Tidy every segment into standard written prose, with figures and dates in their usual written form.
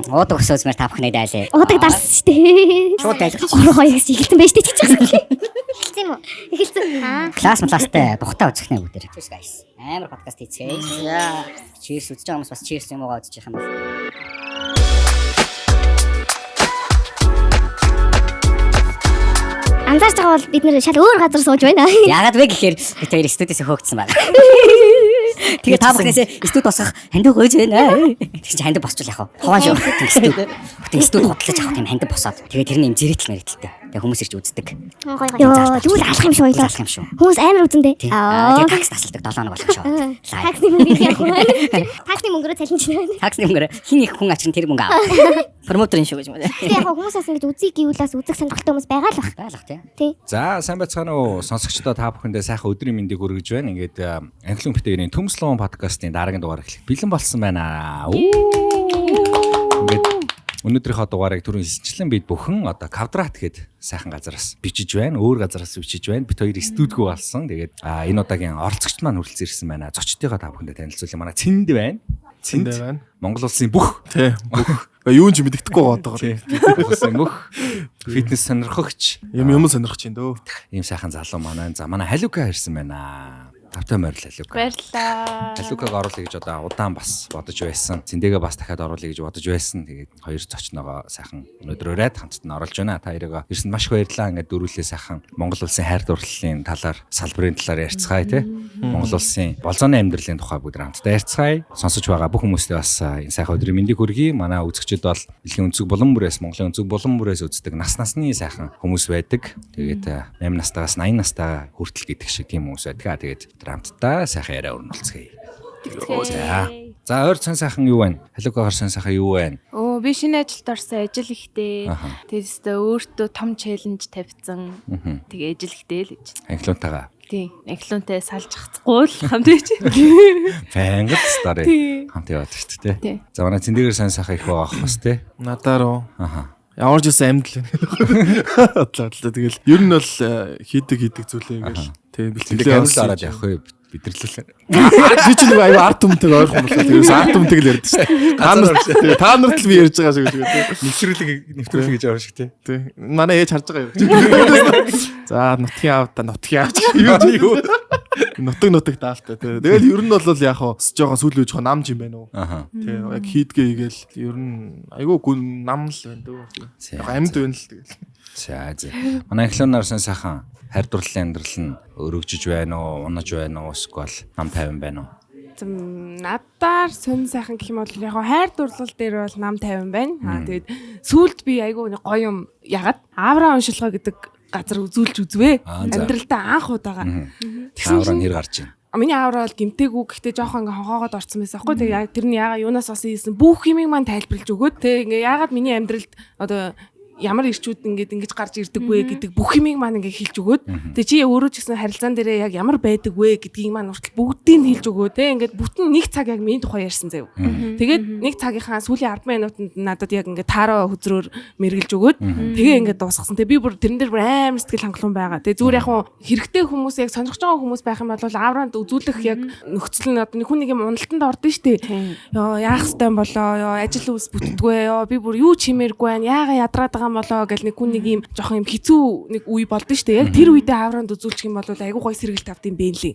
Уудаг өсөөсмөр та бүхний дайлаа. Уудаг дарсан шүү дээ. Шууд дайлах. 3-2 гэж эхэлсэн байж тээ чи. Эхэлсэн юм уу? Эхэлсэн. Класстай бухтаа үзэх нэ бүгдээр. Cheers guys. Амар подкаст хийцгээе. Яа. Cheers үзэж байгаа хүмүүс бас cheers юм уу үзэж байгаа юм байна. Анзаарч байгаа бол бид нэр шал өөр газар сууж байна. Яагаад вэ гэхээр бид хоёр студиэс хөөгдсөн байна. Тэгээ та бүхнээс студ босгох хандив гойж байна. Тэг чи хандив босчул яах вэ? Ховаан шүү. Студ готлож авах тийм хандив босоод. Тэгээ тэр нь юм зэрэгтэл мэрэгдэлтэй. Тэгээ хүмүүс ирж үздэг. Йоо, юу л алах юм шүү ойлоо. Хүмүүс амар үзэндээ. Тэгээ такс тасалдаг 7 хоног болох шүү. Таксны мөнгө яах вэ? Таксны мөнгөөрөө цалин чинь. Таксны мөнгөөр хин их хүн ачин тэр мөнгө аваа. Промотерын шүү гэж байна. Тэгээ яг хүмүүсээс ингэж үзье гэвэл бас үзэх сонирхолтой хүмүүс байгаа л баг. Байлах тий. За сайн байцгаана уу сонсогчдоо та бүхэндээ сайхан өдрийн мэндийг хүргэж байна. Ингээд Анхлын битэрийн Төмслон подкастын дараагийн дугаар эхлэх бэлэн болсон байна. Ингээд өнөөдрийнхөө дугаарыг түрүүн хэлсэнчлэн бид бүхэн одоо Квадрат гээд сайхан газараас бичиж байна. Өөр газараас бичиж байна. Бид хоёр студио болсон. Тэгээд энэ удаагийн оролцогчд маань хүрэлцэн ирсэн байна. Зочдтойгоо та бүхэндээ танилцуулъя. Манай Цэнд байна. Цэнд байна. Монгол улсын бүх бүх юу ч мэддэхгүй байгаа даа. Монгол улсын бүх фитнес сонирхогч юм сонирхож байна дөө. Ийм сайхан залуу манай. За манай Халука ирсэн байна. Тавтай морил Халука. Баярлалаа. Халукаг оруулъя гэж одоо удаан бас бодож байсан. Цэндэгээ бас дахиад оруулъя гэж бодож байсан. Тэгээд хоёр зочногоо сайхан өнөөдөр ураад хамтд нь оруулж байна. Та хоёроо ирсэнд маш их баярлалаа. Ингээд дөрвөлээ сайхан Монгол улсын хайр дурлалын талаар, салбарын талаар ярьцгаая тий. Монгол улсын болзооны амьдралын тухай бүгд хамтдаа ярьцгаая. Сонсож байгаа бүх хүмүүстээ бас энэ сайхан өдрийн мэндийг хүргэе. Манай үзэгчид бол дэлхийн өнцөг булан бүрээс, Монголын өнцөг булан бүрээс үздэг нас насны сайхан хүмүүс байдаг. Тэгээд 8 настайгаас 80 настайгаа хүртэл гэдэг шиг тийм хүмүүс байдаг. Тэгээд хамтдаа сайхан яриа өрнөлцгөөе. За ойр цан сайхан юу байна? Халука орсон сайхан юу байна? Би шинэ ажилд орсон, ажил ихтэй. Тэгээсээ өөртөө том челленж тавьсан. Тэгээ ажил ихтэй л гэж. Анхлуунтайгаа. Тийм. Анхлуунтай салж хацгүй л хамт байж. Фэнгэл стори. Хамт яваад шүү дээ. За манай Цэндээр сайн сайхан их байгаа бас тий. Надаар уу. Ямар ч гэсэн амьд л бодлоо. Тэгэл ер нь бол хийдэг зүйлээ ингээл тийм бэлтгэлээ ороод явах вэ? Бидэрлүүлээ. Би ч нэг аюу арт өмнөд ойлгох болоо. Тэрээс арт өмнөд л ярьдэн шүү. Та нарт л би ярьж байгаа шиг үү. Нэвтрүүлэг гэж байгаа шиг тий. Манай ээж харж байгаа юу. За нутгийн аавда нутгийн аавч юу. Нутаг даалтай тий. Тэгэл ер нь бол яг хаа жоохон сүүл үеж намж юм байна уу. Тий. Яг хийдгээ игээл ер нь айгүй гүн нам л байна дөө. Яг амьд байна л тэгэл. За. Манай Анхлуунаар сайхан хайр дурлалын амьдрал нь өргөжж байна уу, унаж байна уу, эсвэл нам 50 байна уу? Надаар сонь сайхан гэх юм бол яг хайр дурлал дээр бол нам 50 байна. Тэгээд сүүлд би айгүй гоё юм ягаад Авра уншилгаа гэдэг газар үзүүлж үзвэ. Амьдралдаа анх удаага. Авра нэр гарч байна. Миний аавра бол гимтээгүй гэхдээ жоохон ингээ хогоогоод орсон байсан байхгүй. Тэгээ яг тэр нь яага юунаас бас ийсэн бүх юмыг маань тайлбарлаж өгөөд тэгээ ингээ яагаад миний амьдралд одоо ямар ирчүүд ингэж гарч ирдэг вэ гэдэг бүх юмыг маань ингээ хэлж өгөөд тэгээ чи өөрөө ч гэсэн харилцаан дээрээ яг ямар байдаг вэ гэдгийг маань хүртэл бүгдийг хэлж өгөө те ингээд бүтэн нэг цаг яг миний тухай ярьсан заяа. Тэгээд нэг цагийнхаа сүүлийн 10 минутанд надад яг ингээ таараа хөзрөөр мэргэлж өгөөд тэгээ ингээ дуусгасан. Тэгээ би бүр тэрэн дээр бүр амар сэтгэл хангалуун байгаа. Тэгээ зүгээр яг хэрэгтэй хүмүүс яг сонирхож байгаа хүмүүс байх юм бол авранд үзүүлэх яг нөхцөл нь одоо хүн нэг юм уналтанд ордон штэ. Йоо яах ёстой юм болоо. Йоо ажил үс бүтдгүй. Йоо би бүр юу ч химээргүй байна. Яага ядраад болоо гэл нэг хүн нэг юм жоохон юм хэцүү нэг үе болдсон шүү дээ. Яг тэр үедээ авранд үзүүлчих юм бол айгүй гой сэргэлт авд юм бэ лээ.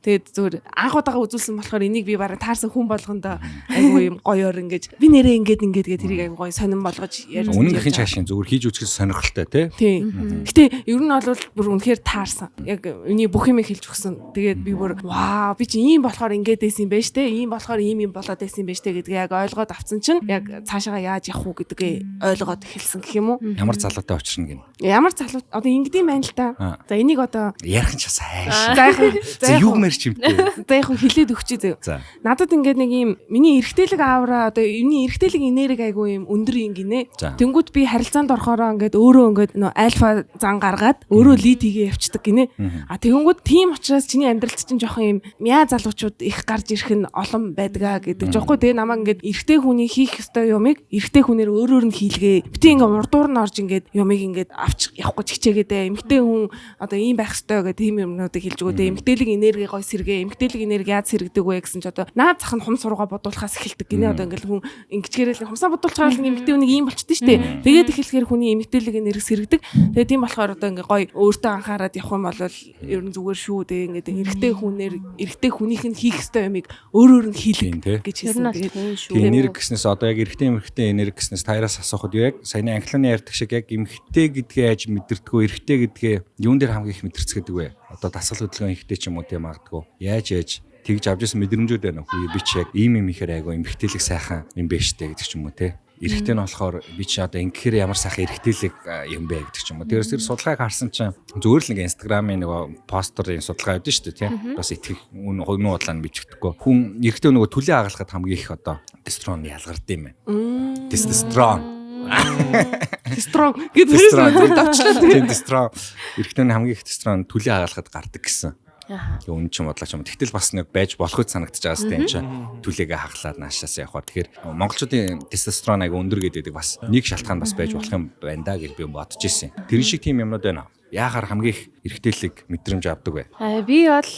Тэгээд зүгээр анх удаага үзүүлсэн болохоор энийг би бараг таарсан хүн болгондоо айгүй юм гоёор ингэж би нэрээ ингээд тэрийг айгүй гой сонирн болгож ярьж. Үнэнхийн чашийн зүгээр хийж үзэхээс сонирхолтой тий. Гэтэ ер нь бол бүр үнэхээр таарсан. Яг үний бүх юмыг хэлж өгсөн. Тэгээд би бүр ваа би чи ийм болохоор ингээд байсан юм байна штэ. Ийм болохоор ийм юм болоод байсан юм байна штэ гэдгийг яг ойлгоод авцсан чинь яг цаашаа яаж явах уу гэдгээ ойлгоод хэлсэн гэх юм уу? Ямар залуутай очирна гин. Ямар залуу одоо ингэдэм байна л та. За энийг одоо ярих нь ч бас хайш. За юу мэр чимтэй. За яг хэлээд өгчээ зөө. Надад ингээд нэг юм миний эргэтэлэг аавра одоо миний эргэтэлэг энерги айгүй юм өндөр юм гинэ. Тэнгүүд би харилцаанд орохороо ингээд өөрөө ингээд нөө альфа зан гаргаад өөрөө лид хийгээ явцдаг гинэ. А тэгэнгүүт тийм учраас чиний амьдралд чинь жоохон юм мяа залуучууд их гарч ирэх нь олон байдгаа гэдэг. Жохоо тэгээ намайг ингээд эргэтэй хүний хийх ёстой юмыг эргэтэй хүнээр өөрөөр нь хийлгээ. бити ингээ урдуур нь орж ингээд юмыг ингээд авч явах гэж хичээгээд эмэгтэй хүн одоо ийм байх ёстой гэх тийм юмнуудыг хэлж өгөө. Эмэгтэйлэг энерги гой сэргээ, эмэгтэйлэг энерги яаж сэргдэг вэ гэсэн чи одоо наад зах нь хум сургаа бодуулахаас эхэлдэг гинэ. Одоо ингээд хүн ингэчгээрэл хумсаа бодуулчихаар л эмэгтэй хүнийг ийм болчихдээ шүү дээ. Тэгээд эхлэхээр хүний эмэгтэйлэг энерги сэргдэг. Тэгээд тийм болохоор одоо ингээ гой өөртөө анхаарад явах юм бол ер нь зүгээр шүү дээ. Ингээд эрэгтэй хүнийх нь хийх ёстой юмыг өөр нь хийлэг гэж хэлсэн. Тэгээд энерги гэснээс одоо яг эрэгтэй энерги гэснээс таяраас асуухад яг саяны англианы ярьдаг шиг яг эмэгтэй гэдгээ яаж мэдэрдэггүй, эрэгтэй гэдгээ юун дээр хамгийн их мэдэрцгээдэг вэ? Одоо дасгал хөдөлгөөн ихтэй ч юм уу тийм магадгүй. Яаж тэгж авч ирсэн мэдрэмжүүд байна уу? Би ч яг ийм юм ихээр айгу эмэгтэйлэг сайхан юм биш үү гэдэг ч юм уу те. Эрэгтэй нь болохоор би чи одоо ингэхээр ямар сайхан эрэгтэйлэг юм бэ гэдэг ч юм уу. Тэрс тэр судалгааг харсан чинь зүгээр л нэг Instagram-ын нэг постерын судалгаа өгдөн шүү дээ тийм. Бас итгэх үнэ удлаа нь бичигдэхгүй. Хүн эрэгтэй нөгөө төлөө хагалахад хамгийн их одоо тестостерон ялгардаг юм байна. Тестостерон гэдэг давчлаа тийм тестостерон эрэгтэй нь хамгийн их тестостерон төлөө хагалахад гардаг гэсэн. Үн чинь бодлооч юм. Тэгтэл бас нэг байж болох гэж санагдаж байгаа сте энэ чинь түлээгээ хаглаад наашаас явах. Тэгэхээр монголчуудын тестостерон аяга өндөр гэдэг бас нэг шалтгаан бас байж болох юм байна да гэж би бодож ирсэн. Тэр шиг тийм юмнууд байна. Яагаар хамгийн их эрэгтэйлэг мэдрэмж авдаг вэ? Би бол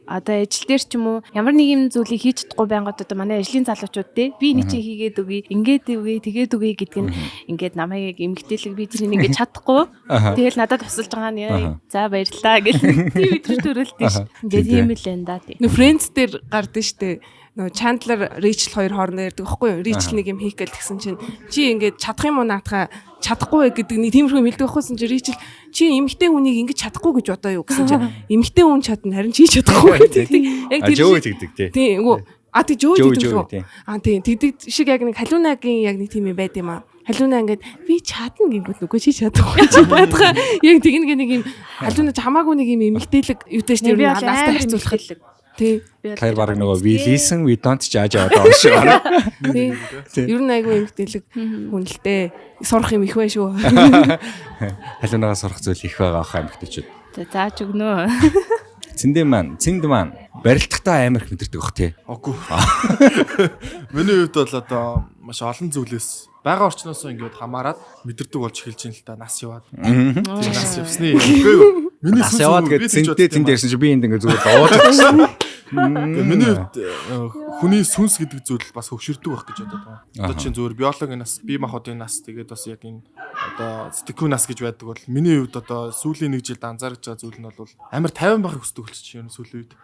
одоо ажил дээр ч юм уу ямар нэг юм зүйлийг хийж чадахгүй байнгут одоо манай ажлын залуучууд те би энийг чи хийгээд үгүй ингээд үгүй тэгээд үгүй гэдэг нь ингээд намайг эмгтээлэг би тэрийг ингээд чадахгүй тэгэл надад тусалж байгаа нь за баярлалаа гэл тийм өдрөж төрөлдөө ш. Ингээд тийм л энэ да тий. Нөө Friends дээр гардаг штэ. Нөө Chandler Rachel хоёр хоорондоо ярьдаг байхгүй юу? Rachel нэг юм хийх гээл тэгсэн чинь чи ингээд чадах юм уу наатахаа чадахгүй гэдэг нэг тиймэрхүү хэлдэг байхгүйсэн чи Rachel чи эмэгтэй хүнийг ингэж чадахгүй гэж бодоо юу гэсэн чи эмэгтэй хүн чадна харин чи чадахгүй гэдэг. Яг тэр жөө гэдэг тий. Тийм үгүй. Тэг жөө гэдэг үү? Тийм тэгдэг шиг яг нэг халуунагийн яг нэг тийм юм байд юм аа. Халууна ингээд би чадна гингүүд нүгөө чи чадахгүй чи баадгаа яг тэгнэг нэг юм халууна хамаагүй нэг юм эмэгтэйлэг юутай ш тэр наастай харьцуулахад тий. Тэр баг нөгөө we listen we don't judge одоо шиг байна. Тий. Ер нь айгүй эмгтэлэг хүнэлтэй сурах юм их бай шүү. Халуунаа сурах зүйл их байгаа хаа эмгтэйчүүд. Зааж өгнө. Цэнд маань барилдахтаа амар их мэдэрдэг бах тий. Үгүй. Миний хувьд бол одоо маш олон зүйлээс бага орчноос ингээд хамаарад мэдэрдэг болж эхэлж байна л да нас яваад. Нас явсны. Миний нас яваад гэдэг цэнд дээрсэн чи би энд ингээд зүгээр ууж байсан. Миний хувьд хүний сүнс гэдэг зүйл бас хөвшөрдөг байх гэж бодод байгаа. Одоо чинь зүгээр биологийн нас, бие махбодын нас тэгээд бас яг энэ одоо сэтгэхүй нас гэж байдаг бол миний хувьд одоо сүүлийн нэг жилд анзаарч байгаа зүйл нь бол амар 50 байхыг хүсдэг болчих юм сүүлийн үед.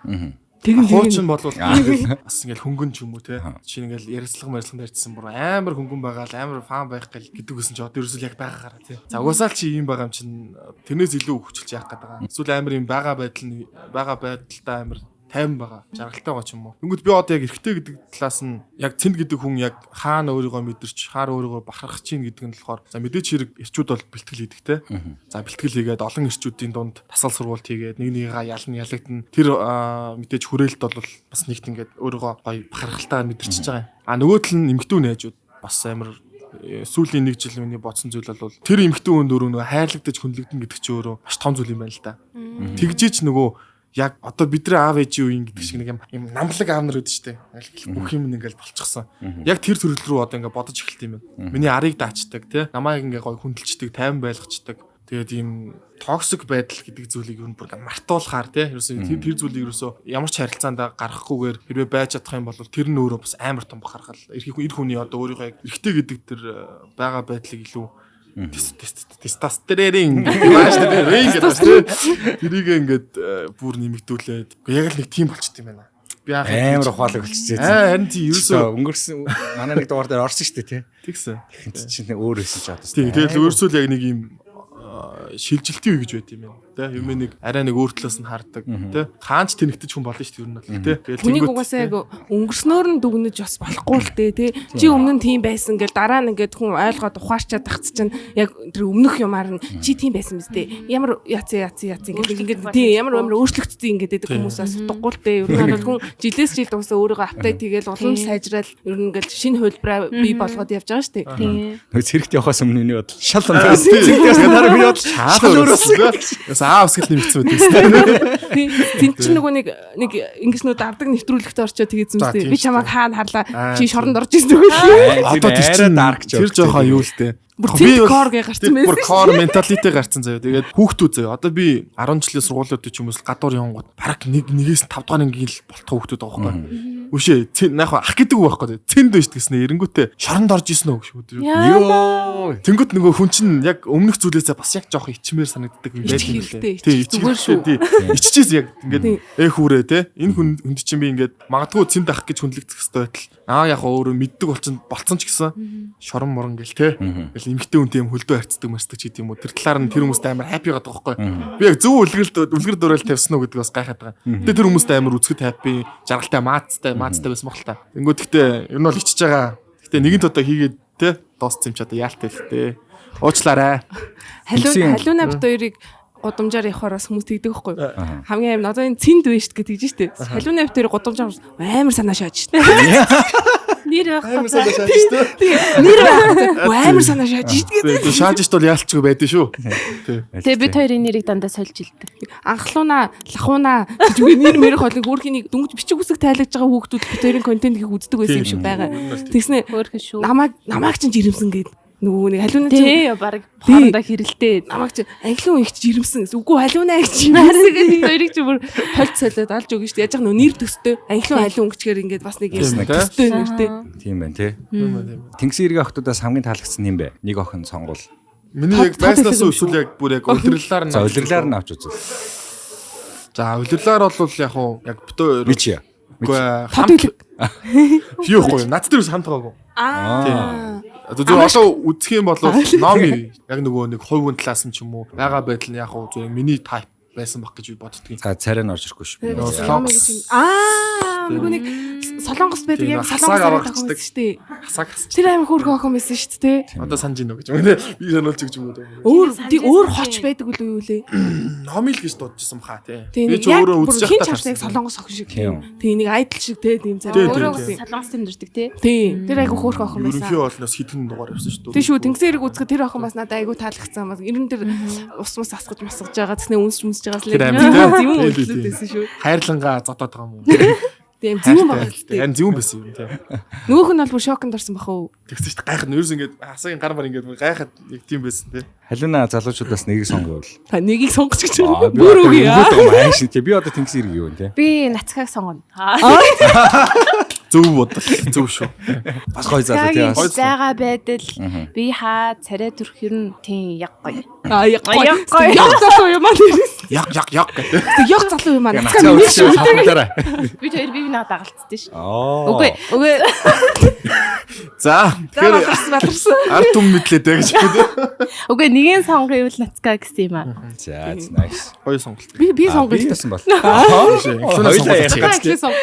Хуучин болвол бас ингээл хөнгөн ч юм уу те. Чинь ингээл ярилцлага ярьсан бүр амар хөнгөн байгаа л амар фан байх гэдэг гэсэн чи одоо ерөөсөө яг байгаагаараа те. За угаасаа л чи ийм байгаа юм чинь тэрнээс илүү хөвчилж яах гээд байгаа. Эсвэл амар юм байгаа байдалтай амар 50 байгаа. Жаргалтай байгаа ч юм уу. Тэнгүүд би одоо яг эргэтэй гэдэг талаас нь яг цэнд гэдэг хүн яг хаана өөрийгөө мэдэрч хаар өөрийгөө бахархаж чинь гэдэг нь болохоор за мэдээч хэрэг эрчүүд бол бэлтгэл хийдэг те. За бэлтгэл хийгээд олон эрчүүдийн дунд тасгал сургуульт хийгээд нэгнийгээ ялагдана. Тэр мэдээж хүрээлт бол бас нэгт ингээд өөрийгөө гоё бахархалтайгаар мэдэрчж байгаа юм. Нөгөө тал нь эмгтүү нээжүүд бас амар сүүлийн нэг жил миний бодсон зүйл бол тэр эмгтүү хүн дөрөв нөгөө хайрлагдаж хүнлэгдэн гэдэг чинь өөрөө маш том зүйл юм байна л да. Тэгжээч нөгөө яг одоо бидний аав ээжийн үеийн гэдэг шиг нэг юм намлаг аав нар үүдэж штэ. Бүх юм ингээл болчихсон. Яг тэр төрөл рүү одоо ингээ бодож эхэлт юм байна. Миний арыг даачдаг тий. Намайг ингээ гоё хүндэлждэг, тайван байлгачдаг. Тэгээд ийм токсик байдал гэдэг зүйлийг юу бүр мартуулахаар тий. Ерөөсөө тэр зүйлийг ерөөсөө ямар ч харилцаанд гарахгүйгээр хэрвээ байж чадах юм бол тэр нь өөрөө бас амар том бахархал. Эр хүний одоо өөрийнхөө эрэгтэй гэдэг тэр байгаа байдлыг илүү тестостерон маш тэрийг ингээд бүр нэмэгдүүлээд яг л нэг тийм болчт юм байна. Би амар ухаалаг болчихжээ. Харин тийм ерөөсөө өнгөрсөн манай нэг дугаар дээр орсон шүү дээ тий. Тэгсэн. Чинь өөр хэсэж чадсан. Тэгэл өөрсөө л яг нэг юм шилжилтийн үе гэж байт юм байна. Тэ юм нэг арай нэг өөр талаас нь хардаг тэ хаанч тэнэгтэж хүн болно шүү дээ ер нь бол тэ түүнийг угаасаа яг өнгөрснөөр нь дүгнэж бас болохгүй л дээ тэ чи өмнө нь тийм байсан гэл дараа нь ингээд хүн ойлгоод ухаарчаад тагц чинь яг тэр өмнөх юмар нь чи тийм байсан биз дээ ямар яцсан ингээд тийм ямар өөрчлөгдсөн ингээд байдаг хүмүүсээс утгагүй л дээ ер нь бол хүн жилээс жилд угаасаа өөрийгөө апдейт хийгээл улам сайжрал ер нь ингээд шинэ хөлбраа бий болгоод явж байгаа шүү дээ тийм цэрэгт явахаас өмнө миний бодол шал цэрэгтээс дараа би бодол шал өөрөөс аавс гэл нэмэгдсэн байдаг. Тэнт чинь нөгөө нэг ингэж нөө дардаг нэвтрүүлэгт орчоо тэгээдсэн За, үстэй. тийм Би шүү чамайг дээ. хаана харлаа. Аа, Чи тийм. шоронд орж ирсэн үгүй. Одоо тэр тэр чинь dark joke тэр жоохон юу л дээ. Бүр цэнт кор гэ гарсан байсан. Бүр core mentality гарцсан заяа. Тэгээд хүүхдүүд заяа. Одоо би 10 жилийн сургуулиуд ч юм уу гадуур явгууд бараг нэгээс 5 дахь ангийн л болтгоо хүүхдүүд байгаа байхгүй. Үшээ яг ах гэдэг үг байхгүй. Цэнд байж гэснээр эренгүүтээ шоронд орж исэн үү гэж. Йоо. Тэнгөт нөгөө хүн чинь яг өмнөх зүйлээсээ бас яг жоох ичмээр санагддаг юм байдаг юм Ичхэлтэй, лээ. зүгээр шүү. Иччихээс яг ингээд хүүрээ те. Энэ хүнд чинь би ингээд магадгүй цэнд ах гэж хүндлэгдэх хэвээр байтал. Яг өөрөө мэддэг болцсон ч гэсэн шорон морон гэл те. Ингээл эмгтэй үнтэй юм хөлдөө харцдаг марцдаг ч гэдэг юм уу. Тэр талаар нь тэр хүмүүст амар хаппи гадаг байхгүй. Би яг зөв үлгэр дуурайл тавьсан уу гэдэг бас гайхаад байгаа. Гэтэ тэр хүмүүст амар үзэхэд хаппи, жаргалтай, маацтай байсан баг л та. Тэнгүүд гэхдээ ер нь бол ичж байгаа. Гэтэ нэгэн тодоо хийгээд те дууссан юм ч одоо яалтай л те. Уучлаарай. Халуунаа бит хоёрыг гудамжаар явахаар бас хүмүүс тэгдэг байхгүй юу? Хамгийн аим одоо энэ цэнд байж гэж тэгж штэ. Халуунаа бит хоёрыг гудамжаар амар санаа шааж штэ. Нэр Амар байхгүй. сайн шааж шүү. Нэр амар санаа шааж штэ. Тэгээ шааж ш бол яалчгүй байдэн шүү. Тий. Тэгээ бид хоёрын нэрийг дандаа сольж илдэг. Анхлууна, лахууна гэж үгүй нэр мэрэх олон хөөрхийг дүнж бичиг үсэг тайлгаж байгаа хүүхдүүд бит хоёрын контентийг үздэг байсан юм шиг байгаа. Тэгснэ Хөөрхөн шүү. намайг чинь жирэмсэн гээд нөгөө нэг халуунаа чинь Тий, баг хоорондоо хэрэлдээ. намайг чинь англиун их жирэмсэн гэсэн. Үгүй халуунаа их жирэмсэн гэдэг хоёрыг чи бүр хольт солиод олж өгнө шүү дээ. Яаж яг нөө нэр төстэй англиун халуун гिचгээр ингээд бас нэг юм төстэй нэртэй. Тийм байна тий. Тэнгис эргээ охтуудаас хамгийн таалагдсан юм бэ? Нэг охин сонгуул. Миний яг байснаас эсвэл яг бүр яг улирлаар нь. За улирлаар нь авч үзвэл. За улирлаар бол яг уу яг битөө Би чи. үгүй хамт юу ихгүй над дээрс хамт байгаагүй. Аа. Зөв одоо үзэх юм бол номи яг нөгөө нэг хувийн талаас нь ч юм уу байгаа байдал нь яг уу зөв миний type байсан баг гэж би боддгийн. За царай нь орж ирэхгүй шүү. Нөгөө нэг солонгос байдаг яг хасаг солонгос аваагчдаг. шүү дээ. Хасаг хасч. Тэр аим хөөрхөн охин байсан шүү дээ. Одоо санаж ийн үү гэж юм нэ. Би сануулж өгч юм уу. Өөр хоч байдаг үл юу лээ. Номи л гэж дуудчихсан баха тий. Тийм Би ч өөрөө үзэж хин байхдаа чавсаг солонгос охин шиг Тийм. тийм нэг айдл шиг тийм Тийм, зэрэг Өөрөө тийм. солонгос тэмдэрдэг тий. тийм тэр айгу хөөрхөн охин байсан. ерөнхий болноос хитэн дугаар явсан шүү дээ. Тийм шүү тэнгисийн хэрэг үзэхэд тэр охин бас надад айгу таалагдсан бас ерөн тэр ус мус асгаж масгаж байгаа тэгснэ үнсж байгаас л Тэр амт тий. зөвөн Тийм, үйлдэлүүд тийм. байсан шүү. Хайрлангаа зодоод байгаа юм уу? Тийм зөвөн байгаа л тийм. Харин зөвөн байсан юм тий. Нөгөөх нь бол бүр шоконд орсон бах уу. Тэгсэн шүү дээ гайхад нь ерөөс ингээд хасагийн гар бар ингээд гайхад яг тийм байсан тий. Халуuna залуучуудаас нэгийг сонгоول. Та нэгийг сонгоч гэж Аа, би бүр одоо үгүй яа. өнгөт юм ааш тий. Би одоо тэнгис эрг юу вэ тий? Би нацхаг сонгоно. Зөв бодол зөв шүү. Бас гоё залуу тий. бас. Зайгаа байдал би хаа царай төрх ер нь тийм яг гоё. Аа яг гоё. Яг гоё. Яг залуу юм аа. Яг гэдэг. Яг залуу юм аа. Нацгаа үлдсэн хамтаараа. Би хоёр бие бинаа дагалцдаг ш. Оо. Үгүй. За тэгэхээр Баларсан. ард түм мэдлээ дээ гэж хэлээ. Үгүй нэгэн сонгоё л нацгаа гэсэн юм аа. За nice. Хоёр сонголт. Би Би сонгож. тасан бол. Эхлээд сонголт. Ахлаа сонг.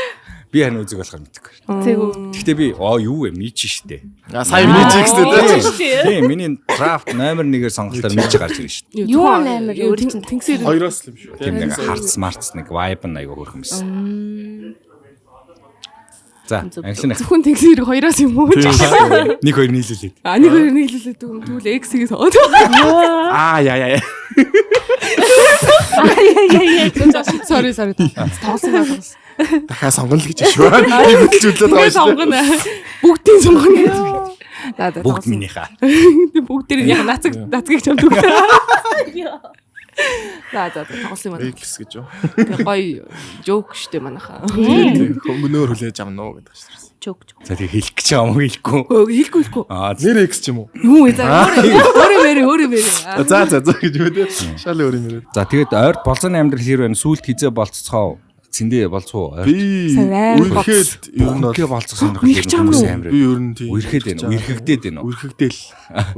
Би харин үзэг болохоор мэдгүй. Зээгүү. Гэхдээ би юу вэ? Мич штэ. Сайн миний жигстэй дээ. Тийм, миний драфт номер 1-ээр сонголтоор мич гарч ирнэ штэ. Юу нээр өөр чинь тэнгисээр Хоёроос л юм шүү. Тийм нэг харц марц нэг vibe нь айгаа хөрх юмсэн. За, англиных. зөвхөн тэнгисээр хоёроос юм уу? Нэг хоёр нийлүүлээд. А нэг хоёр нийлүүлээд юм тэгвэл X-ийг сонгоод. Яа. Sorry. Тоглосон байгаас. Дахиад сонгоно л гэж шүү. Би хөдөлжүүлээд байгаа шүү. Сонгоно. Бүгдийн сонгоно гэж. Бүгд минийхаа. Бүгд тэр яг нацгийг чамд өгдөө. За тоглосон юм байна. X гэж юу? Тэг гоё жоок штэ манайхаа. Хөнгөнөөр хүлээж авна уу гэдэг чинь. Чөг. За тэг хэлэх гэж байгаа юм уу хэлэхгүй. Хийхгүй. Аа Нэр X ч юм уу? Юу вэ? За өөрөө мэрэ. За гэж юу дээ. Шал өөр юм ярив. За тэгээд ойр болзооны амьдрал хэр байна? Сүүлд хизээ болцоцгоо. Цэндээ болцоо. Би Сайн. үрхэд ер нь бол Бүгдээ болцох сонирхол хүмүүс амар. би ер нь тийм Үерхэд байна. Үерхэгдээд байна уу? үрхэхдэл.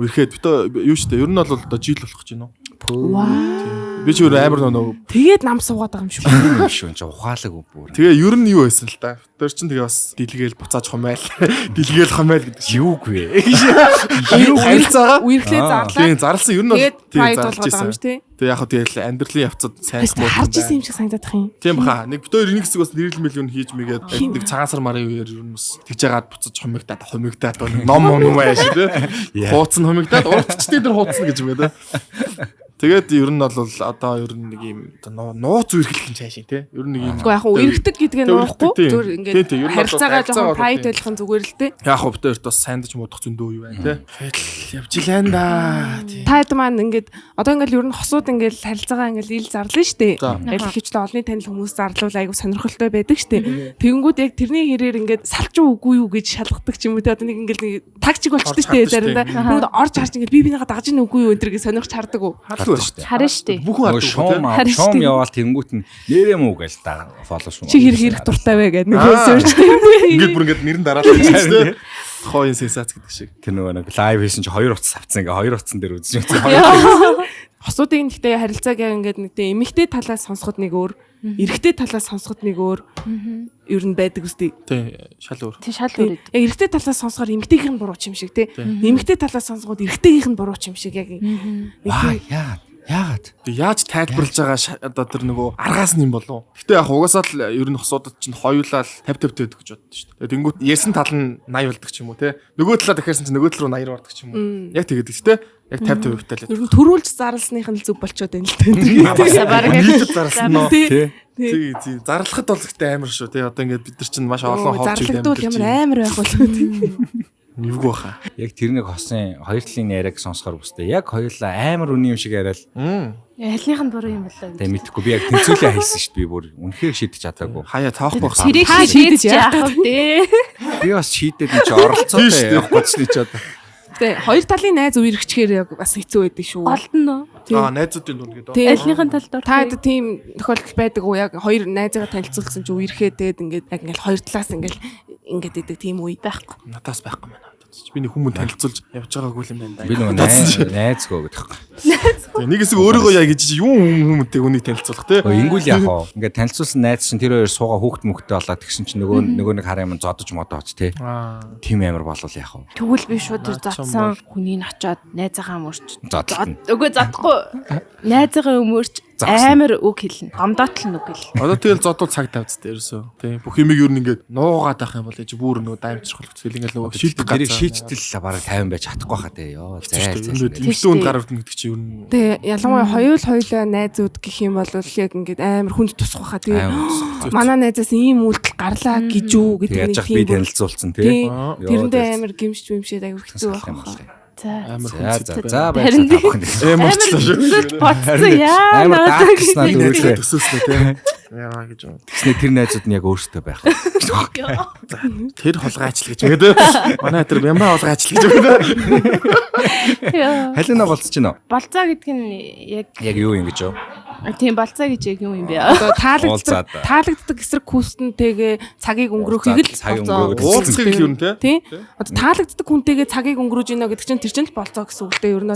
Үрхэд битээ юу штэ ер нь бол одоо жил болох гэж байна уу? Вау. Би ч өөр амар нөө. Тэгээд нам суугаад байгаа юм шүү. Шүү энэ ухаалаг бүр. Тэгээ ер нь юу байсан л та. Тэр чин тэгээ бас дэлгээл буцааж хумайл. Дэлгээл хумайл гэдэг чинь. Юуг вэ? Юу харилцаагаа? Үерхлээ зарлаа. Тийм зарлсан ер нь бол Тэгээд тийм pride зарлж болгоод байгаа юм байсан. шүү тий. Тэгээ яг хөө тэгэл амьдралын явцад сайн Хаста харж исэн юм шиг санагдах юм. Тийм баха. Нэг битээр нэг хэсэг бас нэрэл мэлүүн хийж мэгээд нэг цагаан сар марын үеэр ер нь бас тэгж яагаад буцаж хумигдаад ном ааш тий. Хууц нь хумигдаад уртчдээ тэр хууцна гэж юм гэдэг. Тэгээд ер нь бол одоо ер нь нэг юм нууц үргэлжлэх юм цаашийн тий. Ер нь нэг юм. Гэхдээ яг уу эргэдэг гэдгээ нуухгүй зүгээр ингээд ер нь харилцаагаа жоохон прайд байлгах зүгээр л дээ. Яг хөө битэрт бас сандж муудах зөндөө юу байна тий. Явж илэн да. Та хэд маань ингээд одоо ингээд ер нь хосууд ингээд харилцаагаа ингээд ил зарлаа штэ. Яг хөвчлээ олонний танил хүмүүс зарлуул айгу сонирхолтой байдаг штэ. Тэгэнгүүт яг тэрний хэрээр ингээд салчуу үгүй юу гэж шалгадаг ч юм уу тий. Одоо нэг ингээд тагчиг болчтой штэ заримдаа. Бүгд орж харж ингээд би бинийгаа дагж ийн үгүй юу энэ төр гэж сонирхож хардаг уу. Харин штэ. Бүхэн шуум яваал тэнгүүт нь нэрээ мүү гэж та фоллоу шүү. Чи хэрэг дуртай вэ гэдэг нэг сөрч тийм. Ингээд бүр ингээд нэрэн дараалал гэж тий. Хооён сенсац гэдэг шиг. Тэр нөгөө нэг лайв хийсэн чи 2 утас авцсан ингээ 2 утсан дээр үзэж байгаа. Хосуудын гэхдээ харилцааг ингээд нэг тийм эмэгтэй талаас сонсоход нэг өөр, эрэгтэй талаас сонсоход нэг өөр ер нь байдаг үстэй. Тий, шал өөр. Тий, шал өөр. Яг эрэгтэй талаас сонсохоор эмэгтэйгийнх нь буруу ч юм шиг тий. Эмэгтэй талаас сонсоход эрэгтэйгийнх нь буруу ч юм шиг яг. Яагаад? Яаж тайлбарлаж байгаа одоо тэр нөгөө аргаас нь юм болов. Гэтэ яг угаасаа л ер нь хосуудад чинь хоёулаа 50-50 байдаг гэж боддоо шүү дээ. Тэнгүүт ярьсан тал нь 80 болдог ч юм уу те. Нөгөө талаа дахиарсан чинь нөгөө тал руу 80 ордог ч юм уу. Яг тэгээд те. Яг 50-50 тал. Ер нь төрүүлж зарлсных нь л зүг болчоод байна л дээ. Бараг нийтэд зарлсан нь тий. Тий. Зарлахад бол ихтэй амар шүү те. Одоо ингээд бид нар чинь маш олон хоолч юм. Зарлагдвал ямар амар байх болов. Эвгүй баха. Яг тэрнийг хосын хоёр талын яриаг сонсохоор бүстэй. Яг хоёулаа амар үний юм шиг яриад. Ялных нь буруу юм болоо. Тэгээ мэдхгүй би яг тэнцүүлээ хийсэн шүү дээ. Би бүр үнэхээр шийдэж чадаагүй. Хаяа таах байх. Тэрийг шийдэж яах вэ? Би бас шийдээд энэ чи оролцоотой явах гэж ч одоо. Тэгээ хоёр талын найз үерхчгээр яг бас хэцүү байдаг шүү. Голдно. Найзуудын дунд гэдэг. Ялных нь талд та хэд тийм тохиолдол байдаг уу? Яг хоёр найзаагаа танилцуулсан чи үерхээ тэгээд ингээд яг ингээд хоёр талаас ингээд идэг тийм үе байхгүй. Надаас байхгүй маа. Би нэг хүмүүс танилцуулж явж байгаагүй юм байна да. Би нөгөө найзгөө гэдэг юм. Нэг хэсэг өөрийгөө яа гэж юм хүмүүстэй хүнийг танилцуулах те. Ингүүл яах вэ? Ингээд танилцуулсан найз чинь тэр хоёр суугаа хүүхд мөхтэй болоод тэгсэн чинь нөгөө нэг хараа юм зодож модооч те. Тим амар болвол яах вэ? Тэгвэл би шууд тэр затсан хүнийг очоод найзаагаа өмөрч. Үгүй задахгүй. Найзаагаа өмөрч амар үг хэлнэ. Гомдоотл нүг хэл. Одоо тэгэл зодол цаг тавьцтай ерөөсөө. Тийм. Бүх юмыг юу нэг ингээд нуугаад байх юм бол чи бүр нөө даймжрах болчихсон. Ингээд нөгөө шилдэг гараа шийдтэл бараг 50 байж чадахгүй хаа те. Йоо зайл. Эмэгтэй үнд гар өрдөн гэдэг чи юу нэ. Тэгээ ялангуяа хоёулаа найзууд гэх юм бол яг ингээд амар хүнд тусах хаа. Тэгээ манай найзаас ийм үйлдэл гарлаа гэж үү гэдэг нэг тийм би танилцуулсан те. Тэрэндээ амар гимшч юмшээд аяг хэцүү байх. За баярлалаа тавхан. Эморчлоо шүү. Боцсон яа. Амар даагснаа дүүрээ. Төсөөслөө тийм. Яа гэж юм. Тэгснэ тэр найзууд нь яг өөртөө байх. Тэр холгайчл гэж өгдөө. Манай тэр ямаа холгайчл гэж өгдөө. Халина болцож байна уу? Болцоо гэдэг нь яг юу юм гэж юу? Тийм болцоо гэж яг юм бэ? Одоо таалагддаг эсрэг хүүстэнтэйгээ цагийг өнгөрөөхийг л уулзах юм те. Тийм. Одоо таалагддаг хүнтэйгээ цагийг өнгөрөөж гинэ гэдэг чинь тэр чинь л болцоо гэсэн үг л дээ. Ер нь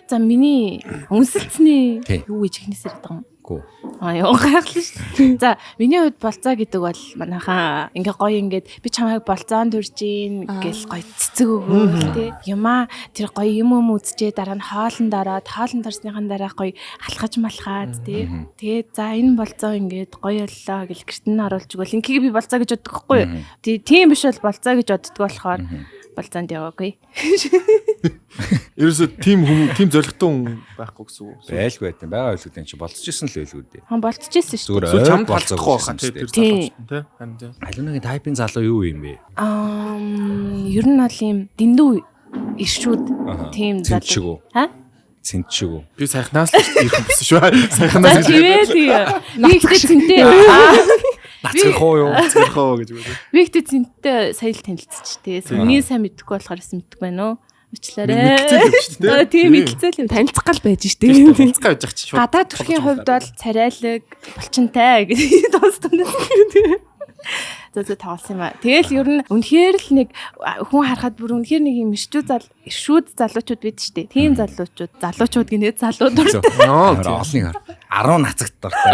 за миний үнсэлцний юу гэж ихнээсээр байгаа юм. Яа гайхалтай шүү. За миний хувьд болцоо гэдэг бол манайхаа ингээ гоё ингээд би чамайг болцоон төрж ийн гэл гоё цэцэг өгөөл тээ. Юмаа тэр гоё юм үзчээ дараа нь хоолн дарсныхан дараа гоё алхаж малхаад тээ. Тэгээд за энэ болцоо ингээд гоё боллоо гэл гэрт нь оруулж өгөөл. Ингийг би болцоо гэж боддог хгүй юу? Тийм биш бол болцоо гэж боддог болохоор болцоонд яваагүй. Ерөөсө тийм зоригтой хүн байхгүй гэсэн үг. Байлгүй байдсан. Бага ойлгүй чи болцчихсон л байлгүй дээ. Болцчихсон шүү дээ. Зүгээр чамд болцохгүй байх тийм. Тийм. Халунагийн тайпын залуу юу юм бэ? Ер нь бол юм дэндүү иршүүд тийм залуу. Цэнтшиг үү? Би сайхнаас ирэх юм биш шүү. Сайхнаас гэж. Би ихтэй цэнтэй. Нацгах уу гэж байна. Би ихтэй цэнтэй сая л танилцчих тээ. Миний сайн мэдхгүй болохоор мэдхгүй байна уу? Өчлөөрэй. Тийм мэдэлцэл юм танилцах гал байж штэ. Танилцах байж ах чи шууд. Гадаад төрхийн хувьд бол царайлаг булчинтай гэж дуустсан. За тавсан юм аа. Тэгэл ер нь үнэхээр л нэг хүн харахад бүр үнэхээр нэг юм иршүүд залуучууд бид штэ. Тийм залуучууд гинэ залууд дуртай. Олонний 10 нацагт дуртай.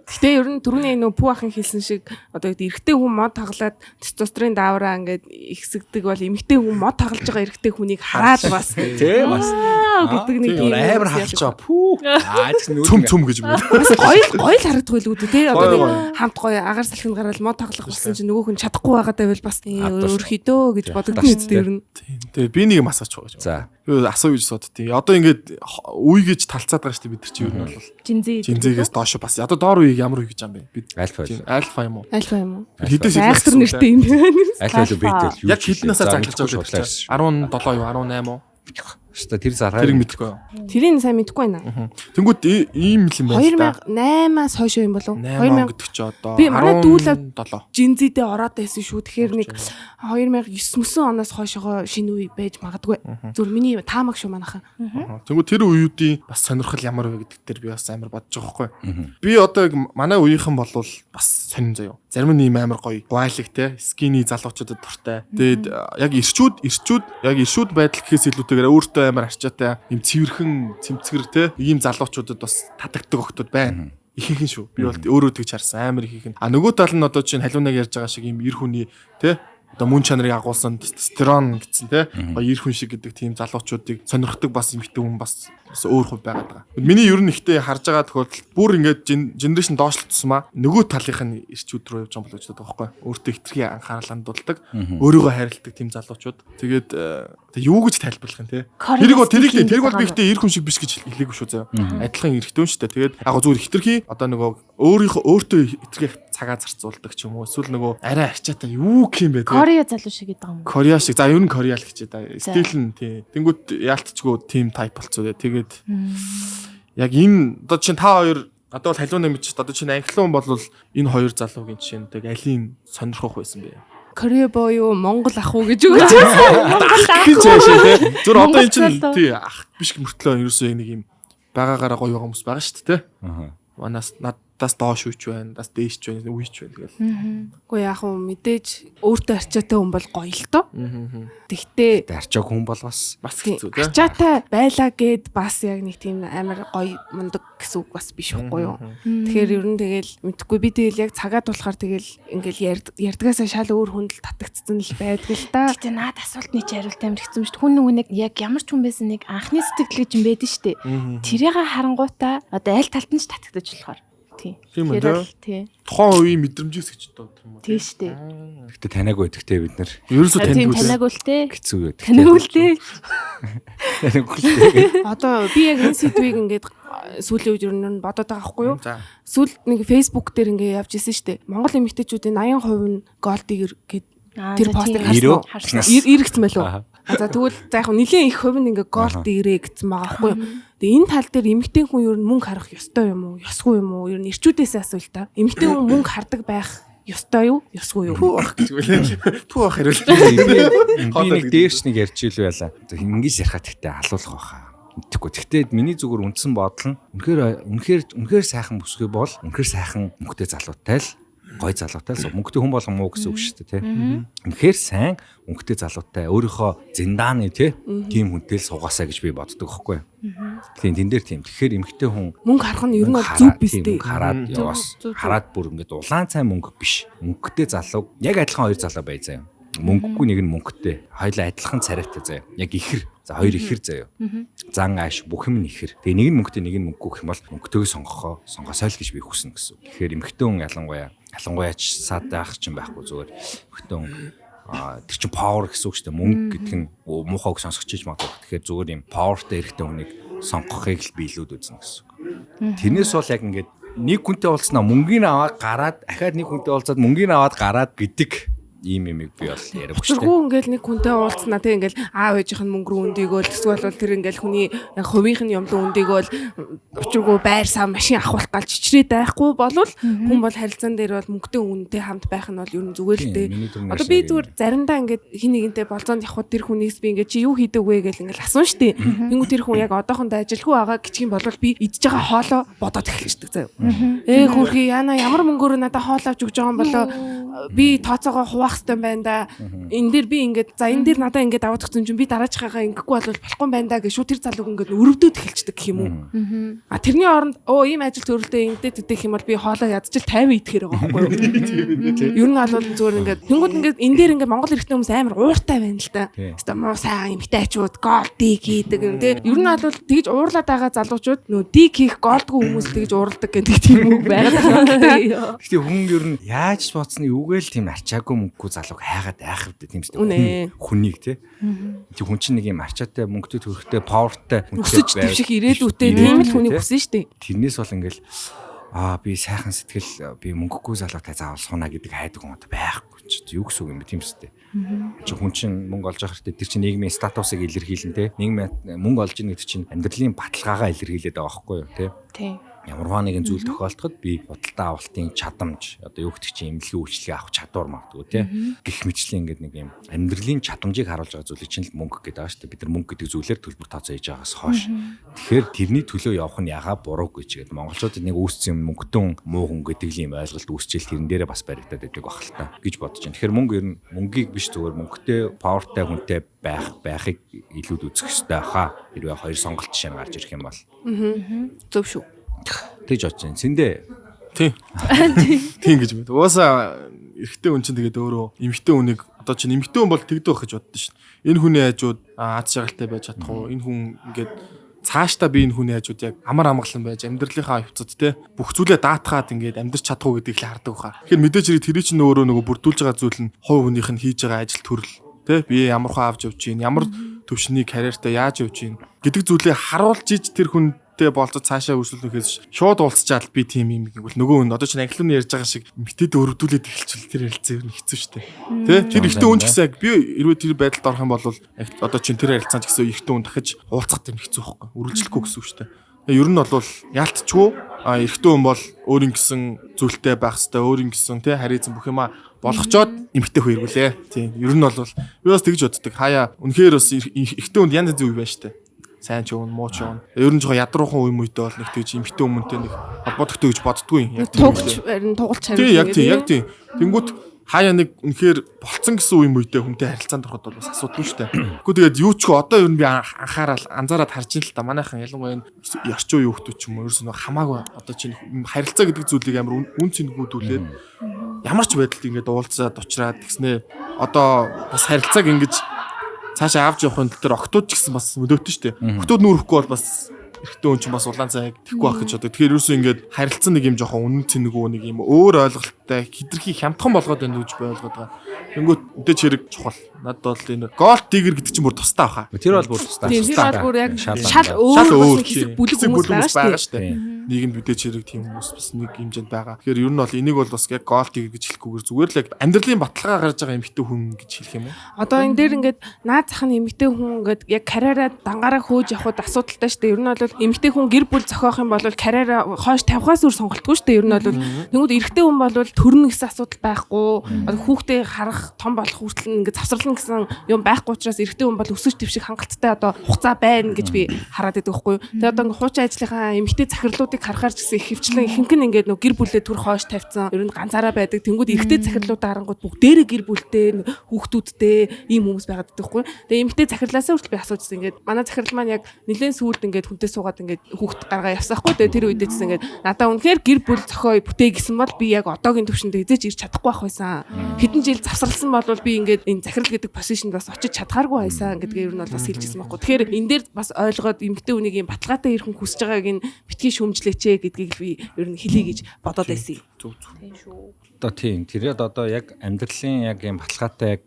Гэтэ ер нь түрүүний нөө пүү ахын хэлсэн шиг одоо эрэгтэй хүн мод таглаад тестостерон даавраа ингээд ихсэгдэг бол эмэгтэй хүн мод таглаж байгаа эрэгтэй хүнийг хараад бас тийм бас гэдэг нэг юм амар халчаа пүү. Цөм гэж юм. Бас гоё л харагддаг байлгүй дээ. Одоо нэг хамт гоё агаар салхинд гараад мод таглаж шаардлага болсон чинь нөгөө хүн чадахгүй байгаадаа байвал бас өөрхийдөө гэж бодогдсон үстэй ер нь. Тэгээ би нэг юм асууж байгаа. За. Би асуу гэж боддتي. Одоо ингээд үе гэж талцаад байгаа шүү дээ бид нар чи ер нь бол. Жинзээс доош бас. Одоо доор үеийг ямар үе гэж юм бэ? Бид альфа юм уу? Альфа юм уу? Хэдээс айхтар нэртэй юм байна. Альфа л битэл юу? Яг хэднээсээ заглаж байгаа юм бэ? 17 юу 18 уу? Хэвээ тэр зараа. Тэрийг мэдэхгүй юу? Тэрийг сайн мэдэхгүй байна. Тэнгүүд ийм л юм байна. 2008-аас хойш юм болов уу? 2000 гэдэг чи одоо би манай дүүлээ 17. Жинзидээ ороод байсан шүү. Тэгэхээр нэг 2009 оноос хойшоо шинэ үе байж магадгүй. Зүр миний таамаг шүү манайхан. Тэнгүүд тэр үеүүдийн бас сонирхол ямар вэ гэдэг дээр би бас амар бодож байгаа байхгүй. Би одоо манай үеийнхэн болвол бас сонин заяа. Зарим нь ийм амар гоё гуайлаг те скини залуучуудад дуртай. Тэгээд яг иршүүд байдал гэхээс илүүтэйгээр өөртөө амар арчаатай ийм цэвэрхэн цэмцгэр те ийм залуучуудад бас татагддаг охтууд байна. Ихийнхэн шүү. Би бол өөрөө тэгж харсан амар ихийнхэн. Нөгөө тал нь одоо чинь халуунаг ярьж байгаа шиг ийм эр хүний те одоо мөн чанарыг агуулсан тестостерон гэсэн те гоё эр хүн шиг гэдэг тийм залуучуудыг сонирхдаг бас эмэгтэй хүн бас өөр хувь байгаад байгаа. Миний ер нь ихтэй харж байгаа тохиолдолд бүр ингээд генерашн доошлолтсмаа нөгөө талынх нь ирчүүд рүү явж байгаа болож байгаа байхгүй. Өөртөө хитрхи анхаарал хандуулдаг, өөрийгөө хайрладаг тийм залуучууд. Тэгээд юу гэж тайлбарлах юм те. Тэрийг бол би ихтэй эр хүн шиг биш гэж хэлээгүй шүү заяа. Адилхан эрэгтэй хүн шүү дээ. Тэгээд яг зүгээр хитрхи одоо нөгөө өөртөө хитрхи цагаа зарцуулдаг ч юм уу. Эсвэл нөгөө арай арчаатай юу гэх юм бэ те. Корея залуу шиг гэдэг юм. Корея шиг. За ер нь Кореа л гэж байгаа. Стил нь тий. Тэнгүүд яалтчгүй team type болцоо. Тэгээд яг энэ одоо чинь та хоёр одоо бол халуун нэмж одоо чинь англиун болвол энэ хоёр залуугийн жишээнтэй алийн сонирхох байсан бэ? Корея боёо Монгол ах уу гэж үгэж. Зүр одоо энэ чинь тий ах биш мөртлөө ерөөсөө нэг юм байгаагаараа гоё байгаа хүмүүс байгаа шүү дээ. Манаас надаас доош үуч байна, надаас дээш ч байна, үуч байна тэгэл. Уу яг уу мэдээж өөртөө арчаатай хүн бол гоё л доо. Тэгтээ арчааг хүн бол бас хэцүү тий. Арчаатай байлаа гэд бас яг нэг тийм амар гоё мундаг гэсэн үг бас биш үгүй юу. Тэгэхээр ер нь тэгэл мэдхгүй би тэгэл яг цагаа тулахаар тэгэл ингээл ярдгаасаа шал өөр хүндэл татагдсан л байдаг л да. Гэтэ наад асуултны чи хариулт амар хэцүү юм шүү дээ. Хүн нөгөө нэг яг ямар ч хүн байсан нэг анхны сэтгэл гэж юм байдаг шүү дээ. Тэрийг харангуйтаа одоо аль талд нь ч татагдаж болохоор. Тийм үү. Тухайн үеийн мэдрэмжээс гэж доо юм уу. Тийм шүү дээ. Гэтэ танаагүй гэдэгтэй бид нар ерөөсөө танаагүй л дээ. хэцүү гэдэг. Танаагүй л дээ. Одоо би яг энэ сэдвийг ингээд сүүлийн үед ер нь бодоод байгаа байхгүй юу? Сүүл нэг Facebook дээр ингээд явж исэн шүү дээ. Монгол эмэгтэйчүүдийн 80% нь gold digger гэд тэр постыг харсан. Иргэцсэн байлоо. За тэгвэл за яг нэлийн их хувь нь ингээ gold digger гэсэн байгаа байхгүй юу? Тэгээ энэ тал дээр эмэгтэй хүн ер нь мөнгө харах ёстой юм уу? Ёсгүй юм уу? Ер нь ирчүүдээс асуул та. Эмэгтэй хүн мөнгө хардаг байх ёстой юу? Ёсгүй юу? Түү ах гэж үлээ. Түү ах хариулт. Би нэг дээрч нэг ярьж ил байла. Ингээс ярихад ихтэй алуулах байхаа. Тэгэхгүй. Гэхдээ миний зүгээр үндсэн бодол нь үнэхээр сайхан бүсгүй бол үнэхээр сайхан мөнгөтэй залуутай л гой залуутай л мөнгөтэй хүн болгон муу гэсэн үг шүү дээ тий. Үнэхээр сайн мөнгөтэй залуутай өөрийнхөө зиндааны тийм хүнтэй л суугаасаа гэж би боддог байхгүй. Тэгэхээр тэн дээр тийм. Тэгэхээр эмэгтэй хүн мөнгө харах нь ер нь зүг биз дээ. Хараад яваас. Хараад бүр ингээд улаан цай мөнгө биш. Мөнгөтэй залуу яг адилхан хоёр залуу бай заяа. Мөнгөгүй нэг нь мөнгөтэй. Хоёулаа адилхан царайтай заяа. Яг ихэр. За хоёр ихэр заяа. Зан ааш бүх юм нь ихэр. Тэгээ нэг нь мөнгөтэй нэг нь мөнгөгүй гэх юм бол мөнгөтэйг сонгосоо л гэж би хүснэ гэсэн. Тэгэхээр эмэгтэй хүн ялангуяа ч саатай ах чинь байхгүй зүгээр. Эмэгтэй хүн тэр чинь power гэсэн үг шүү дээ. Мөнгө гэдэг нь муухайг сонсгож чиж магадгүй. Тэгэхээр зүгээр юм powerтай эрэгтэй хүнийг сонгохыг л би илүүд үзнэ гэсэн. Тэрнээс бол яг ингээд нэг хүнтэй уулзнаа мөнгөний аваад гараад дахиад нэг хүнтэй уулзаад мөнгөний аваад гараад гэдэг ийм юм би бол яриаггүй шүү дээ. Тэргүй ингээл нэг хүнтэй уулзнаа тэг ингээл аав ээжийнх нь мөнгө рүү өндөгөөл эсвэл бол тэр ингээл хүний хувийнх нь юмлуу өндөгөөл учиргүй байр сав машин авах гал чичрээд байхгүй болвол хүн бол харилцаан дээр бол мөнгөтэй үнэтэй хамт байх нь бол ер нь зүгээр л дээ. Одоо би зүгээр заримдаа ингээд хин нэгэнтэй болзоонд явхад тэр хүнээс би ингээд чи юу хийдэг вэ гэл ингээл асууна штэ. Тэнгүү тэр хүн яг одоохондоо ажилгүй байгаа гिचгийн болвол би идж байгаа хоолоо бодоод эхэлчихдэг заяа. Хөрхи яна ямар мөнгөөр надад хоол авч өгч байгаа юм болоо би тооцоогоо явах хэрэгтэй байна да. Энэ дээр би ингээд за энэ дээр надаа ингээд даваад өгсөн чинь би дараачихаагаа ингэхгүй бол болохгүй байна да гэж шууд тэр залууг ингээд өрөвдөд эхэлчихдэг гэх юм уу. А тэрний оронд ийм ажил төрөлтэй ингээд идэх юм бол би хоолоо ядчил 50 идэхээр байгаа байхгүй юу. Ер нь бол зүгээр ингээд тэнгууд ингээд энэ дээр ингээд Монгол эрэгтэй хүмүүс амар ууртай байна л да. Хэвээ муу сайхан эмэгтэй ачууд гол диг хийдэг юм тий. Ер нь бол тэгж уурлаад байгаа залуучууд нөө диг хийх голдгүй хүмүүс тэгж уурладаг гэдэг тийм үг байгаа. Гэхдээ хүн ер нь яаж бодсны үгээл тийм арчаагүй мөнгөгүй залууг хайгаад айх вэ тийм үү? Хүнийг тий. Тэг хүн чинь нэг юм арчаатай мөнгөтэй төрхтэй павертай хүсэж твших ирээдүйтэй тийм л хүнийг хүсэн шүү дээ. Тэрнээс бол ингээл би сайхан сэтгэл би мөнгөгүй залуутай заавал сунаа гэдэг хайдаг хүн одоо байхгүй ч юу гэсэн үг юм бэ тийм үстэй. Чи хүн чинь мөнгө олж байгаа хэрэг тэр чинь нийгмийн статусыг илэрхийлэн те нийгмийн мөнгө олж ийн гэдэг чинь амьдралын баталгаагаа илэрхийлээд байгаа байхгүй юу те. Тийм. Ямар нэгэн зүйл тохиолдоход би худалдаа авалтын чадамж одоо юу гэдэг чинь эмнэлгийн үйлчлэгээ авах чадвар магадгүй тий гэх мэтчлэн ингээд нэг юм амьдралын чадамжийг харуулж байгаа зүйлийг чинь л мөнгө гэдэг байгаа шүү дээ бид нар мөнгө гэдэг зүйлээр төлбөр тооцоо хийж байгаас хойш тэгэхээр тэрний төлөө явах нь ягаа буруу гэж гээд монголчуудад нэг үүссэн юм мөнгөтөн муу хүн гэдэг л юм ойлголт үүсчихэл тэрэн дээрээ бас баригдаад байдаг баг л та гэж бодож байна тэгэхээр мөнгө ер нь мөнгийг биш зүгээр мөнгөтэй павертай хүнтэй байхыг илүүд үзэх хэрэгтэй хаа хэрвээ хоёр сонголт жишээ нь гарч ирэх юм бол зөв шүү. Тэгж бодож байна. Сэндээ. Тийм. Тийм гэж байна. Угаасаа эрэгтэй хүн чинь тэгээд өөрөө эмэгтэй хүнийг одоо чинь эмэгтэй хүн бол тэгдэг байх гэж боддоо шин. Энэ хүний хажууд аз жаргалтай байж чадах уу? Энэ хүн ингээд цаашдаа би энэ хүний хажууд яг амар амгалан байж амьдралынхаа хөвцөд те бүх зүйлээ даатгаад ингээд амьдрч чадах уу гэдгийг л хардаг хаа. Тэгэхээр мэдээж хэрэг тэр чинь өөрөө нөгөө бүрдүүлж байгаа зүйл нь хувь хүнийх нь хийж байгаа ажил төрөл те би ямар хаа авч явж гин ямар төвшний карьертай яаж явж гин гэдэг зүйлээ харуулж иж тэр хүн болцоо цаашаа өрсөлдөхөөс шууд уулзчаал би тийм юм гэвэл нөгөө хүн одоо ч англиуны ярьж байгаа шиг мэтэд өрөвдүүлээд эхэлчихвэл тэр харилцаа ер нь хэцүү шттэ. Тэ? Тэр ихтэй хүн ч гэсэн яг би хэрвээ тэр байдалд орох юм бол одоо чинь тэр харилцаанд гэсэн ихтэй хүн дахиж уулзах юм хэцүү байхгүй. Үргэлжлэхгүй гэсэн үг шттэ. Ер нь бол яалтчгүй эрэгтэй хүн бол өөрийн гэсэн зүйлтэй байх хэвээр өөрийн гэсэн тэ харилцан бүх юма болгочоод эмэгтэй хүн эргүүлээ. Тийм. Ер нь бол би бас тэгж боддог. Хаяа үнэхээр бас эрэгтэй хүнд янз янзын үе байна шттэ. Сайн ч юм муу ч юм. Ер нь жоохон ядруухан үе мүйдээ бол нэг тэгж эмхтэй өмнөтэй нэг холбоотойтой гэж боддгүй юм. Яг тийм. Тугалж хариулна. Тийм, яг тийм. Тэнгүүт хаяа нэг үнэхээр болцсон гэсэн үе мүйдээ хүнтэй харилцаанд ороход бол бас асуудал шүү дээ. Гэхдээ тэгээд юу ч одоо ер нь би анзаараад харж ин л та манайхан ялангуяа ярчуу юу хтүү ч юм уу ерөөс нь хамаагүй одоо чинь харилцаа гэдэг зүйлийг амар үн цэнгүүдүүлээд ямар ч байдалд ингээд уулзаад уучраад тэгснээ одоо бас харилцааг ингэж цаашаа авч явахын төл дээр октод ч гэсэн бас мөдөөтөн шүү дээ. Октод нүүрэхгүй бол бас эрэгтэй хүн чинь бас улаан цайг тэхгүй байх гэж боддог. Тэгэхээр ерөөсөө ингээд харилцсан нэг юм жоохон үнэн цэнэгүү нэг юм өөр ойлголттой хитрхи хямдхан болгоод байна гэж ойлгоод байгаа. Тэнгүүт өдөөч хэрэг чухал. Надад бол энэ голд тигр гэдэг чинь бүр тустай баха. Тэр бол бүр тустай. Тэр бол бүр яг шал өөр хэсэг бүлэг хүмүүс байгаа шүү дээ. Нийгэмд үдээч хэрэг тийм хүмүүс бас нэг хэмжээнд байгаа. Тэгэхээр ер нь бол энийг бол бас яг голд тигр гэж хэлэхгүйгээр зүгээр л яг амьдралын баталгаа гарч байгаа эмэгтэй хүн гэж хэлэх юм уу? Одоо энэ дээр ингээд наад зах нь эмэгтэй хүн ингээд яг карьераа дангаараа хөөж явахд асуудалтай шүү дээ. Ер нь бол эмэгтэй хүн гэр бүл зохиох юм бол карьераа хойш тавихаас өөр сонголтгүй шүү дээ. Ер нь бол тэгвэл эрэгтэй хүн бол төрнө гэсэн асуудал байхгүй. Одоо хүүхдээ харах том болох хүртэл ингээд завсарлана гэсэн юм байхгүй учраас эрэгтэй хүн бол өсөж твших хангалттай одоо хугацаа байна гэж би хараад байдаг байхгүй юу. Тэгээ одоо ингээд хуучин ажлынхаа эмэгтэй захирлуудыг харахаар ч гэсэн ихэвчлэн ихэнх нь ингээд нөө гэр бүлээ төр хойш тавьсан. Ер нь ганцаараа байдаг. Тэнгүүд эрэгтэй захирлуудаа харангууд бүгдээрээ гэр бүлтэй хүүхдүүдтэй ийм хүмүүс байгаад байдаг байхгүй юу. Тэгээ эмэгтэй захирлаасаа хүртэл би асуужсэн ингээд манай захирал маань яг нэлээд сүүлд ингээд хүнтэй суугаад ингээд хүүхд гаргаа явсаахгүй. Тэгээ тэр үедээ ч ингээд надаа үнэхээр гэр бүл зохио бүтээ гэсэн бол би яг одоогийн төвшөнд эзэж ирж чадахгүй байх байсан. Хэдэн жил завсарласан бол би ингээд энэ захирал гэдэг позишнд бас очиж чадхааргүй байсан гэдгээ ер нь бол бас хэлжсэн байхгүй. Тэгэхээр энэ дээр бас ойлгоод эмэгтэй хүнийг юм баталгаатай ирхэн хүсэж байгааг нь битгий шүүмжлээч гэдгийг би ер нь хэлье гэж бодоод байсан. Зүг зүг. Тийм шүү. Одоо тийм тэрээд одоо яг амьдралын яг юм баталгаатай яг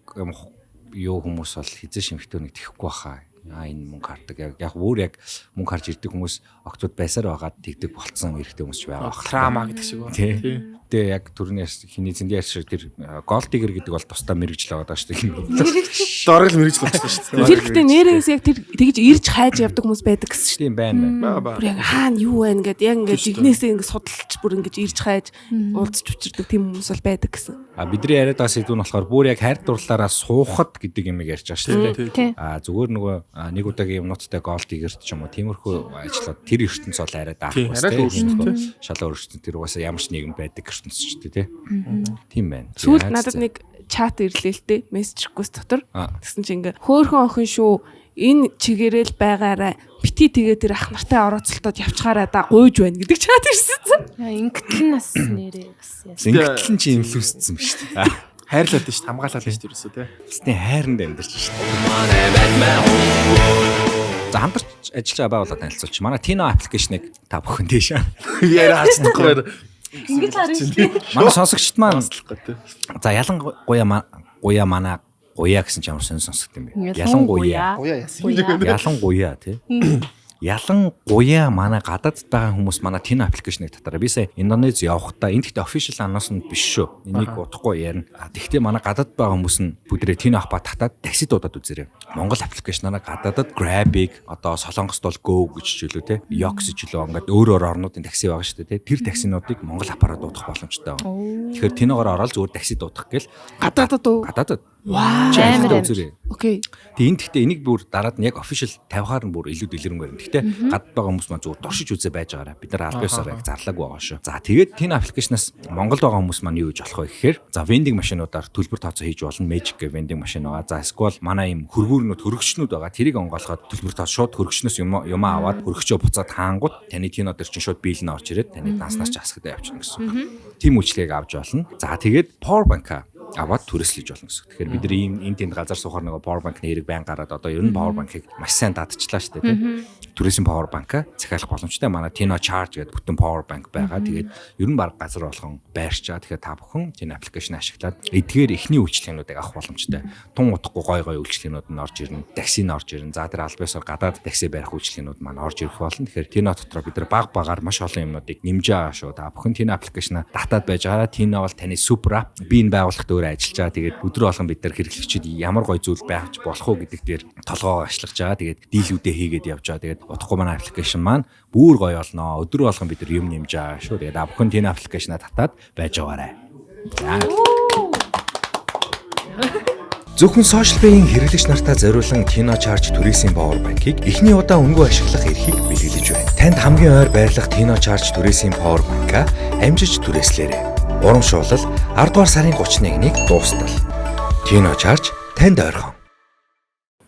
юу хүмүүс бол хизээш эмэгтэй хүнийг тэхгүй баха. Энэ мөнгө хардаг яг өөр яг мөнгө харж ирдэг хүмүүс октод байсаар байгаад тэгдэг болцсон эрэгтэй хүмүүс ч байгаа. Трама гэдэг шиг байна. Тийм. Тэгээ яг түрүүний хиний зэндээ ярьж тэр голд тигр гэдэг бол тусдаа мэрэгжил байгаа даа шүү дээ. Доргол мэрэгжил болчихсон шүү дээ. Тэр ихтэй нэрээс яг тэр тэгж ирж хайж явдаг хүмүүс байдаг гэсэн шүү дээ. Тийм байна. Бүр яг хаана юу байна гэдэг яг ингээд жигнэсээ ингээд судалж бүр ингээд ирж хайж уулзч учирдаг тийм хүмүүс бол байдаг гэсэн. Бидний яриад байгаа сэдв нь болохоор бүр яг хайр дурлалаараа суухад гэдэг юм ярьж байгаа шүү дээ. Зүгээр нөгөө нэг удаагийн юмнуудтай голд тигр ч юм уу тиймэрхүү ажлууд тэр ертөнц бол арай даахгүй шүү дээ. Шалаа өршөлтөнд тэр угаасаа ямар ч нийгэм байдаг ертөнц ч тий. Тийм байна. Сүүлд надад нэг чат ирлээ л дээ. Мессеж request дотор. Тэгсэн чинь ингээ хөөхөн охин шүү. Энэ чигээрэл байгаарай. Бити тэгээ тэр ах нартай орооцолтод явчихаарай да гуйж байна гэдэг чат ирсэн. Ингэтэл нас нэрээ бас яа. Ингэтэл чи инфлюенссэн ба шүү дээ. Хайрлаад шүү дээ. Хамгаалаад шүү дээ ерөөсөө тий. Тэсний хайранд амьдарч шүү дээ. За хамтарч ажиллаж байгаа байгууллагад танилцуулч. Манай Tino аппликейшнийг та бүхэн тийш. Яриа харцдаггүй байна. Ингэж харна шүү дээ. Манай сонсогчд маань за ялангуяа манай гуяа гэсэн ч ямар сонь сонсогд юм бэ? Ялангуяа тий. Ялангуяа манай гадаадд байгаа хүмүүс манай Tino аппликейшнийг татаараа. Би сая Индонез явахдаа энэ гэхдээ official анонсмент биш шүү. Энийг удахгүй ярина. Тэгтээ манай гадаадд байгаа хүмүүс нь бүдрээ Tino аппа татаад такси дуудаад үзээрэй. Монгол аппликейшнаараа гадаадд Grab-ыг одоо Солонгост бол Go гэж ч үлээ те. Yox гэж үлээ ингээд өөр орнуудын такси байгаа шүү дээ те. Тэр таксинуудыг Монгол аппараа дуудах боломжтой байна. Тэгэхээр Tino-гоор ороод зүгээр такси дуудах гээл Гадаадд уу? Гадаадд. Амар үзээрэй. Окей. Тэгээ энэ гэхдээ энийг бүр дараад нь яг official 50-аар нь бүр илүү дэлгэрэнгүй байна. Гэхдээ гадд байгаа хүмүүс маань зүгээр доршиж үзээ байж байгаараа. Бид нар 19-аар яг зарлаагүй байгаа шүү. За тэгээд Tino аппликейшнаас Монголд байгаа хүмүүс маань юу гэж болох вэ гэхээр за vending машинуудаар төлбөр тооцоо хийж болно. Magic гэх vending машин байгаа. За эсвэл манай ийм хөргүүрнүүд хөргөгчнүүд байгаа. Тэрийг онгоолгоод төлбөр тооцоо шууд хөргөгчнөөс юм аваад хөргөгчөө буцаад хаангууд таны Tino дээр чинь шууд бийл нь орж ирээд таны данснаас ч асгадаа явчихна гэсэн. Тим үйлчлэгийг авч болно. За тэгээд Power Bank аваад түрээслэж болно гэсэн. Тэгэхээр бид нар энэ тэнд газар суухаар нэг power bank нэрийг байн гараад одоо ер нь power bank-ыг маш сайн дадчихлаа шүү дээ тийм. Түрээсийн power bank-а захиалах боломжтой. Манай Tino Charge гэдэг бүтэн power bank байгаа. Тэгээд ер нь баг газар болгон байрч байгаа. Тэгэхээр та бүхэн Tino аппликейшн ашиглаад эдгээр эхний үйлчлэгнүүдийг авах боломжтой. Тун утгагүй гой үйлчлэгнүүд нь орж ирнэ. Такси нь орж ирнэ. За тэр албаасаар гадаад такси барих үйлчлэгнүүд маань орж ирэх болно. Тэгэхээр Tino дотроо бид нар багаар маш олон юмнуудыг нэмж байгаа шүү. Та бүхэн Tino аппликейшнаа татаад байж байгаа. Tino бол таны супер ап. Би энэ байгууллагад ажиллаж байгаа. Тэгээд өдрөө болгон бид нар хэрэглэгчид ямар гоё зүйл байж болох уу гэдэг дээр толгоо ашиглаж байгаа. Тэгээд дийлүүдээ хийгээд явж байгаа. Тэгээд утгагүй манай аппликейшн маань бүр гоё олноо. Өдрөө болгон бид нар юм нэмж байгаа шүү. Тэгээд бүхэн Tino аппликейшнаа татаад байж байгаарай. За. Зөвхөн social media-ийн хэрэглэгч нартаа зориулан Tino Charge түрээсийн power bank-ыг эхний удаа үнгүй ашиглах эрхийг бэлгэлж байна. Танд хамгийн ойр байрлах Tino Charge түрээсийн power bank-а амжиж түрээслээрэй. Урамшуулал 10 дугаар сарын 31-ний дуустал. Tino Charge танд ойрхон.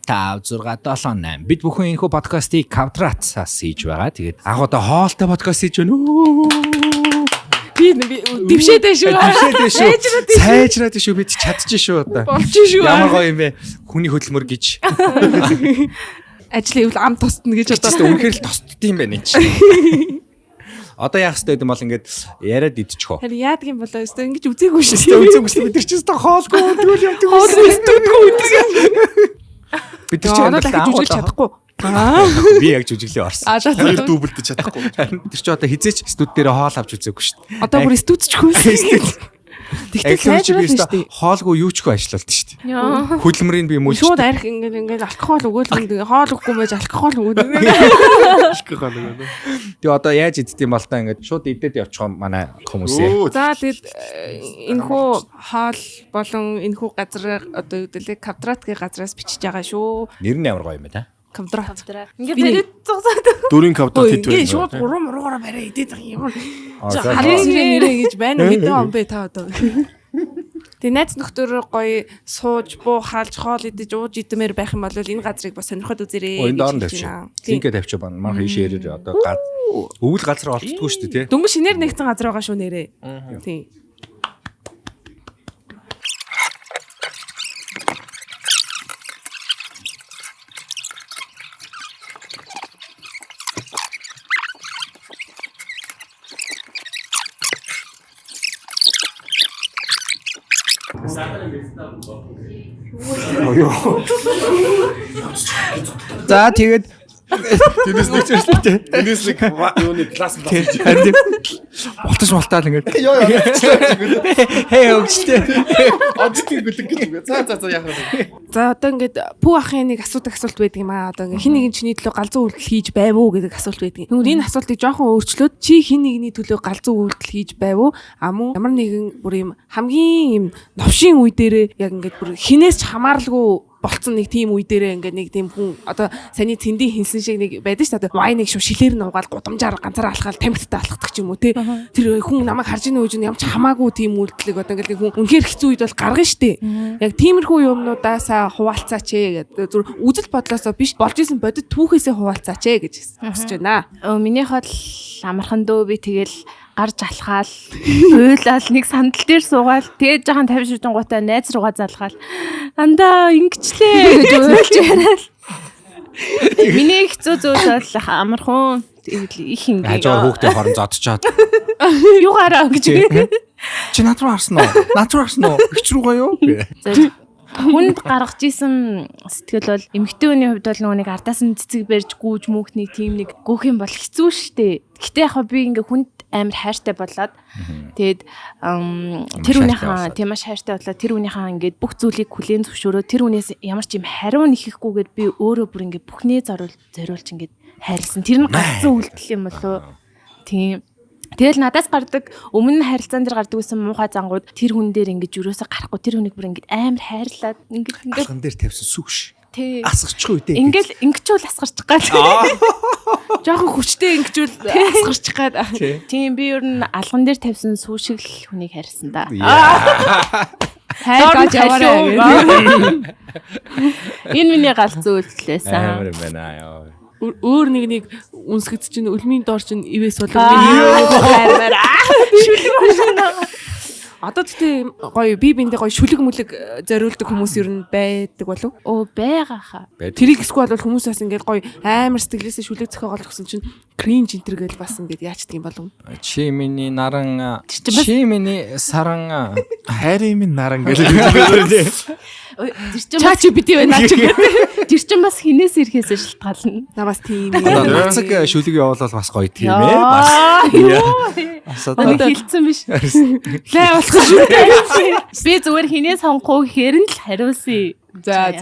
5 6 7 8 бид бүхэн энэхүү подкастыг Кавтратсаас хийж байгаа. Тэгээд анх удаа хоолтой подкаст хийж байна. Би дэвшээдэй шүү. Сайжраад шүү. Бид чадчих шүү одоо. Болж шүү. Ямар гоё юм бэ? Хүний хөдөлмөр гэж. Ажил ивэл ам тосдно гэж Одоо үнэхээр л тосдд юм байна энэ чинь. Одоо яах ёстой юм бол ингээд яриад идчих хөө. Харин яадаг юм болоо ёстой ингэж үзээгүй шүү дээ. Үзээгүй шүү. Бид нар ч ёстой хоолгүй тэгвэл явдаг. Хоолгүй үгүй. Бид нар ч одоо дахиж үжиглэж чадахгүй. Би яг жүжиглээ орсон. Тэр дүүбэлдэж чадахгүй. Тэр чи одоо хизээч студ дээр хоол авч үзээгүй шүү дээ. Одоо бүр студчгүй. Тэгтээ сайжруулсан шүү дээ. Хоолгүй юу ч хөө ажиллалт шүү дээ. Хөдөлмөрийн би мөн шууд арих ингээд алкогол өгөөл ингээ хоол өгөхгүй байж алкогол өгөөд. Алкогол өгөөд. Тэгээ одоо яаж иддэм бол та ингээд шууд идээд явчих юм манай хүмүүсээ. За тэгэд энэхүү хоол болон энэхүү газар одоо юу гэдэг Кавтратгийн газраас бичиж байгаа шүү. Нэр нь ямар гоё юм бэ та? Кавтрат. Ингээ бариад зогсоод. Дөрийн кавтрат хит байна. Шууд гурван мургаараа бариа идээд байгаа юм. Харин сэрээ нэрээ гэж байна уу? Хэдэн он бэ та одоо? Тэгээ найз нөхдөр гоё сууж буухалж хоол идэж ууж идмээр байх юм бол энэ газрыг бас сонирхоод үзээрэй. Энэ доор нь тавьчих. Линкээ тавьчих бана. Манай шеэрээр одоо өвөл газар олцдоггүй шүү дээ тий. Дөнгөж шинээр нэгдсэн газар байгаа шүү нэрээ. Тий. За тэгээд Тэнэс нэг чирэлтэй. Тэнэс нэг юуны класс харин болтож малтаал ингээд хээ өгчтэй. одтын гүлэг гэж үгүй. За яах вэ? За одоо ингээд пүү ахын нэг асуулт байдаг юм аа. Одоо ингээд хин нэгэн чиний төлөө галзуу үйлдэл хийж байв уу гэдэг асуулт байдаг. Тэгвэл энэ асуултыг жоохон өөрчлөөд чи хин нэгний төлөө галзуу үйлдэл хийж байв уу? А мөн ямар нэгэн бүр юм хамгийн юм новшийн үе дээрээ яг ингээд бүр хинээс ч хамааралгүй болцсон нэг тийм үе дээрээ ингээд нэг тийм хүн одоо саний цэндийн хинсэн шиг нэг байдаг шүү дээ. Вайныг шүү шилээр нуугаад гудамжаар ганцаараа алхаал тамхитаа алхадаг ч юм уу тий. Тэр хүн намайг харж ийн үеж ямар ч хамаагүй тийм үйлдэлийг одоо ингээд хүн үнэхээр хэцүү үед бол гаргана шүү дээ. Яг тиймэрхүү юмнуудаасаа хуваалцаач гэдэг зүр үзэл бодлоосоо биш болж исэн бодит түүхээсээ хуваалцаач гэж хүсэж байна. Миний хол амархан дөө би тэгэл гарч алхаал уйлал нэг сандал дээр суугаал тэгээд жоохон 50 шүжингуутай найз руугаа залгаал андаа ингэчлээ гэж уйлж яриад миний хэцүү зүйл бол амархан их ингээ хажуугаар хүүхдээ хорон зодчоод юугаараа гэж чи над руу харсан уу ич руугаа юу хүнд гаргаж исэн сэтгэл бол эмэгтэй хүний хувьд бол нөгөө нэг ардаас нь цэцэг барьж гүүж мөнхний тийм нэг гөөх юм бол хэцүү шттэ. Гэтэ яг би ингээ хүнд амар хайртай болоод тэгээд тэр үнийхээ тийм маш хайртай болоод тэр үнийхээ ингээд бүх зүйлийг хүлээн зөвшөөрөө тэр үнээс ямар ч юм хариу нэхэхгүйгээд би өөрөө бүр ингээ бүхнээ зориулж ингээд хайрлсан. Тэр нь галзуу үйлдэл юм болоо. Тийм. Тэгэл надаас гардаг өмнө харилцаан дээр гардаг гэсэн муухай зангууд тэр хүн дээр ингэж юусоо гарахгүй тэр хүнийг бүр ингэж амар хайрлаад ингэж алхан дээр тавьсан сүгш. Тий. Асгарчих үедээ. Ингээл ингэчүүл асгарчих гад. Жохон хүчтэй ингэжүүл асгарчих гад. Тийм би ер нь алган дээр тавьсан сүү шиг л хүнийг хайрсан да. Хайр гаж яваарай. Энэ миний галзуу үйлдэлээсэн. Амар юм байна яа. Өөр нэг үнсгэц чинь өлмийн доор чинь ивэс болов. Хайрмаар. Одоо тэгтээ гоё би биндээ гоё шүлэг мүлэг зориулдаг хүмүүс ер нь байдаг болов. Байгаа хаа. Тэрийг эсвэл бол хүмүүс бас ингээд гоё амар сэтгэлээсээ шүлэг зохиогоол өгсөн чинь кринж энтер гэж бас ингээд яачдаг юм болов. Чи миний наран чи миний саран хайрын минь наран гэж. Чачи битээ байна чи. Тэр чинь бас хинээс ирэхээс шалтгаална. На бас тийм нацаг шүлэг явуулал бас гоё тийм ээ. Бас Нэг хилцсэн биш. лай болох шүү. Би зүгээр хинээс сонгох гэхээр нь л хариулсан. За.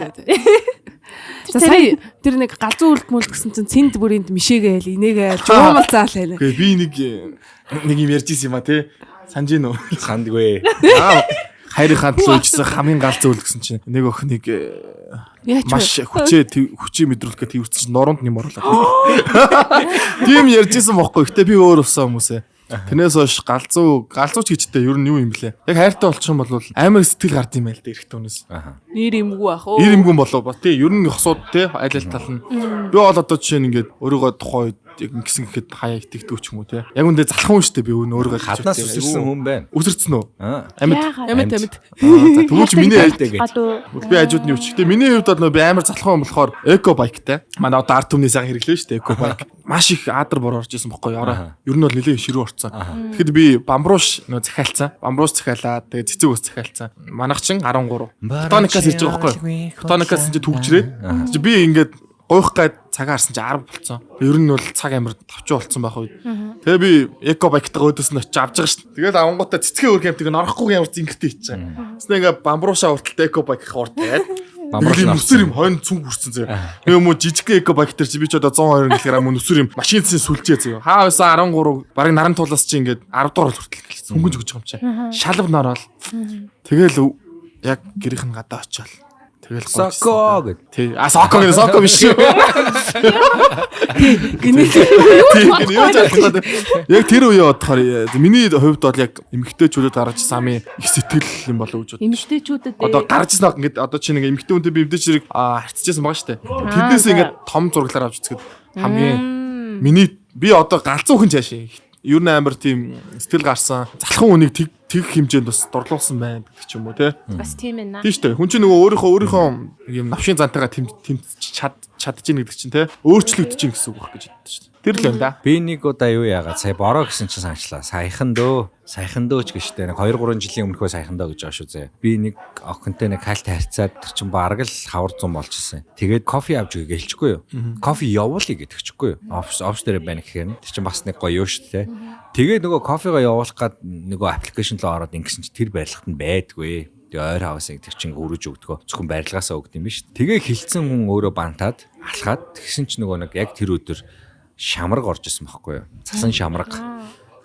Сая тэр нэг галзуу үлдмөл гэсэн чинь цэнд бүрийнд мишээгээл инээгээл жуумалцаал байна. Гэ би нэг юм ярьж исэн юм а тий. Санаж гин үү? сандгүй. Хайрын хаан төлөвчсөн хамгийн галзуу үйл гэсэн чинь нэг охиныг маш хүчээ мэдрүүлэх гэх тэрвэрч чинь нуруунд нэм оруулаад. Тийм ярьж исэн бохгүй. Гэтэ би өөр усан хүмүүсээ. Тэрнээс хойш галзууч гэжтэй ер нь юу юм блэ? Яг хайртай болчих юм бол амар сэтгэл гард юм байл дээ эрэгтэй хүнээс. Нэр имгүй ах оо. Нэр имгүй болов ба тий. Ер нь хосууд тий аль аль тал нь. Би бол одоо жишээ нь ингээд өөрийгөө тухайн үед ингэсэн гэхэд хаяа итгэдэг ч юм уу тий. Яг үндэ залах хүн шүү дээ би өөрийгөө хаднаас үсэрсэн хүн байна. Үсэрсэн үү? Амьд. За тэгвэл миний айлтай гэж. Би хажуудны үуч. Гэтэ миний хувьд бол би амар залах хүн болохоор эко байктай. Манай одоо арт түмний сайхан хэрэглэв шүү дээ эко байк. Маш их адар бор орж исэн бохгүй ороо. Ер нь бол нэлээд ширүү орцсон. Тэгэхэд би бамбрууш нөө захиалцсан. Бамбрууш захиалаад тэгээ цэцэг ус захиалцсан. Манайх чин 13. Ботаникаас ирж байгаа бохгүй. Ботаникаас чинь төгжрээд. Би ингээд гуйх гад цагаа харсан чинь 10 болцсон. Ер нь бол цаг амар тавчуу болцсон байх үед. Тэгээ би эко байктайгаа өдөөс нь очиж авч байгаа шүү дээ. Тэгээд авангуудаа цэцгээ өрх юмтыг норохгүйгээр ямар зингэртэй хийчихсэн. Тэснэ ингээ бамбруушаа урталтай эко байк хууртаад бамбруушаа нүсэр юм хойно цүнх хүрсэн зөө. Тэгээ мөн жижиг эко байк дээр чи би ч одоо 120 кг мөн нүсэр юм машин цэс сүлжээ зөө. Хаа байсан 13 барыг наран тулаас чи ингээ 10 дугаар хүртэл гэлсэн. Хөнгөж өгч байгаа юм чи. Шалав нороод. Тэгэл яг гэрийнх нь гадаа очиод тэгэл соко гэд. Тий. Соко гэдэг соко биш шүү. Яг тэр үе бодохоор миний хувьд бол яг эмэгтэйчүүдэд гарч самын их сэтгэл юм болов гэж бодсон. Эмэгтэйчүүдэд Одоо гарч ирсэн ингээд одоо чи нэг эмэгтэй хүнтэй би мэдээж зэрэг харьцажсэн байгаа шүү дээ. Тэднээс ингээд том зураглаар авч үзэхэд хамгийн миний би одоо галзуу хүн чаашаа ер нь амар тийм сэтгэл гарсан залхан хүнийг тэг хэмжээнд бас дурлуулсан байна гэдэг ч юм уу те. бас тийм ээ. Тийм шүү дээ. Хүн чинь нөгөө өөрийнхөө юм навшийн зантайгаа чадчихна гэдэг чинь те. Өөрчлөгдөж чинь гэсэн үг байх гэж боддоо шүү дээ. Тэр л байна да. Би нэг удаа юу яагаад сая бороо гэсэн чинь санчлаа. Саяхан дөө ч гэжтэй нэг 2-3 жилийн өмнөхөө саяхан дөө гэж байгаа шүү зэ. Би нэг охинтой нэг хальт харьцаад тэр чинь бараг л хавар зам болчихсон. Тэгээд кофе авч өгье гэлчихгүй юу? Кофе явуулъя гэдэгчгүй юу? Офс дээр байна гэхээр тэр чинь бас нэг гоё юу шүү дээ. Тэгээд нөгөө кофегаа явуулах гад нөгөө аппликейшн руу ороод ингэсэн чинь тэр барилгад нь байдгүй. Тэгээ ойр хаваас гэдэг чинь өрөж өгдөгөө. Зөвхөн барилгаасаа өгд юм биш. Тэгээ хилцэн хүн өөрөө бантаад алхаад тэгсэн чинь нөгөө нэг яг тэр өдөр шамраг орж исэн байхгүй юу? Цасан шамраг.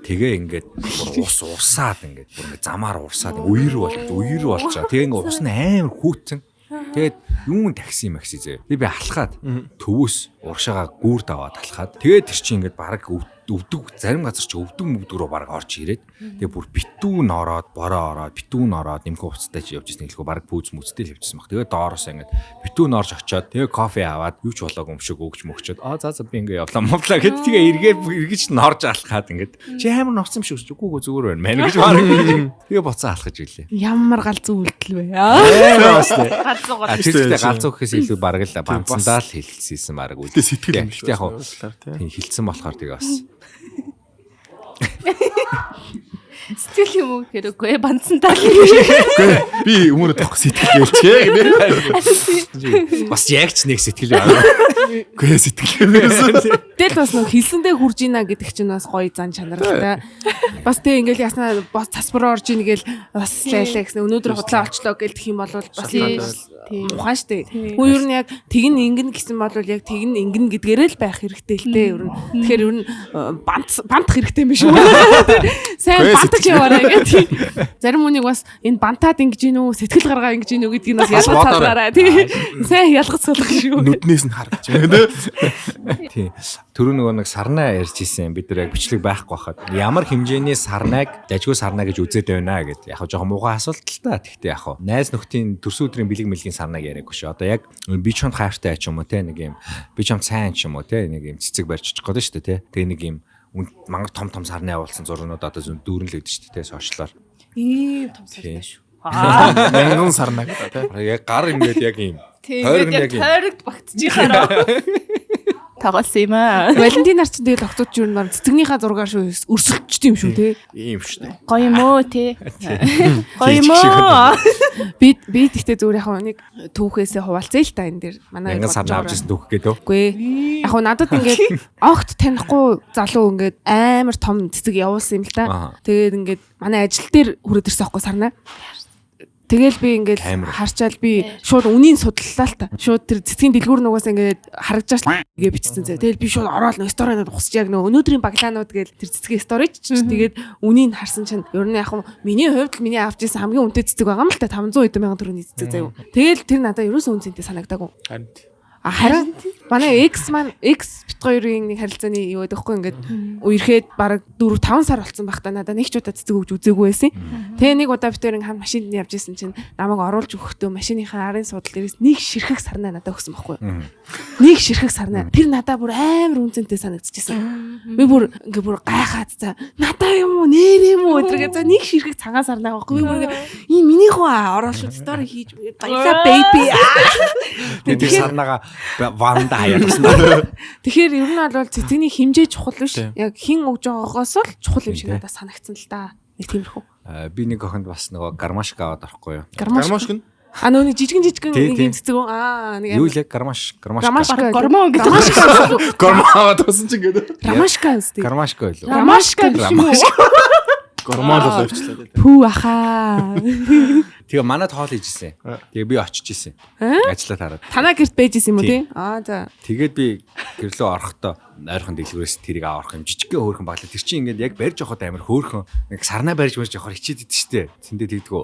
Тэгээ ингээд усаад ингээд бүр ингээд замаар урсаад үер болж байгаа. Тэгээ ингээд ус нь амар хүүтэн. Тэгээд Юун такси макси зөө. Би алхаад төвөөс урагшаага гүүр даваад алхаад. Тэгээд тэр чинь ингээд баг өвдөг зарим газар чи өвдөг мөвдөг рүү баг орж ирээд тэгээ бүр битүүн ороод бороо ороод битүүн ороод нэмхүү уцтай чи явж ирсэн хэлгүй баг пүүз мүцтэй л явчихсан баг. Тэгээ доороос ингээд битүүн орж очиод тэгээ кофе аваад юу ч болоогүй юм шиг өгч мөгчөөд за би ингээд явлаа мовлаа гэд тэгээ эргэж норж алхаад ингээд чи амар ноцсон юм шиг үгүй зүгээр байна мэн гэж баг тэгээ буцаа алхаж илээ. Ямар галзуу үйлдэл вэ? Тэрчтэй галзуу гэхээс илүү баг л банцандаа л хэлсэн баг үү. Сэтгэл юм шиг яг тийм хилцсэн болохоор тэгээ бас Сэтгэл юм уу хэрэггүй банцсан таа. Үгүй би өмнө тох сэтгэл гэлчээ. бас яг ч нэг сэтгэл байна. Үгүй сэтгэл юмсэн. Тэгэл бас нэг хилсэндээ хурж ийна гэдэг чинь бас гоё зан чанартай. Бас тэг ингээл яснаа бас тасбар орж ийн гээл бас лайлаа гэсэн өнөөдөр худлаа олчлоо гэлдэх юм бол бас ухаан штэ. Хүн ер нь яг тэгн ингэн гэсэн бол яг тэгн ингэн гэдгээрээ л байх хэрэгтэй л дээ ер нь. Тэгэхээр ер нь бантах хэрэгтэй юм биш үү? Сайн бантаж яваарай гэдэг. Зарим хүнийг бас энэ бантаад ингэж гин үү сэтгэл гаргаа ингэж гин үү гэдгийг бас ялгаж цаалаарай тий. Сайн ялгаж цаалах шүү. Нүднээс нь харагч юм тий. Тий. Түрүү нэг сарнаа ярьж исэн бид нар яг бичлэг байхгүй байхад ямар хэмжээний сарнааг дажгүй сарнаа гэж үзээд байна гэд яг жоохон муухай асуулт л та. Тэгтээ яг найз нөхдийн төрсөн өдрийн бэлэг мэлгийн сарнааг яриаггүй шүү. Одоо яг би ч хонт хайртай ч юм уу те нэг юм би ч юм сайн ч юм уу те нэг юм цэцэг барьж очих гээд шүү дээ те. Тэгээ нэг юм мангар том сарны явуулсан зурнууд одоо дүүрэн л өгдөө шүү дээ те сошиалаар. Ийм том сартай шүү. Мянган сарнаа гэдэг тий. Яг гар ингээд яг юм. Тэгээд яг тойрогт багтчихаараа. Тоглосон юм аа. Валентин нар ч тэгэл октод ч юу нэр цэцэгнийхаа зургаар шүү өрсөлдчихдээ юм шүү те. Ийм шүү дээ. Гоё юм уу те. Гоё юм уу. Би тэгтээ зүгээр яг нэг түүхээсээ хуваалцъя л та энэ дэр манай Мянган сарнаа авч ирсэн түүх гэдэг үү? Үгүй яг надад ингээд огт танихгүй залуу ингээд амар том цэцэг явуулсан юм л та. Тэгээд ингээд манай ажил дээр хүрээд ирсэн аахгүй сарнаа. Тэгэл би ингээд харчаал би шууд үнийн судлалаа л та. Шууд тэр цэцгийн дэлгүүр нугаас ингээд харагдаж гээ бичсэн зэ. Тэгэл би шууд ороод нэг сторинод ухсаж яг нөө өнөөдрийн баглаанууд гээл тэр цэцгийн сторич ч тэгээд үнийг харсан чинь ер нь яг миний хувьд миний авч ирсэн хамгийн үнэтэй цэцэг байгаа юм л та 500 хэдэн мянган төгрөгийн цэцэг заяа. Тэгэл тэр надад ерөөсөн үнцэнтэй санагдаагүй. Харин манай X бит хоёрын нэг харилцааны юу гэдэг вэ ингээд үерхэд бараг 4-5 сар болсон байх та надад нэг ч удаа цэцэг өгж үзээгүй байсан. Тэгээ нэг удаа бит хоёр ингээд машинд явж исэн чинь намайг оруулж өгөхдөө машиныхаа арын суудал дээрээс нэг ширхэг сарнаа надад өгсөн байхгүй юу? Нэг ширхэг сарнаа. Тэр надад бүр амар үнцэнтэй санагдчихсан. Би бүр ингээд бүр гайхаад за надаа юм уу нэр юм уу гэдэргээ за нэг ширхэг цагаан сарнаа байхгүй юу? Би бүр ийм миний хөө оруулж стори хийж баялаа baby. Тэр сарнаага ванда хаяасан. Тэгэхээр ер нь бол цэцэгний хэмжээ чухал биш. Яг хин өгж байгаагаас л чухал юм шиг надад санагдсан л да. Нэг тиймэрхүү. Би нэг охинд бас нөгөө гармашк аваад орохгүй юу? Гармашк нь нөө жижигэн нэг юм цэцэг нэг юу л яг гармашк гормон гэдэг. Гормон аваад тасан ч ингээд. Рамашка үстэй. гармашк байлоо. Рамашка Гормон л авчлаа. Пүү ахаа. Тэгээ манад хоол хийжсэн. Тэгээ би очиж исэн. Ажлаа тараад. Танаа гэрт байж исэн юм уу тий? За. Тэгээд би гэрлөө орохдоо ойрхон дэлгүүрээс тэрийг авах юм жижигхэн хөөрхөн баглаа. Тэр чинь ингээд яг барьж явахад амар хөөрхөн нэг сарнаа барьж мэрж явахаар хичээд идэв штэ. Цэндээ тэгдэггүй.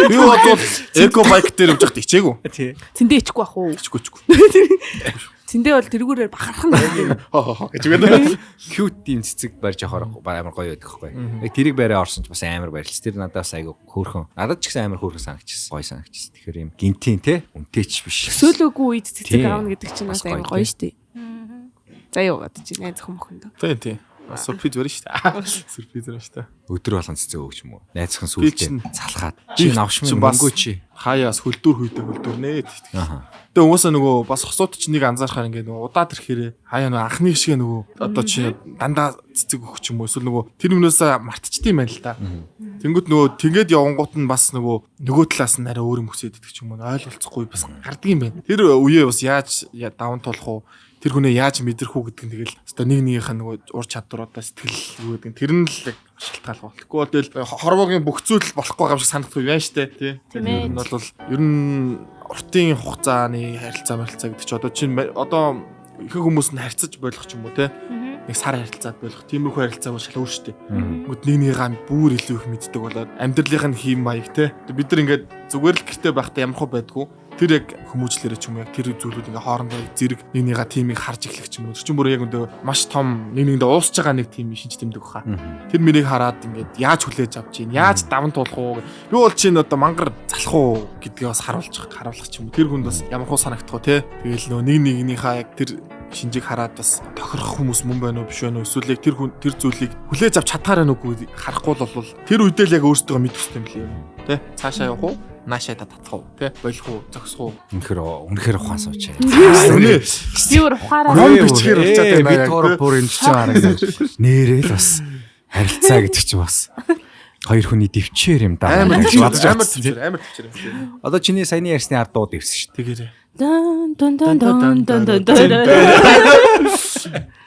Би бодвол эко байк дээр явж байхад ичээгүй. Тий. Цэндээ ичихгүй ах уу? Ичгүй. Цэндээ бол тэргүүрээр бахархан байна. Гэж үгээд. Cute тийм цэцэг барьж явахаар амар гоё байдаг байхгүй. Яг тэрийг бариа орсон ч бас амар баярлц. Тэр надад бас айгу хөөрхөн. Надад ч гэсэн амар хөөрхөн санагдчихсан. Гоё санагдчихсан. Тэгэхээр юм гинтийн те үнтэйч биш. Сөөлөөгүй үед цэцэг аавна гэдэг чинь бас айгу гоё штэ. За юу гадаж чинь найз хүмүүхэнд. Тий. Сюрприз байна шүү дээ. Сюрприз байна шүү дээ. Өдөр болгон цэцэг өгч юм уу? Найзхан сүлдээ залхаад. Чи навшмын мөнгөө чи. Хаяас хөлдүр нэ. Тэгээ уусаа нөгөө бас хосууд чинь нэг анзаархаар ингээд нөгөө удаад ирэхээр хаяа нөгөө анхны шиг нөгөө одоо чи дандаа цэцэг өгч юм уу эсвэл нөгөө тэр өмнөөсөө мартчихдээ юм байна л да. Тэнгүүд нөгөө тэгээд явангууд нь бас нөгөө талаас нь арай өөр юм хүсээд идэх ч юм уу ойлголцохгүй бас гардаг юм байна. Тэр үеэ бас яаж даван туулах уу? Тэр хүнээ яаж мэдрэх үү гэдэг нь тэгэл одоо нэгнийхээ нөгөө ур чадваруудаа сэтгэл юу гэдэг нь тэр нь л яг шалтгаалга бол. Тэгвэл тэгэл хорвоогийн бүх зүйл болохгүй юм шиг санагдахгүй байна штэ тий. Тэр нь бол ер нь уртын хугацааны харилцаа гэдэг чи одоо чинь одоо их хүмүүс нь харьцаж болох ч юм уу тий. Нэг сар харилцаад болох тиймэрхүү харилцаа бол шал өөр штэ. Нүд нэгнийгаа бүр илүү их мэддэг болоод амьдралынх нь хийм маяг тий. Бид нар ингээд зүгээр л гэртээ байхдаа ямар хөө байдгүй. Тэр яг хүмүүжлэрээ ч юм яг тэр зүйлүүд ингээ хоорондоо зэрэг нэгнийга тимийг харж эхлэх ч юм уу. Тэр чинь бүр яг өндөө маш том нэгэндээ уусж байгаа нэг тим шинж тэмдэг баха. Тэр мөрийг хараад ингээд яаж хүлээж авч ийн, яаж даван туулах уу. Би бол чинь одоо мангар залах уу гэдгийг бас харуулах ч юм уу. Тэр хүнд бас ямар хуу санагдах уу те. Тэгэл нөө нэгнийхээ яг тэр шинжийг хараад бас тохирох хүмүүс мөн байна уу биш байна уу эсвэл тэр зүйлийг хүлээж авч чадхаар байна уугүй харахгүй бол тэр үедээ л яг өөртөө мэдэх хэрэгтэй юм лээ тэ цаашаа явах уу наашаа татах уу тэ болох уу зогсох уу үнэхээр ухаан сууч. Би өөр ухаараа бичгээр болчиход байна. Би тоор бүр энэ ч харагдаж нэрэл бас харилцаа гэдэг чи бас хоёр хүний дэвчээр юм да. Амар төвчээр. Одоо чиний саяны ярьсны ард дуу дэвсэн шүү. Тэгээрээ. дан дан дан дан дан.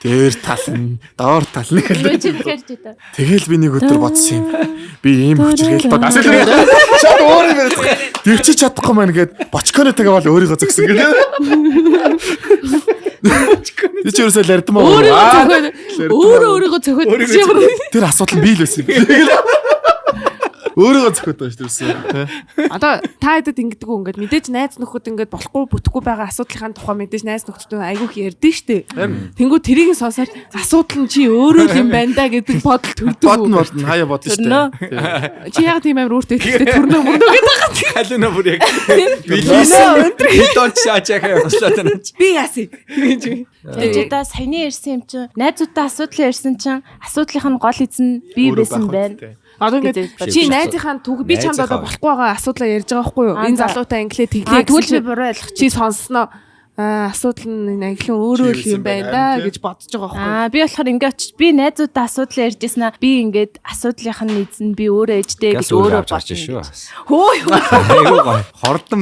Тэр тал нь, доор тал нь Тэгэл тэгэл би нэг өдөр бодсон юм. Би ийм хүчргээл бод. Шат өөр юм байна. Дэвчиж чадахгүй маань гээд бочконо тагаавал өөрийгөө зөксөн гэлээ. Би ч ерөөсөө лардмаа. Өөрийгөө цохиод Тэр асуудал би л байсан юм. Өөрийгөө зөхөд байгаа шүү дээ. Одоо та хэдэд ингэдэг үү ингээд мэдээж найз нөхөд ингээд болохгүй бүтэхгүй байгаа асуудлынхаа тухай мэдээж найз нөхдөд айгүйх ярьдэн штэ. Тэнгүү тэрийг сонсоод асуудал нь чи өөрөө л юм байна да гэдэг бодол төрдөг. Бодно хаяа бодно штэ. Чи яг тийм амар өөртөө ихтэй төрнө мөрнө гэдэг байгаа. Халина бүр яг билээсэн. Хитон чаачаа явуулаад байна. Би яасыг. чи та саяны ярьсан юм чинь найзуудтай асуудал ярьсан чинь асуудлынх нь гол эзэн би байсан байна. Одоо ингээд чи найзынхаа түүх би чамд одоо болохгүй байгаа асуудлаа ярьж байгаа байхгүй юу? Энэ залуутай англиэ тэглээ. Тэгвэл би буруу ойлгочих. Чи сонсноо асуудал нь англиэн өөрөө л юм байна да гэж бодож байгаа байхгүй юу? Би болохоор ингээд очиж би найзуудтай асуудал ярьж яснаа би ингээд асуудлынх нь эзэн би өөрөө ээжтэй гэж өөрөө бодож шүү. Хөөе. Айгуу гоё. Хордон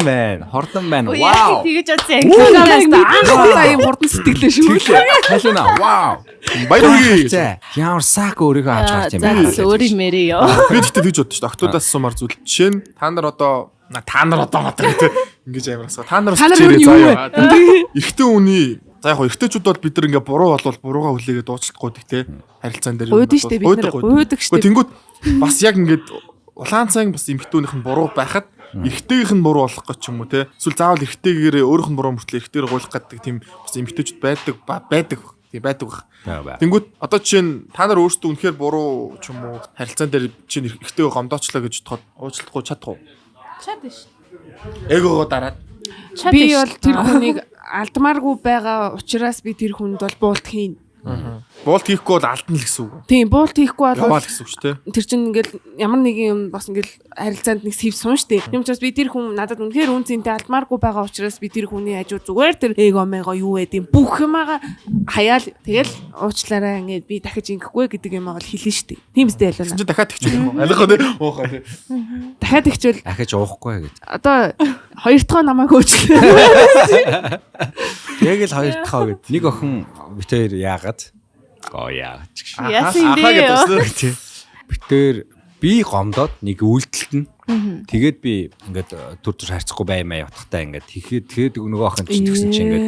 байна. Вау. Тэгэж бодсон англиудаас анхудаа юм хурдан сэтгэлээ шүү. Халина. Вау. Баяргүй. Ямар сак өөрийгөө авч гарч юм бэ? За өөрийн мэрээ ёо. Би тэгтээ тэгж бодсон шүү дээ. Октоудаас сумар зүйл. Жишээ нь та нар одоо гэдэг ингэж амар асуу. Та нар чирээ заяа. Эхтэн үний за яг эргэжтэйчүүд бол бид нар ингээ буруу болвол буруугаа хүлээгээд дуучлахгүй гэхдээ харилцаан дээр гуйдаг штэ бид нар гуйдаг штэ. Тэнгүүт бас яг ингээд улаан цайн бас эмхтүүнийх нь буруу байхад эргэжтэйгийнх нь буруу болох гэж юм уу те. Эсвэл заавал эргэжтэйгээр өөрийнх нь буруу мөртлөө эргэжтэйгээр гуйлах гэдэг тийм бас эмхтээчүүд байдаг. Тэнгүүт одоо жишээ нь та нар өөрсдөө үнэхээр буруу ч юм уу харилцаан дээр чинь эргэжтэйг гомдоочлоо гэж бодоход уучлахгүй чадахгүй. Чадна ш. Эгоогоо дараад би бол тэр хүнийг алдмааргүй байгаа учраас би тэр хүнд бол буулт хийн. Буулт хийхгүй бол алдна л гэсэн үг. Тийм, буулт хийхгүй бол гэсэн үг шүү дээ. Тэр чинь ингээл ямар нэгэн юм бас ингээл харилцаанд нэг сэв сун штэ. Тийм учраас би тэр хүн надад үнэхээр үнцэнтэй алдмааргүй байгаа учраас би тэр хүний хажуу зүгээр тэр эго мего юу гэдэг бүх юмгаа хаяал тэгэл уучлаарай ингээд би дахиж ингэхгүй гэдэг юм аа бол хэлнэ штэ. Тийм үстэй ялваа. Чи дахиад тэгчих юм уу? Алга нэ уухаа тий. Дахиад тэгчвэл дахиж уухгүй гэж. Одоо хоёр дахь намайг уучлаа. Яг л хоёр дахь гэд. Нэг охин бит хоёр яагаад яагаад ч гэж. Яасан дээ. Битээр би гомдоод нэг үйлдэлт нь тэгээд би ингээд төр харьцахгүй баймаа явахтаа ингээд тэгээд нөгөө охин чинь тэгсэн чинь ингээд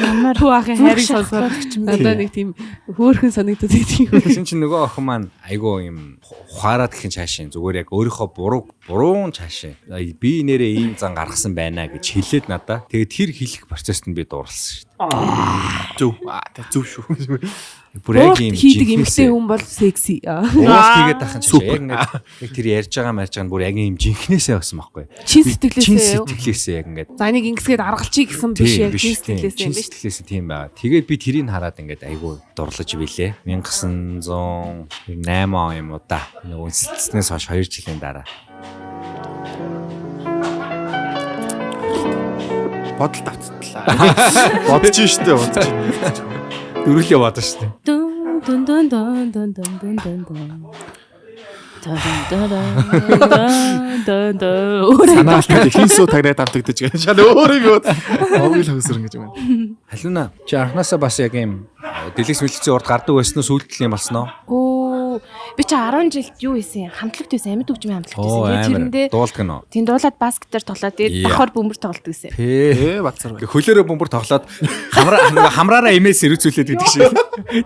ямар хуваахын хайрыг сонсоод надад нэг тийм хөөрхөн санагдаад байдаг. Тэгсэн чинь нөгөө охин маань айгүй юм ухаараад гэх юм цаашаа зүгээр яг өөрийнхөө буруун цаашаа би нэрээ ийм зан гаргасан байна гэж хэлээд надаа. Тэгээд тэр хэлэх процессд нь би дууралсан шүү дээ. Зөв шүү. Бүр яг юм хийдэг эмхтэй хүн бол секси. Уулт хийгээд ахын чинь яг тэр ярьж байгаа нь бүр яг юм жинхнээсээ байсан байхгүй. Чин сэтгэлээсээ яг ингээд. За энийг ингэсгээд аргалчий гэсэн биш яг чин сэтгэлээсээ юм биш. Сэтгэлээсээ тийм байна. Тэгээд би тэрийг хараад ингээд айгүй дурлаж билээ. 1908 он юм уу да. Нөгөө үнсэлцснээс хойш 2 жилийн дараа. Бодол тавцтлаа. Бодож штэ бодож. Дөрүлээ бодож штэ. Дун дун дун дун дун дун дун дун. Санаалт хинсүү тагнаад автагдаж байгаа. Шал өөрөө би бод. Овгил хөсөрн гэж байна. Халуна чи анханасаа бас яг юм Дэлгэц мэлгэцийн урд гардаг байсан уу сүйдэл юм болсноо? Оо би чи 10 жилд юу хийсэн? Хамтлагт байсан, амьд хөгжмийн хамтлагт байсан. Тэгээд тэрэндээ дуулдаг нөө. тийм дуулаад баскетээр тоглоод тэгээд давхар бөмбөр тоглодог гэсэн. Бацар. Хөлөөрөө бөмбөр тоглоод хамраараа имээс сэрүүцүүлээд гэдэг шиг.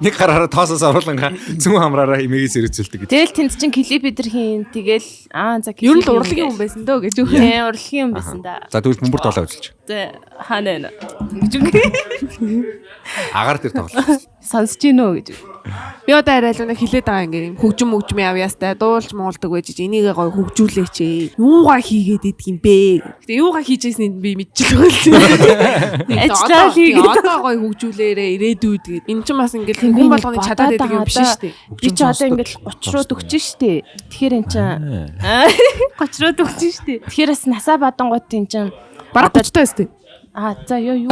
Нэг гараараа тоосоос орууланга зүүн хамраараа имээс сэрүүцүүлдэг гэдэг. Тэгэл тэнд чин клип эдэр хийн. Тэгэл за ер нь урлагийн хүн байсан дөө гэж үү. Тийм урлагийн хүн байсан да. За тэгвэл бөмбөр тоглоо үзүүлж. За хаана гэж үг. Агаар дээр тоглоо. Сонсож гин үү гэж. Би одоо арай л нэг хилээд байгаа ингээ хөгжмийн авьяастай дуулж муулдаг байж энийг гоё хөгжүүлээч. Юугаа хийгээд идэх юм бэ? Гэтэ юугаа хийжсэн нь би мэдчихлээ. Ажлаа хийгээд одоо гоё хөгжүүлээрээ ирээдүйд гээд эн чинь бас ингээ хүн болгоны чадаад байдаг юм биш шүү дээ. Би ч одоо ингээ 30 руу дөгчөн шүү дээ. Тэгэхээр эн чинь 30 руу дөгчөн шүү дээ. Тэгэхээр бас насаа бадангууд эн чинь бараг 30 таа өстэй. За юу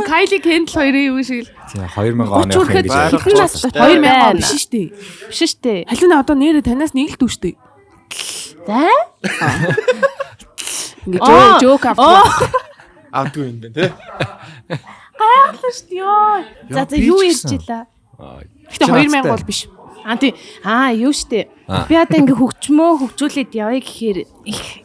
Кайли Кендл хоёрын юу шиг л 2000 оны хүрэхэд хэрхэн нас 2000 биш шүү дээ. биш шүү дээ. Халин одоо нэрээ танаас нэг л дүү шүү дээ. За Ингээ жоок Авдгүй юм байна те. гайхалтай шүү дээ. За юу ярьж илаа? Гэтэ 2000 бол биш. Тийм. Юу штэ. Би одоо ингээ хөгжүүлээд явъя гэхээр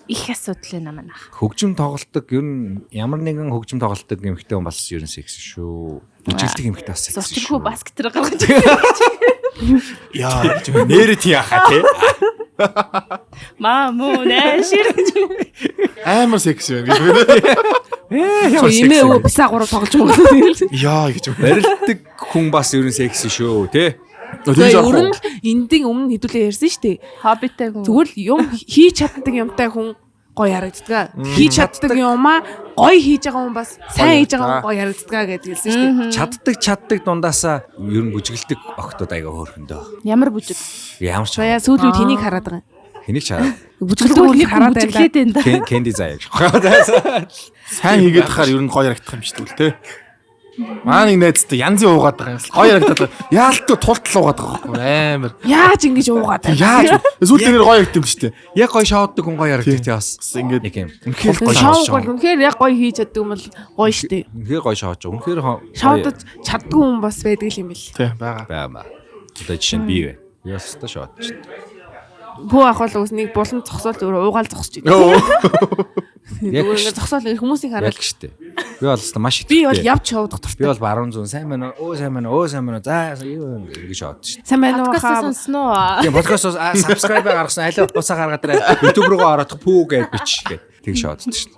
их асуудал байна манайх. Хөгжим тоглолтог ер нь ямар нэгэн хөгжим тоглолтог эмэгтэй хүн бас ер нь секс шүү. Үжилдэг эмэгтэй бас секс шүү. Зурчгүй баскетээр гаргаж. Яа Нэрээ тий яхаа тий. Мамуу нэшэр. амар секси байна гэж. Имээ өө бисаагураа тоглож байгаа. Яа гэж. Барилдаг хүн бас ер нь секс шүү тий. Тэгээ ер нь эндийн өмнө хэдүүлээ ярьсан шүү дээ. Хоббитай хүн. Зүгээр л юм хийж чаддаг юмтай хүн гоё харагддаг. Хийж чаддаг юмаа гоё хийж байгаа хүн бас сайн хийж байгаа хүн гоё харагддаг гэдэг хэлсэн шүү дээ. Чаддаг дундаасаа ер нь бүжгэлдэг охтууд аяга хөөрхөн дөө. Ямар бүжиг? Ямар ч Заяа сүүлийн үед хэнийг хараад байгаа юм? хэнийг чараа. Бүжгэлдэг хүн хараад байлаа. Кэнди заяа. Сайн хийгээд тахаар ер нь гоё харагдах юм шүү дээ те. Маа нэг найзтай янзын уугаад байгаа юм. Гоё харагдаад яалтгүй тултал уугаад байгаа байхгүй амар. Яаж ингэж уугаад байна? Яаж эсвэл тэр гоё харагдсан шүү дээ. Яг гоё шоуддаг хүн гоё харагддаг тий бас. Ингээд Нэг юм. үнэхээр гоё Шоуг бол үнэхээр яг гоё хийж чаддаг юм бол гоё штэ. Үнэхээр гоё шоудж. Үнэхээр Шоудаж чаддаг хүн бас байдаг юм бэл. тий байгаа. баймаа. Одоо жишээ нь би вэ. Би бас та шоудж. Бүү ах бол үснийг булан зогсоол зүгээр уугаал зогсож байна. Яг Зүгээр ингэ зогсоол хүмүүсийг хараад яг штэ. Би бол өстө маш их. би бол явж шоудах Би дуртай. бол баруун зүүн сайн байна уу? Сайн байна уу? Сайн байна уу? За юу юм гэж шоудж. Сайн байна уу Подкаст хаа? сонсноо. Тийм подкастос subscribe гаргасан аль уцаа гаргаад ирээ. YouTube руу ороод пүү гэж бич гээд тэг шоудж шин.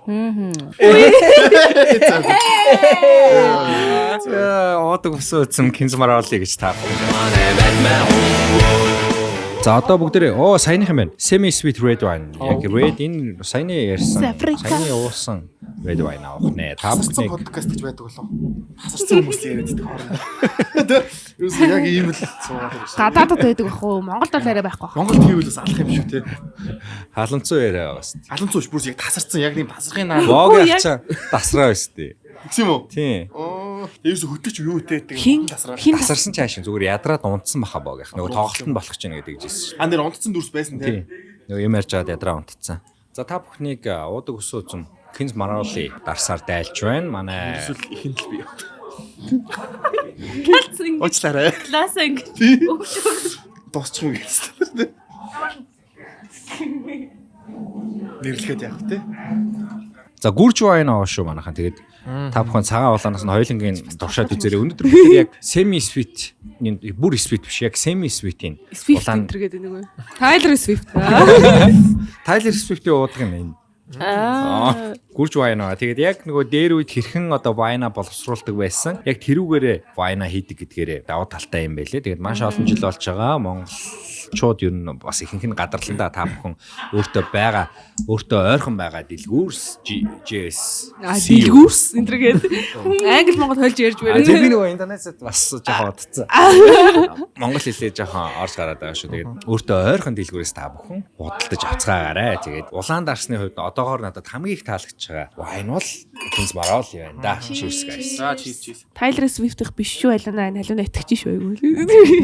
Одог өсөө үзсэн кинзмар оолыг гэж таа. За одоо бүгдээ саяных юм байна. Semi sweet red wine. Яг red энэ саяны ярьсан. Саяны уусан red wine авах нэ. Та бүхний Подкаст гэж байдаг болов. Хасарсан хүмүүс яриад байдаг хоороо. Юус яг ийм л суугаад байна. Гадаадд байдаг бах уу? Монголд бол арай байхгүй. Монголд хийвэл бас алах юм шүү те. халанцуу яриа бас. Алан цууш бүрс яг тасарсан яг нэг тасрахын наа. Вог явчаа тасраа өстэй. Тэгсэн юм уу? Тийм. Ерөөс хөтөч юу те гэдэг Хин тасраа. Тасарсан чааш зүгээр ядраад унтсан баха боогийнх. Нөгөө тоглолт нь болох ч нэг гэж хэлсэн. Ан дээр унтцсан дүрс байсан те. Тийм. Нөгөө юм ярьж байгаад ядраа унтцсан. За та бүхнийг уудаг өсөө үзэн Кинз Мароли дарсаар дайлж байна. Манай Эсвэл ихэнд л би. Талцсан. Уучлаарай. Класс ингэ. Дуусчих юм гэсэн. Нэрлэхэд яах вэ те? за гүрж вайн аваа шүү манайхан. Тэгээд та бүхэн цагаан улаанаас нь хоёулангийн дуршаад үзээрэй. Өнөөдөр бид яг semi sweet бүр sweet биш яг semi sweet-ийн Swift энэ гэдэг нэг үү? Tyler Swift. Tyler Swift-ийн уудаг юм энэ. Гүрж вайн аваа. Тэгээд яг нөгөө дээр үед хэрхэн одоо вайна боловсруулдаг байсан. Яг тэрүүгээрээ вайна хийдэг гэдгээрээ давуу талтай юм байлээ. Тэгээд маш олон жил болж байгаа. Монголчууд ер нь бас ихэнх нь гадарландаа та бүхэн өөртөө ойрхон байгаа дэлгүүрс GS. Дэлгүүрс энэ төргээд англи монгол хольж ярьж А байна. тийм би нөгөө интернетд бас жоохон удацсан. Монгол хэлээ жоохон орж гараад байгаа шүү. Тэгээд өөртөө ойрхон дэлгүүрээс та бүхэн худалдаж авцгаагаарай. Тэгээд улаан дарсны хувьд одоогоор надад хамгийн их таалагдж байгаа вайн бол Кинз Мароли байна да. Cheers guys. За чиз. Tyler Swift их биш шүү алина халуун итгэж шүү айгүй.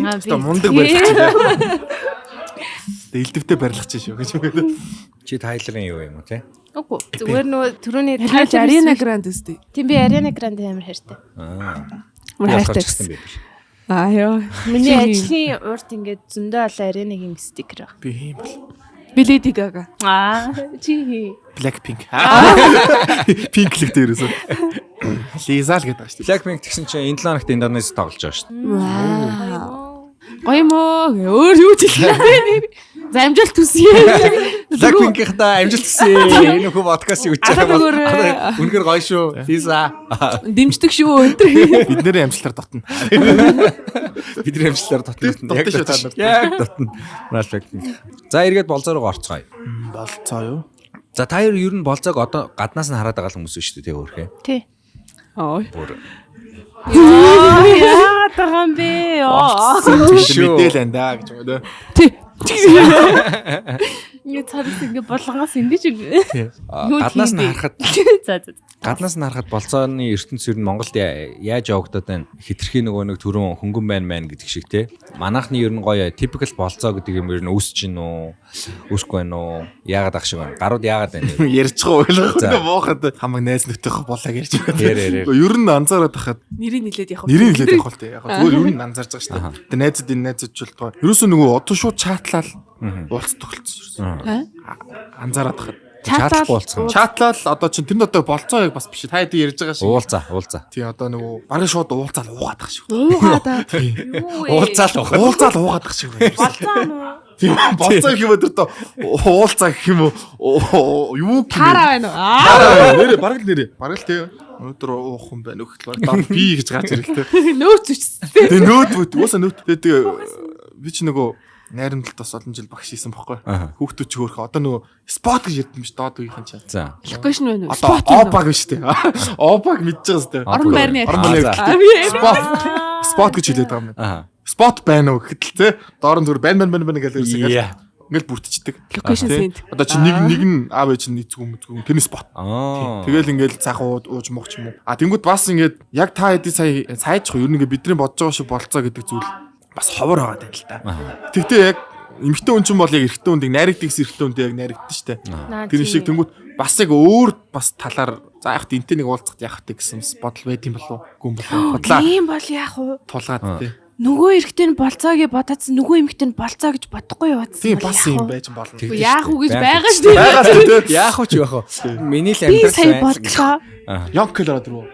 Одоо мундаг барилгач. Элдвтэй барилгач шүү гэж үгээд. Чи Тайлерын юу юм уу те? Үгүй. Зүгээр нөгөө түрүүний Арена Grande үстэй. Тийм би Ariana Grande амар хайртай. Мөр хайртай гэсэн гэсэн. байдаг. Аа ёо. Миний ажлын урд ингээд зөндөө олон аренаг юм стикер байгаа. Би юм бол. Би Lady Gaga. Чи Blackpink. Pink-лэг дээрээс. Lisa л гэдэг байна шүү дээ. Blackpink тэгсэн чинь энэ 7 хоногт Индонез тоглож байгаа шүү дээ. Гоё юм уу? Өөр юу ч хэлээ. За амжилт хүсье. Blackpink-ийнхаа амжилт хүсье. Энэ хөө подкастыг үтчих юм бол үнэхээр гоё шүү. Lisa. Дэмждэг шүү. Бидний амжилтаар дотно. Бидний амжилтаар дотно. Дотно шүү та нар. Яг дотно. Blackpink. За эргээд болцоо руу орцгоё. Болцоо юу? За та хоёр ер нь болцоог одоо гаднаас нь хараад байгаа хүмүүс шүү дээ өөрхөө. тий. Ой. Яа таган бэ? Мэдээлэл энэ даа гэж юм даа. Тий. Ингээ царис ингээ болгонгоос ингэж Гаднаас нь харахад за. гаднаас нь харахад болцооны ертөнц ер нь Монголд яаж явагдаад байна? Хитрхи нөгөө нэг төрөн хөнгөн байна гэдэг шиг те. Манайхны ер нь гоё typical болцоо гэдэг юм ер нь үүсэж гин үү? Үүсэхгүй байна уу? Яагаад ах шиг байна? Гарууд яагаад байна? Ярьчихгүй ойлгохгүй моохот хамаг найз нөхдөөх болоо ярьж байгаа. Ер нь анзаараад тахад Нэрийг нилээд явах. нэрийг хэлээд явах л те. Яг зүгээр ер нь анзаарч байгаа шүү дээ. Тэгээ найзууд энэ найзууд ч болтгоо. Ерөөсөө нөгөө одоо шууд чатлал уулз тохолцсон. Анзаараад тахад. Чатлах болцсон. Чатлал одоо чинь тэнд одоо болцоо яг бас биш. Та хэд ярьж байгаа шиг. Уулзаа. Тий одоо нөгөө бараг шууд уулзаал уугаад тах шиг. Уугаад. Уулзаал уугаад тах шиг байна. Болцоо нөө. Тийм болцоо гэх юм өдөр тоо уулзаа гэх юм уу? Юу гэх юм? Таараа байна уу? Нэрээ бараг л нэрээ. Бараг л тий. Өнөөдөр уух юм байна өгөх л баг. Би гэж гарч ирэлтэй. Нөөц үчсэн. Тэгээ нөөд уусаа нөөд. Тэгээ би ч нөгөө найрамдалт бас олон жил багш хийсэн бохгүй. Хүүхдүүд ч хөөрхө одоо нөгөө спот гэж ярьдсан биш доод үеийнхэн чинь. За. Локейшн байна уу? Одоо опаг биш үү? Опаг мэдчихэж байгаа Орон байрны спот гэж хэлээд байгаа юм. Спот байна уу гэхэд л те доор нь зүр байна гэж ирсэн гэл. Ингээл бүртчихдээ. Локейшн сент. Одоо чи нэг нь аав ээж нь нэгцгүү тэрний спот. Тэгэл ингээл цаахан ууж мууч юм уу. Тэнгүүд бас ингээд яг та хэдий сайжчих юу ер нь ингээд бидний бодож байгаа шиг болцоо гэдэг зүйл бас ховор байгаа юм л та. Тэгтээ яг эмэгтэй хүн ч юм бол яг эрэгтэй хүндийг найрагддаг эрэгтэй хүндээ яг найрагддаг штэ. Тэр шиг тэнгүүд бас яг өөр бас талаар за яг энтэй нэг уулзахад яах вэ гэсэн бодол байд юм болов уу? Гүн болов. Бодлаа. Тийм бол яах вэ? Тулгаад тий. Нөгөө эрэгтэй нь болцоогийн бодоодсан нөгөө эмэгтэй нь болцоо гэж бодохгүй яваадсан. Тийм бас юм байж болно. Яах уу гэж байгаа шүү дээ. Байгаа шүү дээ. Яах вэ ч яах вэ? Миний л Би амьдрал сая бодлоо. Янкл ороод ирв.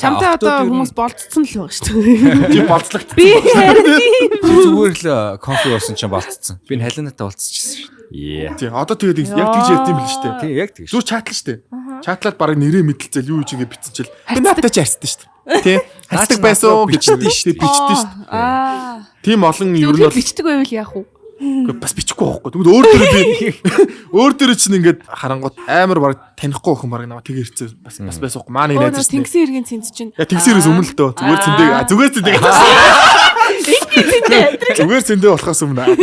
Чамтай одоо хүмүүс болцсон л байгаа шүү дээ. Чи болцлогт. Би харин зүгээр л кофе уусан чинь болцсон. Би энэ халинатай болцчихсан шүү. Тий, одоо тэгээд яг тэгж ярьд юм бил шүү дээ. Тий, яг тэгш. Зүр чатлаа шүү дээ. Чатлаад баг нэрээ мэдэлцэл юу гэж ингэ битсэн чил. Би надтай ч ярьсан шүү дээ. Тий. Хацдаг байсан уу бичдэг шүү дээ. Бичдэг шүү дээ. Тийм олон ер нь бол бичдэг байвал яах вэ? бас бичихгүй байхгүй. Тэгвэл өөр дөрөө би өөр дөрөө чинь ингээд харангууд амар баг танихгүй охин баг намайг тэгээ ирцээ бас байсахгүй. Маа нэг найз чинь. Тэнгисийн иргэн цэнц чинь. Тэнгисээс өмнө л дөө. Зүгээр цэндээ. Зүгээр цэндээ болохоос өмнө.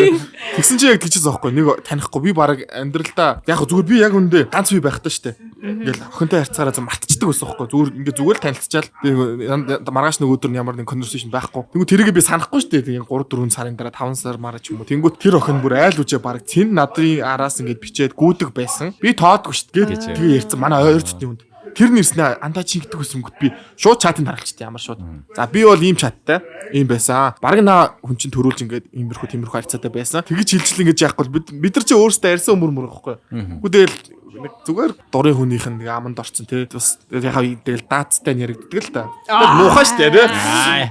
Тэгсэн чинь яг тэгчихсэн байхгүй. Нэг танихгүй би баг амьдралдаа яг зүгээр би яг үндэ ганц би байхтай штэ. Ингээл охинтой харьцаараа зам мартчихдаг байсан байхгүй. Зүгээр л танилцчаал. Маргааш нэг өдөр ямар нэг конверсашн байхгүй. Тэгвэл тэрийг би санахгүй штэ. Тэгээ 3 4 сарын дараа 5 сар маргааш юм уу. Тэнгүүт тэр охин бүр айл үжээ баг цэн надрын араас ингээд бичээд гүйдэг байсан. Би тоодгүй штэ. Тэгээ ярьсан. Манай ойр дотны хүнд. Тэр нэрснээ андаа чи гэдэг үсэнгүүт би шууд чатанд харгалчихдээ ямар шууд. За би бол ийм чаттай ийм байсан. Бараг наа хүн чинь төрүүлж ингээд иймэрхүү тиймэрхүү харьцаатай байсан. Тэгэж хилжил ингэж яахгүй бид нар чи өөрсдөө ярьсан өмөр байхгүй. Үгүй тэгэл нэг зүгээр дурын хүнийх нь нэг аманд орцсон тий. Бас яхаа тэгэл даацтай яригддаг л та. Муухай штэ тий.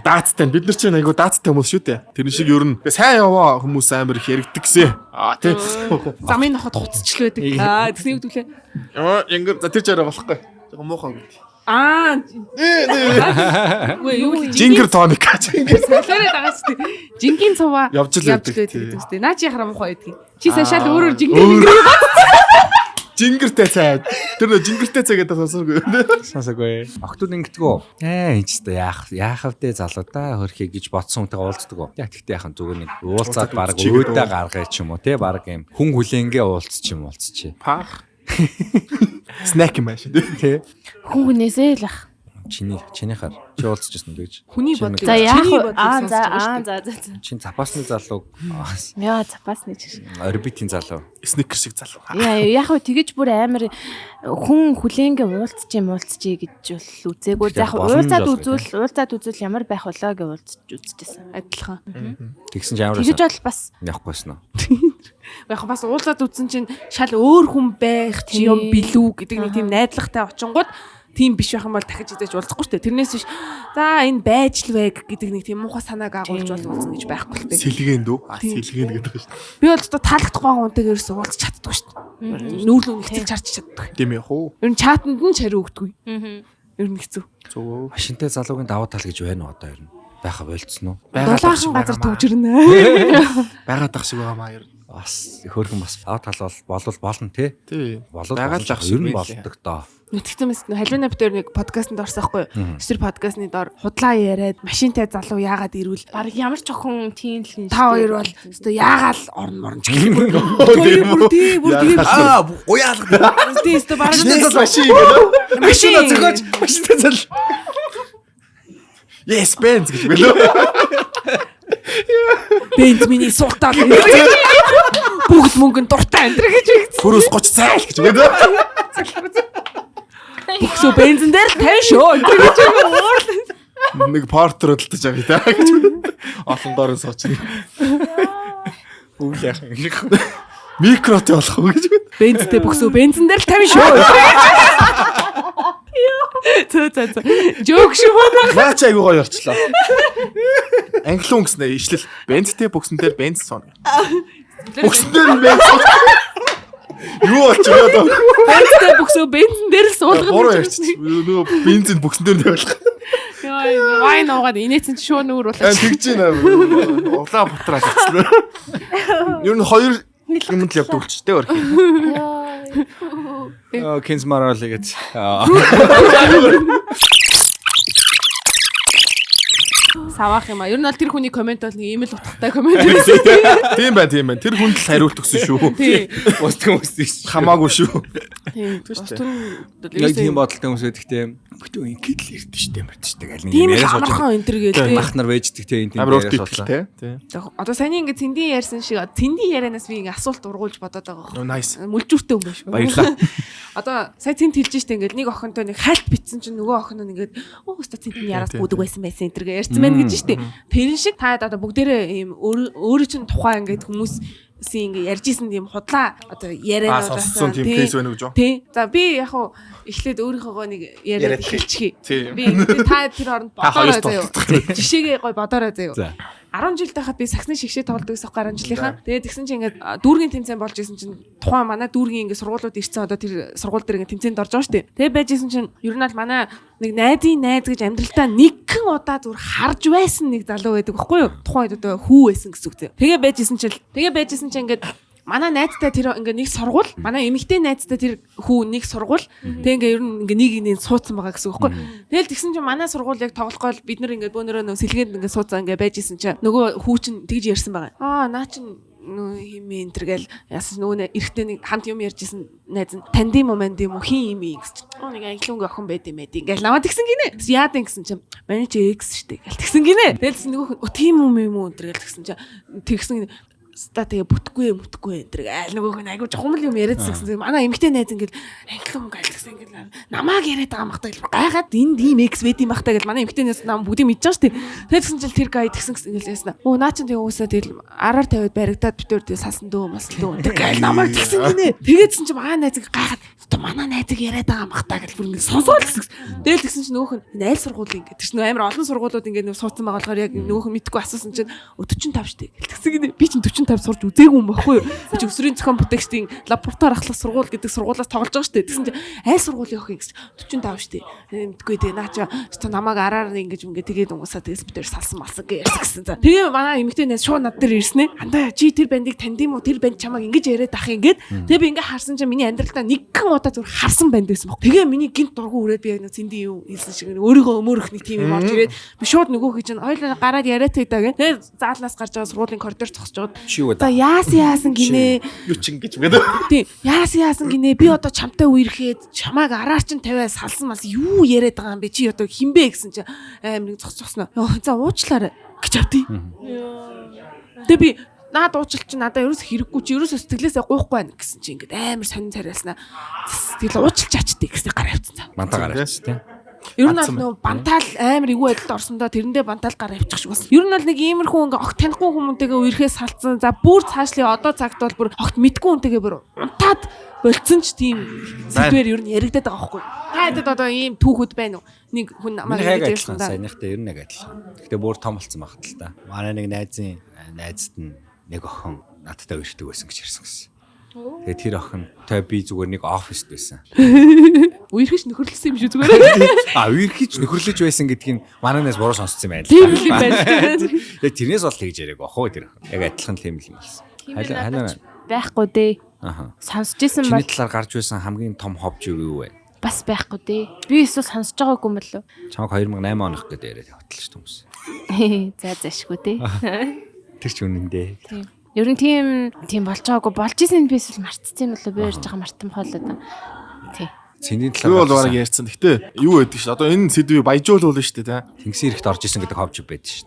Даацтай бид нар чи айгу даацтай хүмүүс шүү дээ. Тэр шиг ер нь сайн яваа хүмүүс амар их яригддаг гэсэн. Тий. Замын нохот хуцчлаа байдаг. Тэсний үг түлээ. Янгэр за тэр чараа болохгүй. Муухай гэдэг. Үгүй юу Жингер тоник Жингер салаараа байгаа шүү дээ. Жингийн цуваа явж л байдаг тийм. Наа чи хараа муухай байдаг. Чи сашаал өөрөөр жингер Жингертэй цай. Тэр нөө жингертэй цай гэдэг сонсоогүй. Сонсоогүй. Охтууд ингэдэггүй. Энэ ч яах вэ залуудаа хөрхий гэж бодсон хүнтэйгээ уулздаг. Яг тэгтээ яхан зүгээр нэг уулзаад баг өөдөө гаргая ч юм уу те баг юм хүн хүлэнгээ уулзч юм уулзчих. Пах. Снэк юм ааш тий. Хүн хүнээсээ л ах. чинийхаар чи уулзчихсан үү гэж. Хүний бодлоо. За яах вэ? За. Чин запасны залуу. Яа запасны ч. Орбитийн залуу. Снекер шиг залуу. Яг хөө тэгэж бүр амар хүн хүлээнгээ уулзчий гэж бол үзээгүй. За яг уулзаад үзвэл ямар байх болоо гэж үзчихсэн. Адилхан. Тэгсэн чинь ямар Тэгэж бол бас явахгүйсэн үү? Яг бас уулзаад үзсэн чинь шал өөр хүн байх чи юм билүү гэдэг нэг тийм найдлагатай очингууд тийм биш байх юм бол дахиж идэж уулзахгүй шүү дээ. Тэрнээс биш. За энэ байж л вэ гэдэг нэг тийм муухай санааг агуулж бол уулзна гэж байхгүй л дээ. Сэлгэнд үү? Сэлгэнд гэдэг шүү дээ. Би бол одоо таалагдахгүй байгаа хүнтэйгээр ерөөсөө уулзч чаддгүй шүү дээ. Нүүрлөө нэгтгэж харч чаддгүй. Тийм яах вэ? Ер нь чатанд нь чариу өгдөг. Ер нь хэцүү. Зөв. Машинтай залуугийн давуу тал гэж байна уу одоо ер нь? Байха болцсон уу? Дулаахан газар төвжирнэ. Байгаад ах шиг байгаа маа ер нь. Бас хөөргөн бас давуу тал болвол болно тий. Тий. Байгаад ах шиг ер нь болдог доо. Нэгтгэсэн мэт халиуна битэр нэг подкастт орсон байхгүй юу? Тэр подкастны доор худлаа яриад машинтай залуу яагаад ирвэл баг ямар ч охин тийм л та хоёр бол өстө яагаад орн морн ч гэх юм. Бүр тийм уяалга. Тийм өстө баг машин зөгөөж машинтай залуу. Yes Benz гэж билүү. Benz миний суултаа. Бүгд мөнгөнд дуртай энэ гэж хэлсэн. Хөрөөс 30 цайл гэж билүү. Бүгсөө бензин дээр тавь шүү. Гэж уурлаа. Нэг портер хөдөлж байгаа гэж. Олон дорын сууч. Үгүй яах юм. Микротэй болох уу гэж. Бензтэй бүгсөө бензин дээр тавь шүү. За. Жок шүү. Наач айгуу гоё орчлоо. Англиун гэснээр ишлэл бензтэй бөксөн дээр бенз сууна. Бөксөн дээр бенз. Юу болчихоо доо. Бензтэй бүгсөө бензин дээр л суулгах. Буруу ярьчих. Нөгөө бензин бөксөн дээр тавих. Яа, вайн уугаад инээсэн чи шуу нүүр болоо. Тэгж байна. Улаа бутраа гэсэн. Ер нь хоёр юмд л явдаг болчих тээ өөр. Кинс маралыг гэж. Саваах юм а. Ер нь бол тэр хүний комент бол нэг ийм л утгатай комент байсан. Тийм байна. Тэр хүнд л хариулт өгсөн шүү. Устгах шүү. Хамаагүй шүү. Тийм. Яг тийм бодолтой хүмүүс гэдэгтэй бүтэн ингээд л ирдэ штэ мэрдэ штэ гэл нэг тийм л амархан энэ төр гээл. мах нар вэждэг те энэ тийм амар урт итгэл те. Одоо саяны ингээд цэндийн ярьсан шиг цэндийн ярианаас би ингээд асуулт ургуулж бодоод байгаа. Nice. Мүлжүүртэй юм байна шүү. Баярлалаа. Одоо сая цэнд хэлж штэ ингээд нэг охинтой нэг хальт битсэн чинь нөгөө охин нь ингээд өстө цэндийн яраас бүдэг байсан энэ төр ярьсан байна гэж штэ. Тэрэн шиг та одоо бүгдээрээ ийм өөрөө чинь тухайн ингээд хүмүүс ингээ ярьжсэн тийм худлаа одоо яриануудаас тийм кейс байна гэж. Тий. За би яг хуу эхлээд өөрийнхөө нэг яриад хэлчихье. Би та тэр оронд бодоорой заяа. Жишээгээ гой бодоорой заяа. 10 жил тахад би саксны шигшээ тоглодог гэсэн 10 жилийнхаа. Тэгээд тэгсэн чинь ингээд дүүргийн тэмцээн болж исэн чинь тухайн манай дүүргийн ингээд сургуулиуд ирсэн одоо тэр сургууль дээр ингээд тэмцээнд орж байгаа шүү дээ. Тэгээд байж исэн чинь ер нь бол манай нэг найзын найз гэж амьдралтаа нэгэн удаа зүгээр харж байсан нэг залуу байдаг байхгүй юу? Тухайн үед одоо хүү байсан гэсэн үг зэ. Тэгээ байж исэн чинь ингээд манай найзтай тэр ингээ нэг сургууль, манай эмэгтэй найзтай тэр хүү нэг сургууль. Тэг ингээ ер нь ингээ нэг суудсан байгаа гэсэн үг байхгүй. Тэгэл тэгсэн чинь манай сургууль яг тоглох гол бид нар ингээ бөөнөрөө нөө сэлгээнд ингээ суудсан ингээ байж исэн чинь нөгөө хүү чинь тэгж ярьсан байгаа. Наа чин нөө химээ энэ гэл яасан нөгөө эрэгтэй нэг хамт юм ярьжсэн найз нь танд юм уу манд юм уу хин юм гэж. Нэг англиунгийн охин байд юм ээ. Ингээл намаа тэгсэн гинэ. Яад гэсэн чинь манай чи X штэ гэл тэгсэн гинэ. Тэгэл нөгөө тийм юм уу энэ гэл тэгсэн чинь тэгсэн ста тэгээ бүтггүй энэ төр айл нөгөөх нь айгуу жохомл юм яриадсан гэсэн. Манай эмэгтэй найз ингээл англиум гайлгсан ингээл намааг яриад байгаа махтай гайхаад энд ийм X байд юм бахтай гэж манай эмэгтэй найз нам бүгдийг мэдчихэж штэ. Тэгсэн чинь тэр гай тэгсэн ингээл ясна. Наа чин тэгээ уусаа тэгэл араар тавиад баригдаад битүүр тэгээ салсан дөө маслаа дөө. Тэгэл намайг тэгсэн гинэ. Тэгээдсэн чинь манай найз гайхаад манай найзыг яриад байгаа махтай гэж бүр ингээл сонсоод гэсэн. Тэгэл тэгсэн чинь нөгөөх нь айл сургуулийн ингээд тэр чинь амар олон сургуулиуд ингээд суудсан байгаа болохоор яг нөгөөх нь мэдгүй асуусан чинь 45 штэ. Тэгсэн гинэ. Би чинь 45 сурж үзээгүй юм баггүй юу? Би ч өсвөрийн зохион бүтээгчдийн лаборатори ахлах сургууль гэдэг сургуулиас тоглож байгаа штэ. Тэгсэн чинь айл сургуулийн охин гэж 45 штэ. Мэдгүй дээ. Наа чи намайг араар ингээд тэгээд унгасаа тэгс битэр салсан малсан гэж ярьсан гэсэн. Тэгээ манай эмэгтэй найз шууд над дээр ирсэн ээ. Андаа чи тэр бандыг танд юм уу? Тэр банд чамайг ингэж яриад ах ингээд. Тэгээ би ингээд харсан чинь миний амьдралтаа нэгэн удаа зүгээр харсан банд байсан баг. Тэгээ миний гинт дургу үрээд би яг нэг цэндийн юу хэлсэн шиг өөрийгөө өмөрөх нэг тийм юм орж ирээд би шууд нөгөөх чинь ойлоо гараад яриад байдаа гэх. Тэгээ заалнаас гарч байгаа сургуулийн коридор зогсож жоод за яасан гинэ юу ч ингэж гэдэг. тий яасан гинэ би одоо чамтай үерхэд чамааг араар чинь тавиа салсан мас юу яриад байгаа юм бэ чи одоо хинбэ гэсэн чи амар нэг зогсосноо за уучлаарай гэж авдий. Тэгээ би наад уучлал чи надаа ерөөс хэрэггүй чи ерөөс сэтгэлээсээ гоохгүй байна гэсэн чи ингээд амар сонин царайлснаа. Тэгэл уучлж чаачдээ гэсэн гараа авчихсан. Мантаа гараа авчихсан тийм. Ер нь бол нөө бантаал амар эвгүй байдалд орсондоо тэрэндээ бантаал гараа авчих шиг болсон. Ер нь бол нэг иймэрхүү ингээ огт танихгүй хүмүүнтэйгээ үерхээс салцсан. За бүр цаашлын одоо цагт бол бүр огт мэдгүй хүнтэйгээ бүр унтаад болцсон ч тийм сэдвэр ер нь яригадаад байгаа байхгүй. Та хэдэд одоо ийм түүхүүд байна уу? Нэг хүн намайг ингэж ярьсан да. Саяныхтай ер нь яг адилхан. Гэхдээ бүр том болсон багт л та. Манай нэг найзын найзд нь нэг охин надтай уурьдаг байсан гэж ярьсан гэсэн. Тэгээ тэр охин той би зүгээр нэг оффист байсан. Үерхэж нөхөрлөсөн юм шүү зүгээр. Үерхэж нөхөрлөж байсан гэдгийг манайнаас буруу сонссон юм байна. Тийм л юм байна. Яг тэрнээс бол тэгж яриаг охоо тэр. Яг адилхан л юм л болсон. Хайлаа байхгүй дээ. Сонсож исэн бол чиний талаар гарч байсан хамгийн том ховж юу вэ? бас байхгүй дээ. Би эсвэл сонсож байгаагүй юм болов. Чамаг 2008 оных гэдэг яриад явтал ш хүмүүс. За заашгүй дээ. Тэр ч үнэндээ. Тийм. Ер нь тийм болж байгаагүй болж исэн би эсвэл мартцсан юм болов. Би ярьж байгаа мартсан болоо да. Тий. Цэний талаар би бол бараг ярьсан. Гэтэ юу байдаг ш. Одоо энэ сэдвийг баяжуулвал шүү дээ, тэ. Тэнгисийн эрэхт орж исэн гэдэг ховж байдаг ш.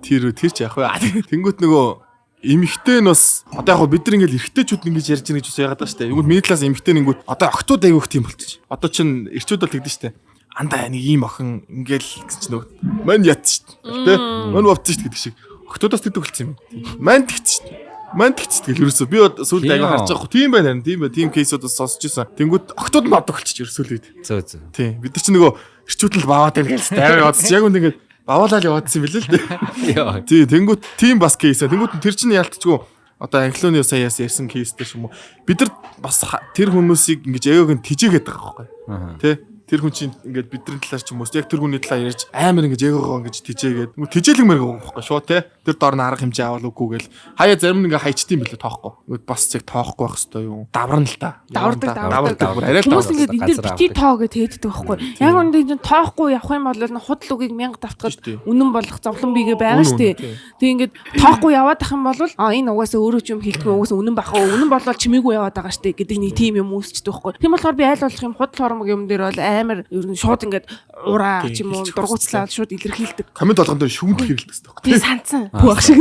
Тэр ч яах вэ? Тэнгүүт нөгөө эмэгтэй нь бас одоо яг бид нар ингээл эрэгтэйчүүд ингэж ярьж байгаа гэж бас яагаад байна шүү дээ. Тэгвэл миний талаас эмэгтэй нэнгүүд одоо охтууд айгүйх тийм болчих. Одоо чин эрчүүд бол тэгдэж шүү дээ. Андаа нэг ийм охин ингээл гэсэн чинь нөгөө мань ят шүү дээ. Тэ? Мань бовцсон шүү гэдэг шиг. Охтуудаас тэгдэг болчихсон юм. Мань тэгч шүү дээ. Манд тэгчихдэг ерөөсөө би сүүлд аяга харж байгаа. Тийм байна харин тийм бай. Тийм кейсүүдээс сонсч ирсэн. Тэнгүүд охтууд мод өгч ерөөсөө л үед. Зөө. Тийм. Бид нар чи нөгөө эрчүүд л баваад байл гэлс тайвар яваадс. Яг үнд ингээд баваалал яваадсан юм билээ л дээ. Тий, тэнгүүд тийм бас кейс. Тэнгүүд тэр чинь ялтчгүй одоо англиуны саяас ярьсан кейстэй юм уу. Бид нар бас тэр хүмүүсийг ингэж аяаг нь тижээгээд байгаа байхгүй. Тий. Тэр хүн чинь ингээд бидний талаар ч юм уу яг тэр хүний талаар ярьж амар ингэж ягоогоо ингэж тижээгээд тижээлэг мэрэг байгаа байхгүй шүү те. Тэр дор нь арга хэмжээ авал үгүй гэл хаяа зарим нэг хайчдсан билээ тоохгүй. Бас яг тоохгүй байх хэвээр юу. Даварна л та. Давардаг. Арай л хүмүүс ингээд энэ бити тоо гэж хэлдэг байхгүй. Яг үндэ энэ тоохгүй явах юм бол худал үгийг 1000 давтахад үнэн болох зовлон бигээ байгаа шүү дээ. Тэг ингээд тоохгүй яваад ах юм бол энэ угаасаа өөрөө ч юм хэлдэг угаасаа үнэн бах уу. Үнэн болвол чимээгүй яваад байгаа шүү дээ гэдэг нэг тим юм үүсчихдээ байхгүй. Тийм болохоор би айл болох юм худал хормог юм дээр бол амар ер нь шууд ингээд ураа ч юм уу дургуцлаад шууд илэрхийлдэг. Комент болгон дээр шүмд хэрэлдэг гэсэн. Би сансан. Бүх шиг.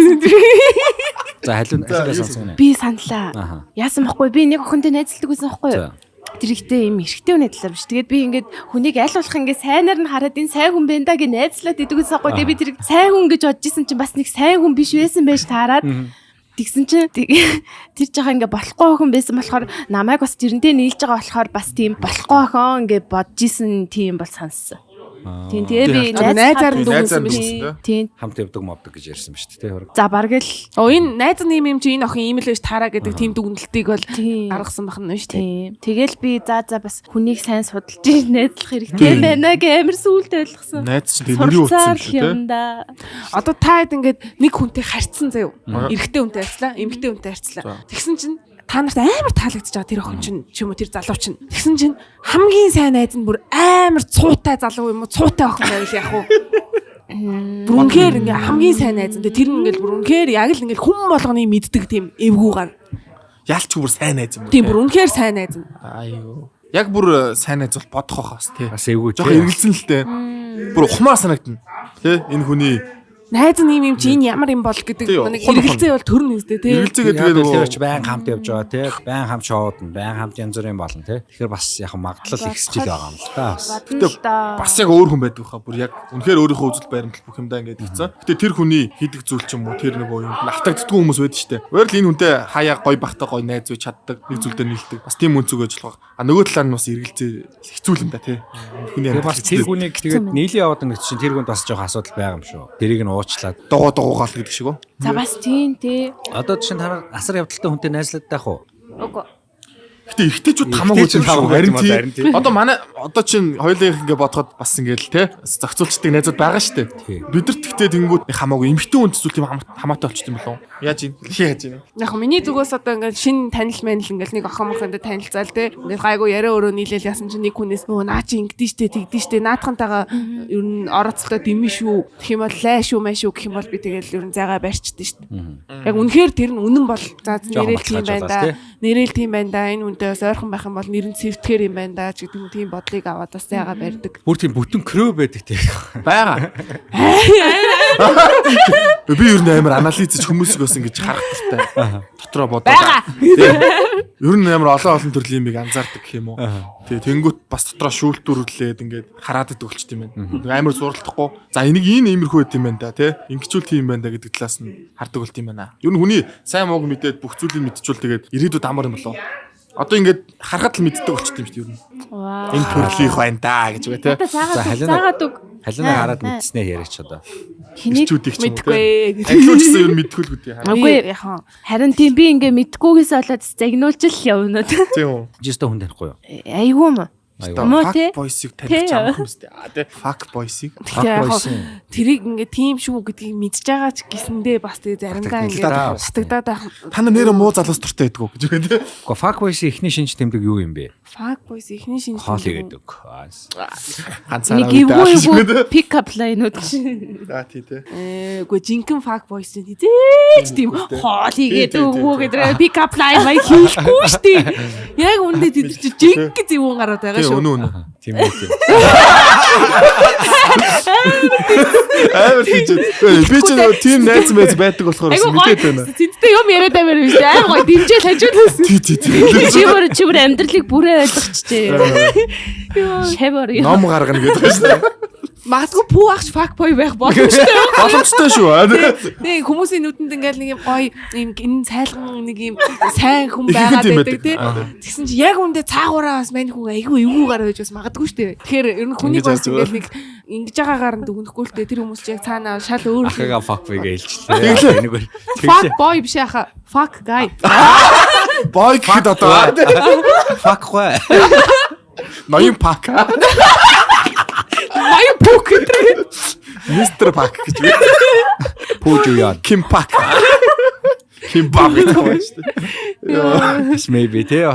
За халуун сансан. Би саналаа. Яасан бохгүй би нэг охинтой найзалдаг байсан бохгүй юу? Тэр ихтэй юм эрэгтэй үнэ талаар биш. Тэгээд би ингээд хүнийг аль болох ингээд сайнаар нь хараад энэ сайн хүн байна да гэж найзлаад идэг гэсэн бохгүй. Тэгээд би тэр сайн хүн гэж бодож исэн чинь бас нэг сайн хүн биш байсан байж таарад. Тэгсэн чинь тэр жахаа ингээ болохгүй охин байсан болохоор намайг бас тэрнтэй нийлж байгаа болохоор бас тийм болохгүй охин ингээ бодож исэн тийм бол сонссон. Тийм тэгээ би найзаар дүүсэн биш. Тийм хамт явдаг моддаг гэж ярьсан ба шүү дээ. За бараг л энэ найз юм чи энэ охин ийм л байж таараа гэдэг тийм дүгнэлтийг бол гаргасан бахна шүү дээ. Тэгэл би за бас хүнийг сайн судалж найзлах хэрэгтэй байна гэ амар сүулт ойлгосон. Найз чинь тэр нэрийг утсан юм да. Одоо та хэд ингээд нэг хүнтэй харьцсан заяа. Эрэгтэй хүнтэй харьцлаа, эмэгтэй хүнтэй харьцлаа. Тэгсэн чинь та нарт амар таалагдж байгаа тэр охин чинь ч юм уу тэр залуу чинь. Тэгсэн чинь хамгийн сайн найз нь бүр амар цуутай залуу юм уу? Цуутай охин байвал яах вэ? Бүр үнэхээр ингээ хамгийн сайн найз нь тэр нь ингээл бүр үнэхээр яг л ингээл хүн болгоны мэддэг тийм эвгүүгаар. Ялч бүр сайн найз юм. Тийм бүр үнэхээр сайн найз нь. Аайуу. Яг бүр сайн найз бол бодох хаас тий. Бас эвгүй жоох эргэлзэн л дээ. Бүр ухмаар санагдана. Тий энэ хүний найз нь юм чи энэ ямар юм бол гэдэг нэг эргэлзээ бол төрн үстэй тий. Эргэлзээ гэдэг нөгөө баян хамт явж байгаа тий. Баян хамт шоудна, баян хамт янз бүрийн болно тий. Тэгэхээр бас яг магадлал ихсчил байгаа юм л та. Бас яг өөр хүн байдаг хаа. Бүр яг үнэхээр өөрийнхөө үзэл баримтлал бүх юмдаа ингээд хэлсэн. Гэтэ тэр хүний хийдэг зүйл ч юм уу тэр нөгөө юм автагддгүй хүмүүс байдаг штэ. Өөр л энэ хүнтэй хаяа гой бахтай гой найз үе чаддаг. Нэг зүйл дээр нийлдэг. Бас тийм үнцөг ажиллах. А нөгөө талаар нь бас эргэлзээ хэцүү юм да тий. Хүний бас тэр хүнийг тэгээд нийлээ яваад ингээд чинь тэр хүнд бас жоох асуудал байгаа юм шүү. Тэрийг нь уучлаад дугуугаал гэдэг шиг үү? За бас тийм тий. Одоо чинь та асар явдалтай хүнтэй найзлаад байх уу? Үгүй. Гэтэ ихтэйчүүд хамаагүй ч харин тий. Одоо манай одоо чинь хоёулынх ингээ бодоход бас ингээл те зохицуулчдаг найзууд байгаа шүү дээ. Бид нар тэгтээ тэнгүүд хамаагүй эмхтэн үнд зүйл юм хамаатай болчихсон юм болов. Яаж юм бэ? Яг миний зүгээс одоо ингээд шинэ танил манил ингээд нэг охин мохонд танилцаал те. Ингээд гайгүй яриа өрөө нийлээл ясан чинь нэг хүнээс нөгөө наа чи ингэдэж штэ тэгдэж штэ наадхантайгаа ер нь орооцолтой дэмэн шүү. Тэгэх юм бол лай шүү май шүү гэх юм бол би тэгэл ер нь зайгаа барьчихдээ штэ. Яг үнэхээр тэр нь үнэн бол за нэрэл тийм байна да. Нэрэл тийм байна да. Энэ үнтэй бас ойрхон байх юм бол нэр нь цэвтгэхэр юм байна да гэдэг юм тийм бодлыг аваад бас зайгаа барьдаг. Бүр тийм бүтэн крөө байдаг тийм байгаа. Би ер нь амар анализч хүмүүсийг бас ингэж харах хэрэгтэй. Дотроо бодоод. Ер нь амар олон төрлийн юмыг анзаардаг гэх юм уу. Тэгээ тэнгуут бас дотроо шүүлтүүрлээд ингээд хараад идэх болчт юм байна. Амар зурлахгүй. За энийг энэ иймэрхүү байт юм байна да тий. Ингэчүүл тийм байна да гэдэг талаас нь хардаг болт юм байна. Ер нь хүний сайн мууг мэдээд бүх зүйлийг мэдчихвэл тэгээд ирээдүйд амар юм болов. Одоо ингээд харахад л мэддэг болчт юм шүү дээ ер нь. Энэ төрлийнх байна да гэж үгүй тий. За заагаад үг. Халина хараад мэдснээр яриач одоо. Хэнийг мэдгүй. Ажилууч гэсэн юм мэдгүй л үү. Үгүй яхан. Харин тийм би ингээ мэдгүйгээс болоод загнуулж л явна. Тийм үү. Жишээ хүн танихгүй юу? Айгүй юм. Fuck boys-ыг таних амх юм сте. Тэ fuck boys-ыг. Тэрийг ингээ тийм шүү гэдгийг мэдж байгаа ч гэсэндээ бас тэгээ заримдаа ингээ хатагдаад байх. Та нар нэр муу залуус туртай байдгүй гэж үгүй тэ. Гэхдээ fuck boys-ийн эхний шинж тэмдэг юу юм бэ? Fuck boys эхний шинж хоол игээд өг. Ганцаараа нэг юу pick up line-ууд гэж. За тий тэ. Үгүй жинхэнэ fuck boys нь хизээч тийм хоол игээд өгөө гэдэг pick up line маяг хийхгүй шүү дээ. Яг үндэ тэр жинхэнэ зөв гараад байгаа. Үнэн. Тийм үү. Амар тийч. Би ч тийм найз мэз байдаг болохоор мэдээд байна. Зинтэй юм яриад амар юм шүү дээ. Амар гоё дэмжээл хажуулсан. Тий. Чи бүр амьдралыг бүрээ ойлгочихжээ. Шавар юм. Ном гаргана гэдэг байна шүү дээ. Магадгүй пүү ахч fuck boy байх боломжтой. Боломжтой шүү. Тэг хүмүүсийн нүдэнд ингээл нэг юм гоё юм энэ цайлган нэг юм сайн хүн байгаад байдаг тий. Тэгсэн чи яг үндэ цаагаараа бас мань хүн айгүй эвгүүгээр байж бас магадгүй шүү дээ. Тэгэхээр ер нь хүний бас ингээл нэг ингэж байгаагаар нь дүгнэхгүй л дээ. Тэр хүмүүс чи яг цаанаа шал өөр. Ахыгаа fuck boy гэлжлээ. Энэгээр fuck boy биш яха. Fuck guy. Boy гэхэд одоо fuck boy. Ноён пак. Маяг пүк гэдэг. Мистер пак гэж үү? Пүүж юу яа? Ким пак. Ким пак гэж байна шүү дээ. Maybe тий.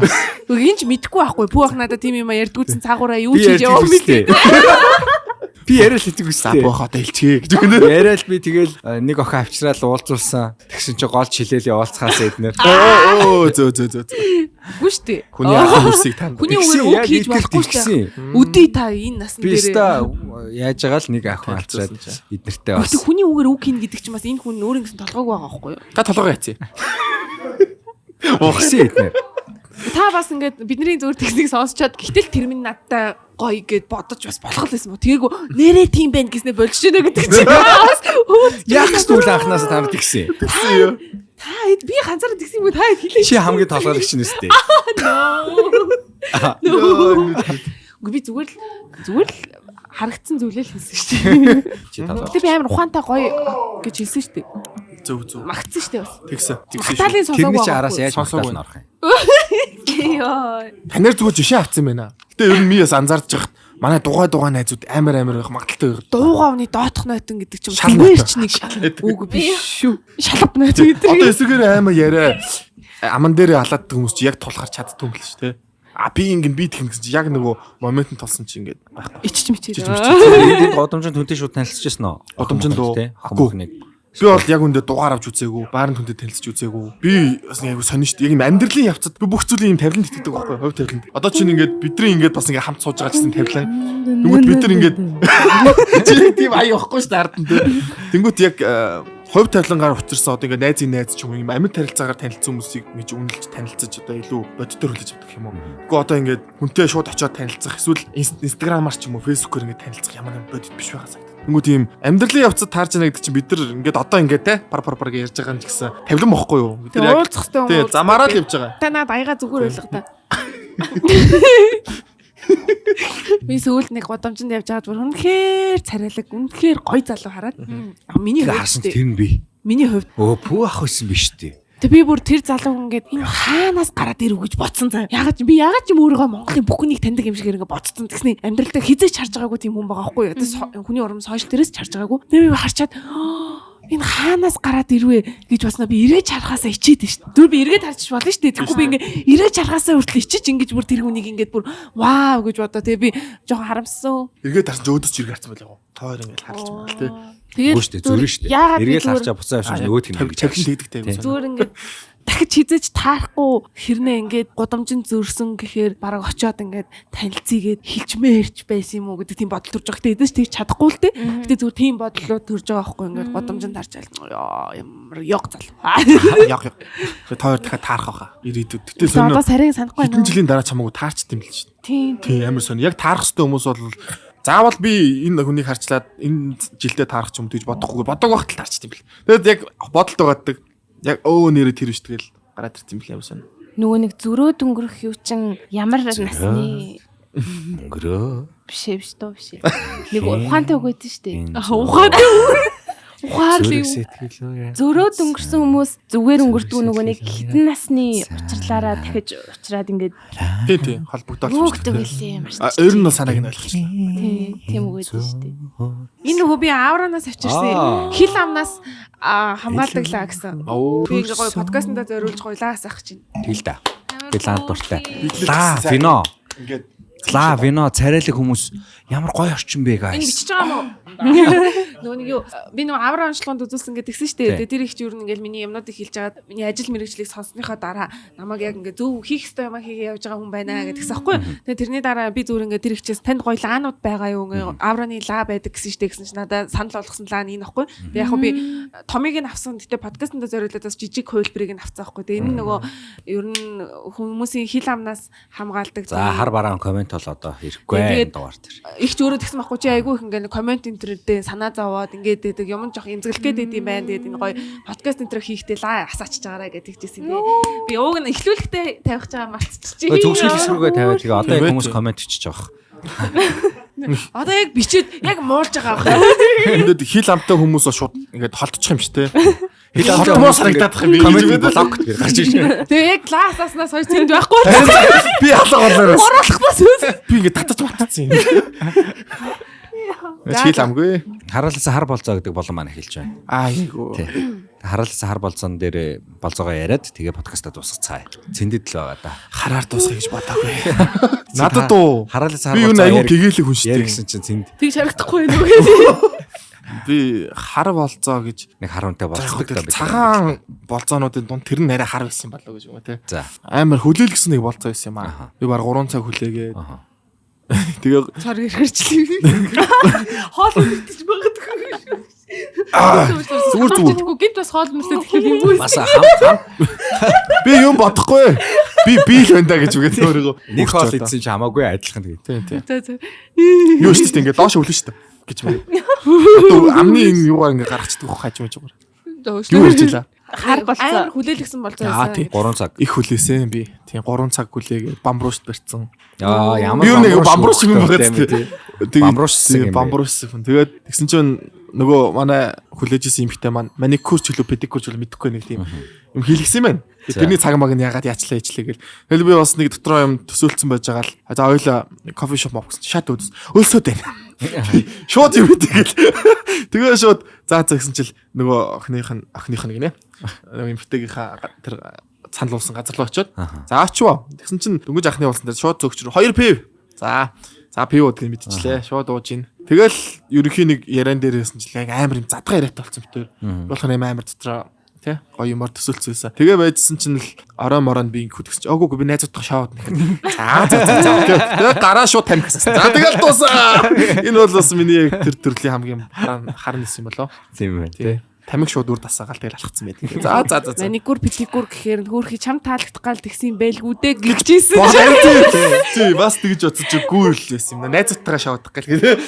Үгийнч мэдхгүй байхгүй. Пүү ах надад тийм юм ярьдгүйсэн цаагаараа юу хийж яваа мэдээ. Би яриа л хийдэг үстэй. Боохоо дэлчээ гэж үү? Яриа л би тэгэл нэг охин авчраад уулзуулсан. Тэгсэн чи гол чилээл явуулцахаас эднэр. Зөө. Үгүй шүү дээ. Хүний ах үсийг танд. Хүний үгээр үг хийж болохгүй шүү дээ. Үдий та энэ насн дээр. Би өста яаж байгаа л нэг охин авчраад эднэртэй бас. Хүний үгээр үг хийн гэдэг чинь бас энэ хүн өөр ингэсэн толгойг байгаа байхгүй юу? Та толгой яцъя. Уухсан эднэр. Та бас ингээд бидний зөвөр техник сонсчоод гэтэл тэр минь надтай гоё гэд бодож бас болох л байсан мó. Тэгээгүй нэрээ тийм байх гэснээр болж шинэ гэдэг чинь бас яг зүйл анханасаа танад тэгсэн. Та би ганцаараа тэгсэн юм уу? Та хэлээ. Чи хамгийн толгойч нь өстэй. Би зүгээр л харагдсан зүйлээ л хэлсэн шүү дээ. Чи толгой. Тэг би амар ухаантай гоё гэж хэлсэн шүү дээ. Зөв. Магтсан шүү дээ бас. Тэгсэн. Талын сонсоог тэрний чи араас яаж сонсоог нь орох юм? Йоо. Танаар зүгээр жишээ авсан байна. Гэтэ ер нь би бас анзаарч байгаа. Манай дугай найзууд амар байх магадaltaй байх. Дуугаавны доотх нойтон гэдэг чинь зүгээр ч нэг үг биш шүү. Шалгав нойт гэдэг. Одоо эсвэгээр амар яриа аман дээр халаад хүмүүс чи яг тулахар чаддгүй юм л шүү дээ. Би ингэн би тэгнэ гэсэн чи яг нөгөө моментын толсон чи ингээд байхгүй. Ичч мичээд. Энд годомжинд хүнтэй шууд танилцчихсан уу? Годомжинд уу? Хаггүй нэг. Би бол яг үндэ дугаар авч үзээгүй, баарнд хүнтэй танилцж үзээгүй. Би бас яг сонин шүү дээ. Яг юм амьдралын явцад би бүх зүйлийн юм тавилан итгэдэг байхгүй, хувь тавиланд. Одоо чинь ингээд бидний ингээд бас ингээд хамт сууж байгаа гэсэн тавилан. Тэнгүүт бид нар ингээд тийм аяа واخгүй шүү дээ ард нь. Тэнгүүт яг хувь тавилангаар учирсан одоо ингээд найзын найз ч юм амьд тарилцаагаар танилцсан хүмүүсийг ингэж үнэлж танилцаж одоо илүү бодитор хүлээж авдаг юм уу? Гэхдээ одоо ингээд хүнтэй шууд очиод танилцах эсвэл инстаграмаар ч юм уу фэйсбүүкээр ингээд танилцах ямар нэг бодит биш байгаа санагдав. Тэнгүү тийм амьдралын явцад таарч яана гэдэг чинь бид нар ингээд одоо ингээд те пар гэж ярьж байгаа юм ч гэсэн тавилан бохгүй юу? Бид нар яг уулзах хэрэгтэй юм. Тийм замаараа л явж байгаа. Та наад аяга зүгээр ойлго та. Би сүүлд нэг годомжинд явж байгаад бүр үнэхээр царайлаг, үнэхээр гоё залуу хараад. Миний хувьд харсан тэр нь би. Миний хувьд Пүү ах байсан биш үү? Тэг би бүр тэр залуу ингээд энэ хаанаас гараад ирв гэж бодсон заа. Ягаад ч өөрийгөө Монголын бүх хүнийг таньдаг юм шиг ингээд бодсон. Тэгсний амьдралдаа хизээч харж байгаагүй тийм хүн байгаа байхгүй юу? Одоо хүний урам сошиал дээрээс ч харж байгаагүй. Тэг би харчаад энэ хаанаас гараад ирвэ гэж босноо би эргэж харахаасаа ичээд шүү дээ. Түр би эргээд харчих болно шүү дээ. Тэгэхгүй би ингээ эргэж харахаасаа хүртэл ичиж ингэж бүр тэр хүнийг ингээд бүр вау гэж бодоо. Тэгээ би жоохон харамссан. Эргээд харсан өөдөөс ч эргээд харсан байлаа. Тоор ингээд харж байгаа тий. Тэгээд Гүштэй зүрх шүү дээ. Эргээл харчаа буцаа авчих нөгөөт юм гэж тавилан тэгдэгтэй юм. зүгээр ингээд дахиж хизэж таарахгүй хэрнээ ингээд гудамжинд зөрсөн гэхээр бараг очиод ингээд танилцъгээд хилчмээрч байсан юм уу гэдэг тийм бодол төрж байгаа. Гэтэ эдэж тэгж чадахгүй л дээ. Гэтэ зүгээр тийм бодлоо төрж байгаа байхгүй ингээд гудамжинд харж яа ямар ёг залуу. Яг. Тоор дахиад таарах байхаа. Ирээдүйд. Гэтэл Одоо сарын санахгүй хэдэн жилийн дараа чамаагүй таарч тийм л шүү дээ. Тийм. Тийм амар сони. Яг таарах хэвээр хүмүүс бол заавал би энэ хүнийг харчлаад энэ жилдээ таарах ч юм гэж бодохгүй бодог багт л таарч тийм бэл. Тэгэд яг бодолд байгааддаг. Яг нэрээ тэр биш тэгэл гараад ирсэн юм байна сони. Нөгөө нэг зөрөөд өнгөрөх юу чин ямар насны өнгөрөө биш дөө биш. Нэг ухаантай үг гэдэг шүү дээ. Ухаантай ухаалын зөрөөд өнгөрсөн хүмүүс зүгээр өнгөрдөг нөгөө нэг хитэн насны учирлаараа дахиж уулзраад ингээд Тийм холбогдоод хөөгдөг гэлээ ямар ч. Ер нь бол санааг нь ойлгочих. Тийм үг гэдэг шүү дээ. энэ нөгөө би авранаас авчирсан хил амнаас хамгаалдаглаа гэсэн. Би ингээ гоё подкастнда зориулж гойлаас ах чинь. Тэгэл да. Билан дуртай. Вино. Ингээд Вино царайлаг хүмүүс ямар гоё орчин бэ Энэ guys. бичиж байгаа юм уу? Нөгөө нэг юу би нөгөө авраа онцлогонд үзүүлсэн гэдгсэн шүү дээ. Тэр их ч юу нэгэл миний юмнуудыг хэлж агаад миний ажил мэргэжлийг сонссныхаа дараа намайг яг ингээ зөв хийх ёстой юм хийгээ явж байгаа хүн байна гэдгсэн аахгүй. Тэгээ тэрний дараа би зүгээр ингээ тэр ихчээс танд гоё лаанууд байгаа юу ингээ аврааны лаа байдаг гэсэн шүү дээ гэсэн чинь надад санал болгосон лаан энэ аахгүй. Тэгээ яг би томыг нь авсан гэтээ подкастнда зориулаад бас жижиг хувилбарыг нь авсан аахгүй. Тэгээ энэ нөгөө ер нь хүмүүсийн хил амнаас хамгаалдаг. За хар бараан комент бол одоо ирэхгүй дугаар тэр. Их ч өөрөө тэгсэн байхгүй чи айгүй их ингээ комент интернетээ санаа зовоод ингээд байдаг юм жоох имзэглэхэд байд юм байна. Тэгээд энэ гоё подкаст интер хийхдээ лаа асаачж байгаарай гэдэг хэлжсэн дээ. Би ууг нь эхлүүлэхдээ тавих байгаа мартчихжээ. Төгсгөл эсрүүгээ тавиад тэгээ одоо яг хүмүүс комент хийчих жоох. Одоо яг бичээд яг муулж байгаа байхгүй. ингээд хил амтай хүмүүс бол шууд ингээд холдчих юм шүү дээ. Хил амтай хүмүүс харагдаад их юм. Комент блок гэж гарч ирж. Тэгээ яг класснаас хойш тэнд байхгүй. Би халаа болоо. Оруулахнаас Би ингээд татаж матцсан юм. Хил амгүй. Хараалцаа хар болцоо гэдэг болон маань хэлж байна. Айгуу. Хараалцаа хар болцоон дээр болцоогоо яриад тэгээ подкастаа дуусгацгаая. Цэндэд л байгаа да. Хараар дуусгах гэж бодоагүй. Надад уу. Хараалцаа Би юу айгуу гэгээлэг хүн шүү дээ. ярьсан чинь цэнд тэгж харагдахгүй байх үү? Би хар болцоо гэж нэг харунтай болцдог та бид. цагаан болцоонуудын дунд тэр нь арай хар байсан болоо гэж юм уу те. За. Амар хүлээлгсэн нэг болцоо байсан юм аа. Би баг 3 цаг хүлээгээд. Тэгээ Цар гэрхэрчлээ. Хоол үлдэж магадгүй. зүгээр. Гинт бас хоол мөрсөд тэгэхээр юм уу? Бас хам Би юм бодохгүй. Би л байна да гэж үгээд өөрийгөө нэг хоол идсэн чи хамаагүй адилхан тэгээд. Тийм. За за. Юу шүү дээ ингээд доош өвлөн шүү дээ гэж байна. Одоо амны энэ юугаар ингээд гаргачихдаг хаж мэж байгаа. Юу хийж илаа? Хар болцоо. Амар хүлээлгсэн болцоо байсан. 3 цаг. Их хүлээсэн би. Тийм 3 цаг хүлээгээд бамбруушд барьсан. Ямар Би юу нэг бамбруш юм байгаа тийм. Бамбруушсан юм бэ? Бамбруушсан. Тэгээд тэгсэн чинь нөгөө манай хүлээжсэн юмхтэй маань маникюр ч үлээ педикюр ч үлээ мэдэхгүй нэг тийм юм хийлгсэн юм байна. Тэрний цаг маг нь ягаад яачлаа ижлээ гэл. Тэгэл би бас нэг дотроо юм төсөөлцсөн байж байгаа л. За ойлоо кофе шоп мов гэсэн. Шат өөс. Өлсөд байна. Шууд юм тэгэл. Тэгээ шууд за гэсэн чил нөгөө охиных нь гинэ. Нөгөө эмхтэйгийнхаа тэр санал уулсан газар руу очиод. За очив. Тэгсэн чинь дөнгөж анхны уулсан дээр шууд зөгч рүү 2 пив. За пив уудгийг мэдчихлээ. Шууд ууж ийн. Тэгэл ерөнхийн нэг яриан дээр байсан чил яг амар юм задгаа яриатай болсон битээр. Болохоор юм амар дотроо тий гоё юмор төсөөлцөөсаа. Тэгээ байжсэн чинь л орой морон би ингэ хөтгсөн чи агуугүй би найзуудтай шоуд нэг. За. Тэгээ гараа шууд тамхиссан. За тэгэл дуусаа. Энэ бол бас миний яг тэр төрлийн хамгийн харан нисэн юм болоо. Тийм байна тий. Тамиг шууд үр дасаагаал тэгэл алхацсан байдаг. За. Маникюр, педикюр гэхээр хөөхий чам таалагдах гал тэгсэн байлгүй дээ гэлжсэн. Тий бас тэгж бодсон чи гүүрл байсан юм. Найзуудтайгаа шоудах гэл.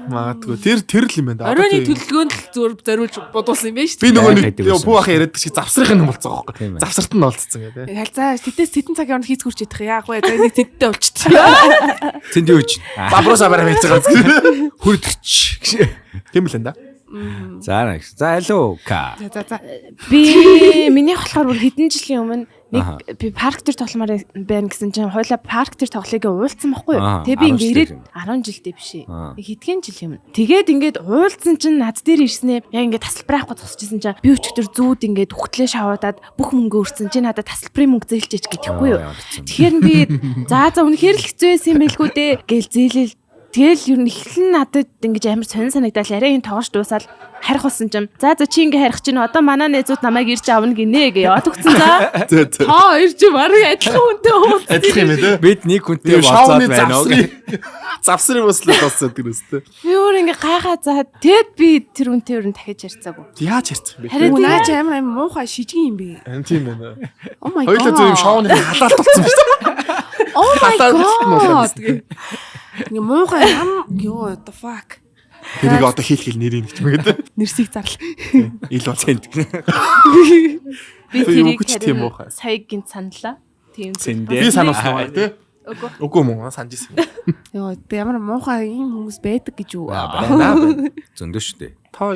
Магадгүй тэр л юм байна. Оройны төлөвлөгөөнд л зур зориулж бодуулсан юм байна шүү дээ. Би нөгөө нэг бүү ахын яриад чи завсрахын юм болцоо байхгүй. Завсарт нь олцсон гэдэг. Халзаа тэтээс тэтэн цагийн орнд хийц хүрч идэх яах вэ? За нэг тэттэй болчихчих. Цэнд юу ч. Бабруу сабараа байж байгаа. Хүрдэгч. Тийм л энэ да. За next. За hello Ка. За. Би минийх болохоор бүр хэдэн жилийн өмнө нэг би парк дээр тогломоор байна гэсэн чинь хойлоо парк дээр тоглоёг уулцсан байхгүй юу? Тэгээ би ингээд 10 жилдээ биш ээ. Хэдхэн жилийн өмнө. Тэгээд ингээд уулцсан чинь над дээр ирснээр яг ингээд тасалбарахгүй зогсчихсан чинь би өчтөр зүүд ингээд үхтлээ шавуудаад бүх мөнгө өрсөн чинь надад тасалбарын мөнгө зээлчээч гэхгүй юу? Тэгэхээр би за үнэхээр л хэцүү байсан юм билгүү дээ гэл зээлэл. Тэгэл ер нь эхлэн надад ингэж амар сонир санагдал арай энэ тоогош дуусаад харих болсон юм. За чи ингэ харих чинь одоо манай найзууд намайг ирж авна гинэ гээ яваад өгсөн за. Та ирж барыг адилхан хүнтэй уулзсан. Адилхан юм ээ. Бид нэг хүнтэй болцоод байна уу? Завсрын бослоо болсон тэр үстэй. Би өөр ингэ гайхаа за тэгэд би тэр үнтэй өрн дахиж ярьцаагүй. Яаж ярьцах бэ? Харин Наач амар муухай шижиг юм бэ. Тийм байна. Oh my god. Хоёулаа зөв юм шоуны халаалт болсон шүү дээ. Oh my god. Ингээ муухай ёо the fuck. Тэрийг одоо хийх нэрийг гэж мэгэд. Нэрсийг зарлаа. Ил уцент. Би тэрийг тийм муухай. саягийн саналаа. Тийм. Би сануулсан байна тий. Үгүй мөн санаж ирсэн. Ёо ямар муухай ийм хүмүүс байдаг гэж юу? Байна. Зөндөө шүү дээ. Та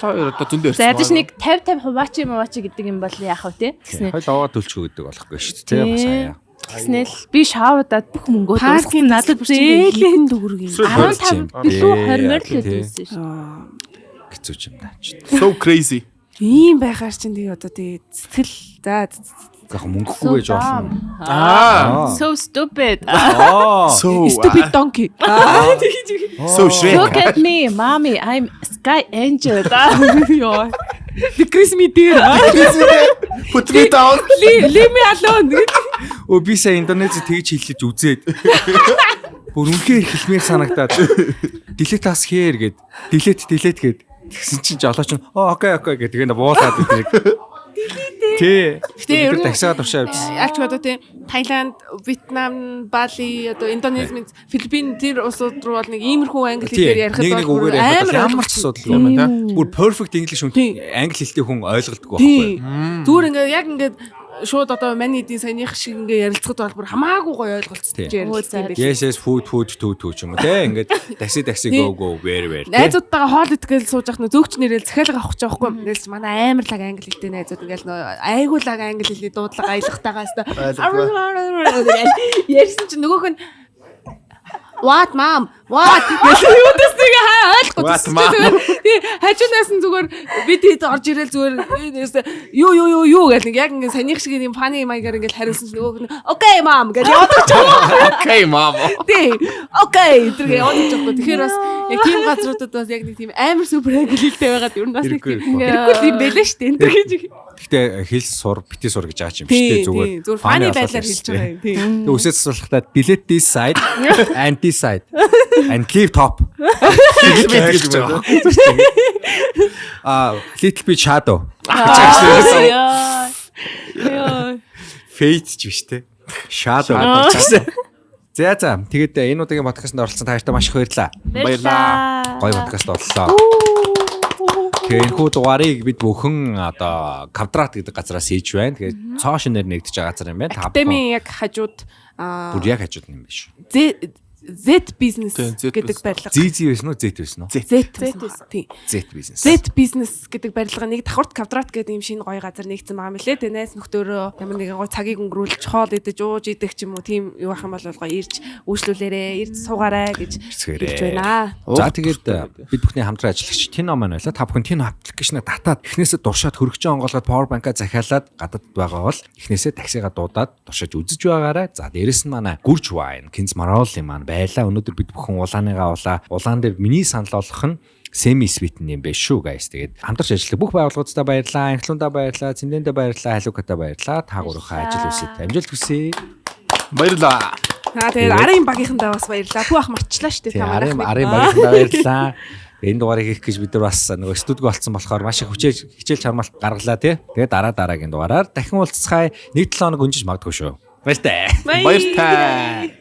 хоёр одоо зөндөө ярьсан. За ядаж нэг 50 хуваач гэдэг юм бол яах вэ те? Хойл аваа төлчгөө гэдэг болохгүй шүү дээ. Бас хаяа. Тэгснээл би шаавуудаад бүх мөнгөө паркийн надад зээлэн дүүрэг юм. 15 билүү 20 морь л өдөөсөн шүү. Хэцүү юм даа. So crazy. Ийм байхаар чинь тэгээ одоо тэгээ сэтгэл за Яг мөнгөгүй байж болно. So stupid. So stupid donkey. So Shrek. Look at me, mommy. I'm sky angel. Ёо. Decrease me dear. Put me down. Leave me alone. Би сая интернетээр тэгж хэлж үзээд. Бүр үнхээр хэлмээр санагдаад. Delete task here гэд. Delete гэд. Тэгсэн чинь жолооч нь окей гэдэг тэгээ буулгаад идэг. Тий. Тэр тагсаад авшаа явчихсан. Ялч одоо тий Таиланд, Вьетнам, Бали, одоо Индонези, Филиппин тэр улсууд руу бол нэг иймэрхүү англи хэлээр ярихад бол ямар ч асуудал юм да. Бүр perfect English англи хэлтэй хүн ойлгодгүй байхгүй. Зүгээр ингээ яг ингээ шууд одоо маний эдийн саяных шиг ингээ ярилцахад бол бүр хамаагүй гоё ойлголцож ярилцсан байх. Yes food ч юм уу те ингээд такси go where. Найзуудтайгаа хоол идэгээл сууж явах нөө зөөгч нэрэл захиалга авах гэж байхгүй. Тэгэл чи манай амар лаг англи хэлтэй найзууд ингээл нөө айгуу лаг англи хэлний дуудлага аялахтайгаа ярьсан чи нөгөөх нь What mom? What? Юудаас нэг ойлгохгүй. Тий, хажуунаас нь зүгээр би тэд орж ирэл зүгээр юу гэл нэг яг ингэ санийх шиг юм фаны маягаар ингээл хариулсан чи нөгөөх нь окей мам гэж яваад ч юм. Окей мам. Тий. Окей тэр яваад ч юм. Тэгэхээр бас яг тийм газруудад бас яг нэг тийм амар супер англи хэлтэй байгаад ер нь бас нэг тийм хэрэггүй юм байлаа шүү дээ. Тэр гэж. Гэтэ хэл сур, бити сур гэж аач юм шүү дээ зүгээр фаны байдлаар хэлж байгаа юм. Тий. Тэгээ үсээс сурахтаа delete this side and this side and leave top. Гэж байгаа. Little bit shadow. Fade ч биш те. Shadow гэсэн. За тэгээд энэ удаагийн подкастт оролцсон та хоёртаа маш их баярлалаа. Гоё подкаст боллоо. Тэгэхээр энэ дугаарыг бид бүхэн одоо Квадрат гэдэг газараас хийж байна. Тэгээд цоо шинээр нэгдэж байгаа газар юм байна. Академи яг хажууд бүр яг хажууд юм биш. Z business гэдэг барилга. Z байсан уу? Z байсан уу? Z business. Z business гэдэг барилга нэг давхарт Квадрат гэдэг юм шинэ гоё газар нэгдсэн байгаа мөлий. Тэгээ найз нөхдөөрөө ямар нэгэн гоё цагийг өнгөрүүлж хоол идэж ууж идэх ч юм уу тийм юу ах юм бол гоё ирж үйлчлүүлээрээ ирж суугаарай гэж хэлж байна. За тэгээд бид бүхний хамтран ажиллагч Тино маань байлаа. Та бүхэн Тино аппликейшнийг татаад эхнээсээ дуршаад хөргөжөө онгоолгоод power bank-а захиалаад гадаад байгаа бол эхнээсээ таксигаа дуудаад туршиж үзэж байгаарай. За дээрэс нь манай Гүрж Wine, Кинз Мароли маань байлаа. Өнөөдөр бид бүхэн улаан дээр миний санал болгох нь semi sweet юм байна шүү guys. Тэгээд хамтарч ажиллах бүх байгууллагуудаа баярлалаа, анхлуундаа баярлалаа, цэмдэндээ баярлалаа, халукатаа баярлалаа. Та гурван ажил үсэд амжилт хүсье. Баярлалаа. Тэгээд арын багийнхандаа бас баярлалаа. Бүх ах марчлаа шүү дээ. Та арын багийнхандаа баярлалаа. Энэ дугаарыг хийх гэж бид нар бас нөгөө студио болцсон болохоор маш их хичээл чармалт гаргалаа тий. Тэгээд дараагийн дугаараар дахин уулзцгаая. 1-7 хоног өнжиж магадгүй шүү. Баяртай. Баяртай.